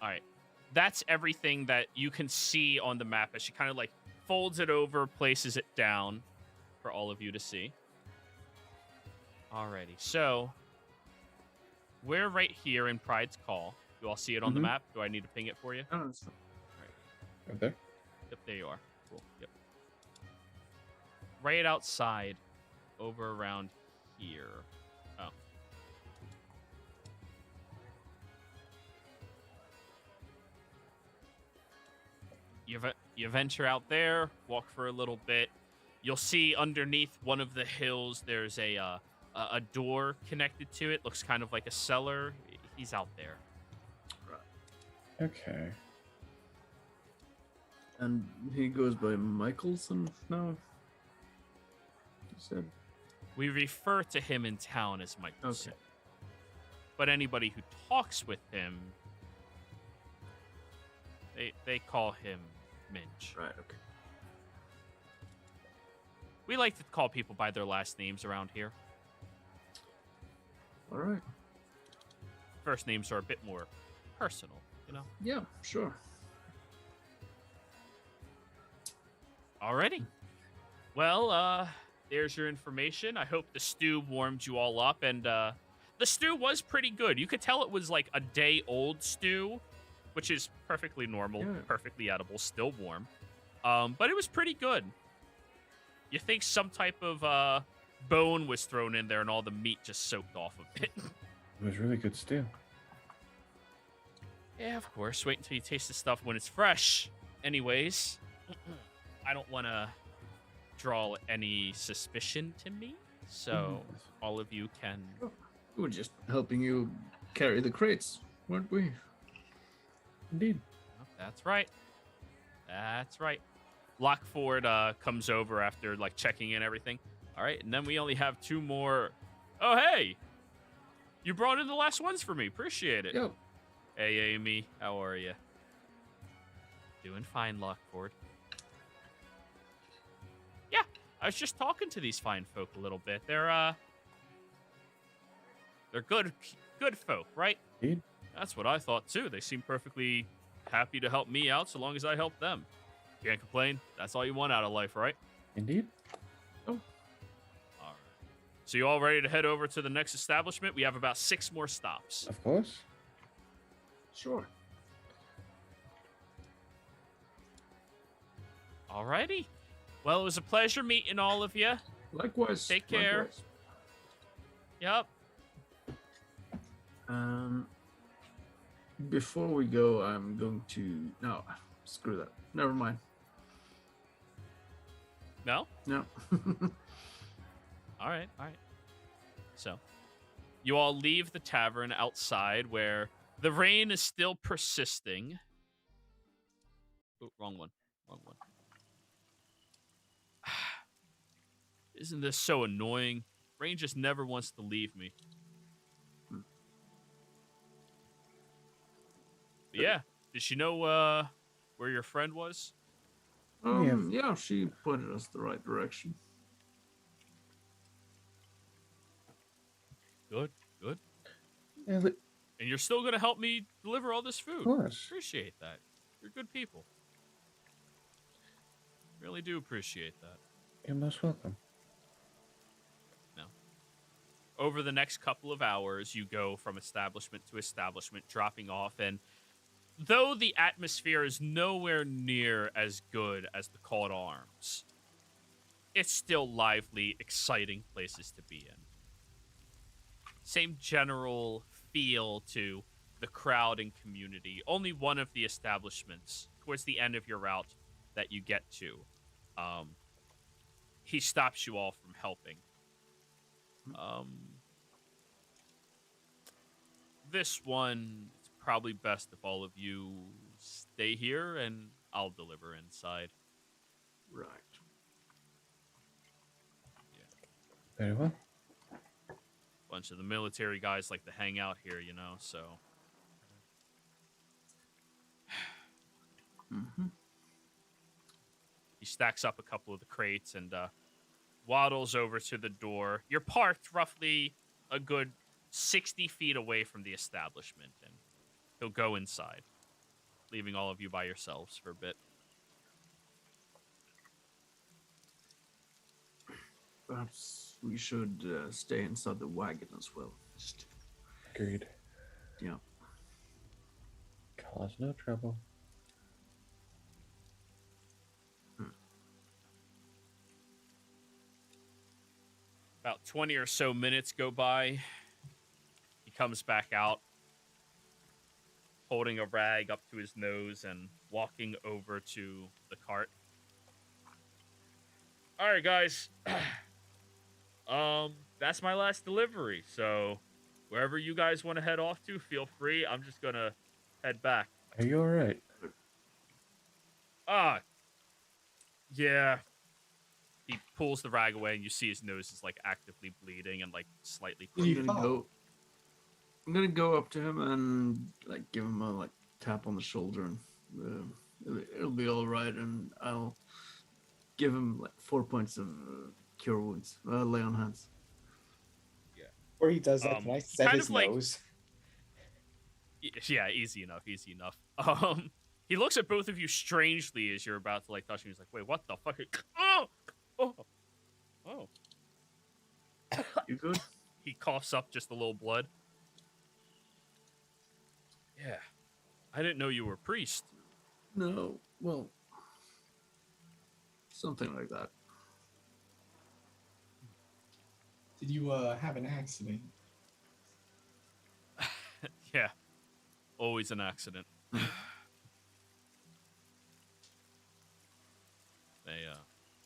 All right. That's everything that you can see on the map as she kind of like folds it over, places it down for all of you to see. Alrighty. So we're right here in Pride's Call. You all see it on the Mhm. map? Do I need to ping it for you? Oh, it's fine. Right there. Yep, there you are. Cool. Yep. Right outside, over around here. Oh. You venture out there, walk for a little bit. You'll see underneath one of the hills, there's a door connected to it. Looks kind of like a cellar. He's out there. Okay. And he goes by Michelson now? You said? We refer to him in town as Michelson. Okay. But anybody who talks with him, they call him Minch. Right, okay. We like to call people by their last names around here. Alright. First names are a bit more personal, you know? Yeah, sure. Alrighty. Well, there's your information. I hope the stew warmed you all up, and the stew was pretty good. You could tell it was like a day old stew, which is perfectly normal, Yeah. perfectly edible, still warm. But it was pretty good. You think some type of bone was thrown in there and all the meat just soaked off of it. It was really good stew. Yeah, of course. Wait until you taste the stuff when it's fresh. Anyways, I don't want to draw any suspicion to me, so all of you can... We were just helping you carry the crates, weren't we? Indeed. Oh, that's right. That's right. Lockford comes over after like checking in everything. All right, and then we only have two more. Oh, hey! You brought in the last ones for me. Appreciate it. Yep. Hey, Amy. How are you? Doing fine, Lockford. Yeah, I was just talking to these fine folk a little bit. They're good folk, right? Indeed. That's what I thought too. They seem perfectly happy to help me out so long as I help them. Can't complain. That's all you want out of life, right? Indeed. All right. So you all ready to head over to the next establishment? We have about 6 more stops. Of course. Sure. Alrighty. Well, it was a pleasure meeting all of you. Likewise. Take care. Likewise. Yep. Before we go, I'm going to... No, screw that. Never mind. No? No. All right. So, you all leave the tavern outside where the rain is still persisting. Oh, wrong one. Isn't this so annoying? Rain just never wants to leave me. But yeah. Did she know where your friend was? Yeah, she pointed us the right direction. Good, good. Yeah, And you're still gonna help me deliver all this food. of course. Appreciate that. You're good people. Really do appreciate that. You're most welcome. No. Over the next couple of hours, you go from establishment to establishment, dropping off. And though the atmosphere is nowhere near as good as the Call to Arms, it's still lively, exciting places to be in. Same general feel to the crowd and community. Only one of the establishments towards the end of your route that you get to, he stops you all from helping. This one, it's probably best if all of you stay here and I'll deliver inside. Right. Very well. Bunch of the military guys like to hang out here, you know, so. Mm-hmm. He stacks up a couple of the crates and waddles over to the door. You're parked roughly a good 60 feet away from the establishment, and he'll go inside, leaving all of you by yourselves for a bit. Perhaps we should stay inside the wagon as well. Just, Agreed. yeah. Cause no trouble. About 20 or so minutes go by. He comes back out, holding a rag up to his nose and walking over to the cart. All right, guys. That's my last delivery. So wherever you guys want to head off to, feel free. I'm just going to head back. Are you all right? Yeah. He pulls the rag away, and you see his nose is like actively bleeding and like slightly. You I'm gonna go up to him and like give him a like tap on the shoulder, and it'll be all right. And I'll give him like 4 points of cure wounds. Lay on hands. Or he does that. Can I set kind his of like- nose? Yeah, easy enough, easy enough. He looks at both of you strangely as you're about to like touch him. He's like, "Wait, what the fuck? Oh. You good? He coughs up just a little blood. Yeah, I didn't know you were a priest. No. Well, something like that. Did you have an accident? Yeah, always an accident. They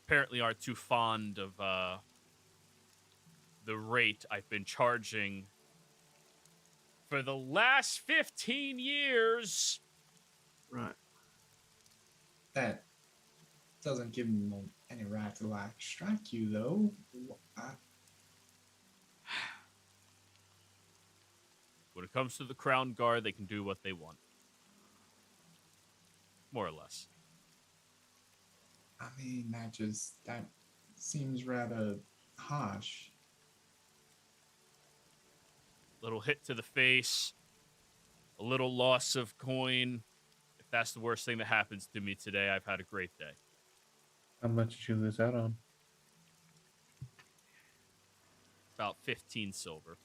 apparently are too fond of the rate I've been charging for the last 15 years. Right. That doesn't give them any right to like strike you, though. When it comes to the Crown Guard, they can do what they want. More or less. I mean, that seems rather harsh. Little hit to the face, a little loss of coin. If that's the worst thing that happens to me today, I've had a great day. How much did you lose out on? About 15 silver.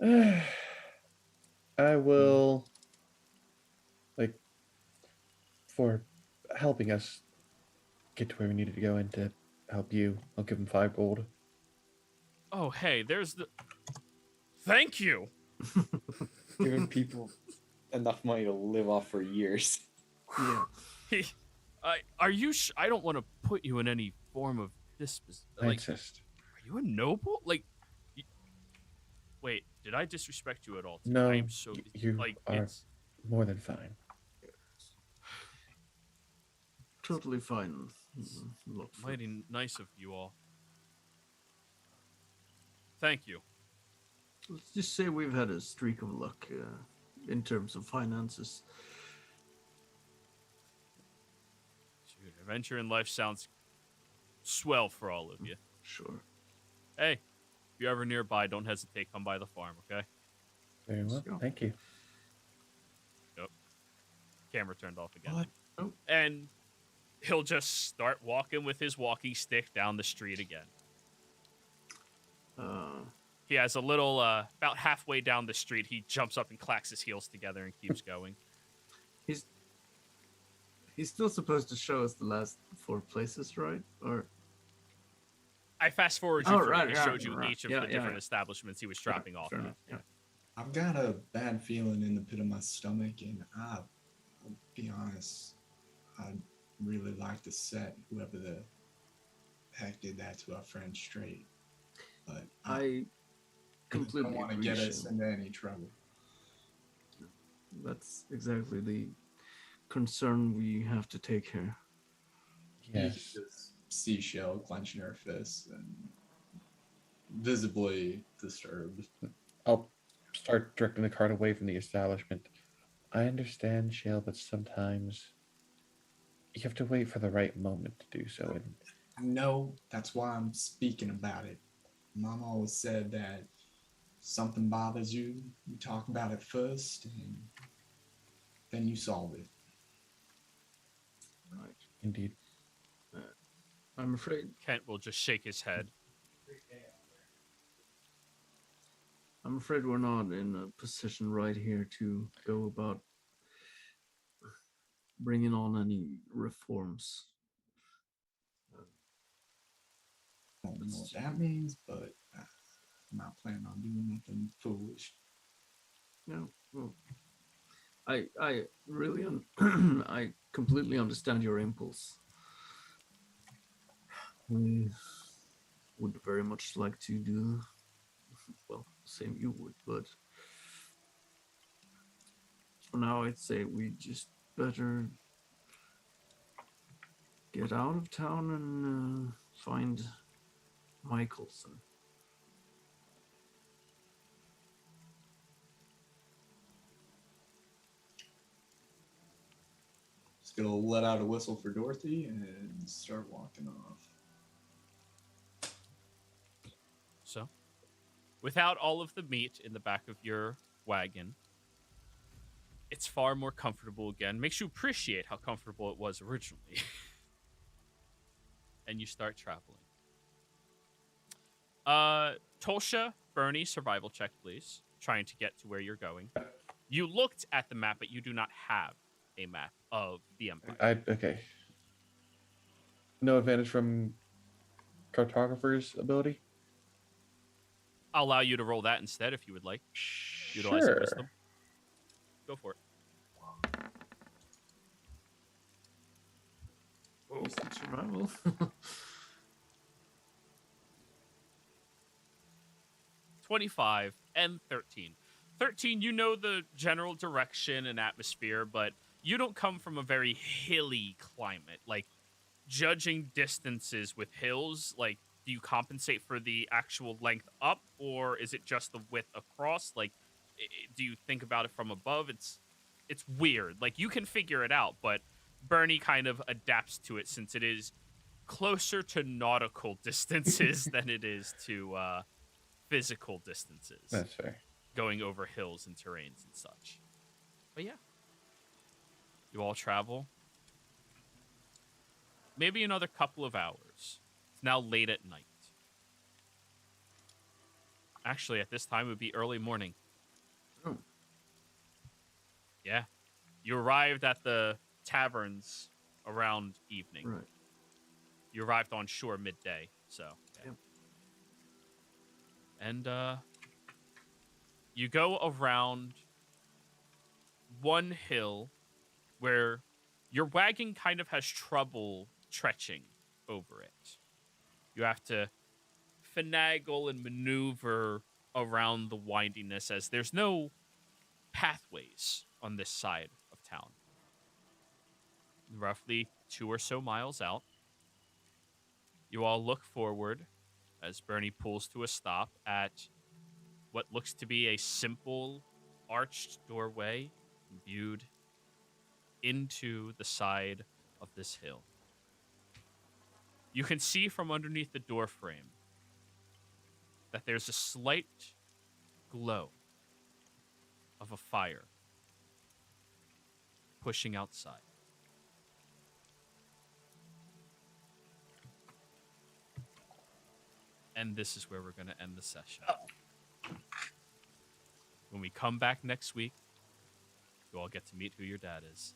I will, like, for helping us get to where we needed to go and to help you, I'll give him 5 gold. Oh, hey, there's the... Thank you! Giving people enough money to live off for years. Yeah. Are you I don't want to put you in any form of I like, insist. are you a noble? Like, wait, did I disrespect you at all? No, I am so you like are it's more than fine. Totally fine. Look, mighty nice of you all. Thank you. let's just say we've had a streak of luck in terms of finances. Adventure in life sounds swell for all of you. Sure. Hey, if you're ever nearby, don't hesitate. Come by the farm, okay? Very Let's well. go. Thank you. Yep. Camera turned off again. What? Oh. And he'll just start walking with his walking stick down the street again. He has a little, about halfway down the street, he jumps up and clacks his heels together and keeps going. He's still supposed to show us the last 4 places, right? Or I fast forward you Oh, through right, it. It right, showed you right. each of Yeah, the yeah, different yeah. establishments he was dropping off fair at. enough, yeah. I've got a bad feeling in the pit of my stomach, and I'll be honest, I'd really like to set whoever the heck did that to our friend straight. But I completely don't want to agree, get us Shane. into any trouble. That's exactly the concern we have to take here. You can Yes. just see Shell clenching her fists and visibly disturbed. I'll start directing the cart away from the establishment. I understand, Shale, but sometimes you have to wait for the right moment to do so. And I know, that's why I'm speaking about it. Mom always said that something bothers you, you talk about it first, and then you solve it. Right. indeed, I'm afraid Kent will just shake his head. we're not in a position right here to go about bringing on any reforms. I don't know what that means, but I'm not planning on doing nothing foolish. No, well, I really I completely understand your impulse. I would very much like to do, well, same you would, but for now I'd say we just better get out of town and find Michelson. Just gonna let out a whistle for Dorothy and start walking off. So, without all of the meat in the back of your wagon, it's far more comfortable again. Makes you appreciate how comfortable it was originally. And you start traveling. Tolsha, Bernie, survival check, please. Trying to get to where you're going. You looked at the map, but you do not have a map of the Empire. okay. No advantage from cartographer's ability. I'll allow you to roll that instead if you would like. Utilize your wisdom. Go for it. Survival. 25 and 13. 13, you know the general direction and atmosphere, but you don't come from a very hilly climate. Like, judging distances with hills, like, do you compensate for the actual length up, or is it just the width across? Like, do you think about it from above? It's weird. Like, you can figure it out, but Bernie kind of adapts to it since it is closer to nautical distances than it is to physical distances. That's fair. Going over hills and terrains and such. But yeah. You all travel. Maybe another couple of hours. It's now late at night. Actually, at this time, it would be early morning. Oh. Yeah. You arrived at the taverns around evening. Right. You arrived on shore midday, so. Yeah. Yep. And, you go around one hill where your wagon kind of has trouble trekking over it. You have to finagle and maneuver around the windiness as there's no pathways on this side of town. Roughly 2 or so miles out, you all look forward as Bernie pulls to a stop at what looks to be a simple arched doorway viewed into the side of this hill. You can see from underneath the door frame that there's a slight glow of a fire pushing outside. And this is where we're going to end the session. When we come back next week, you all get to meet who your dad is.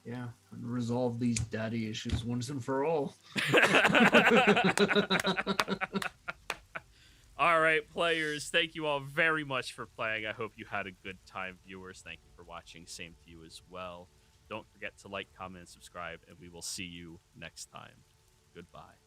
Yeah, and resolve these daddy issues once and for all. All right, players, thank you all very much for playing. I hope you had a good time. Viewers, thank you for watching. Same to you as well. Don't forget to like, comment, and subscribe, and we will see you next time. Goodbye.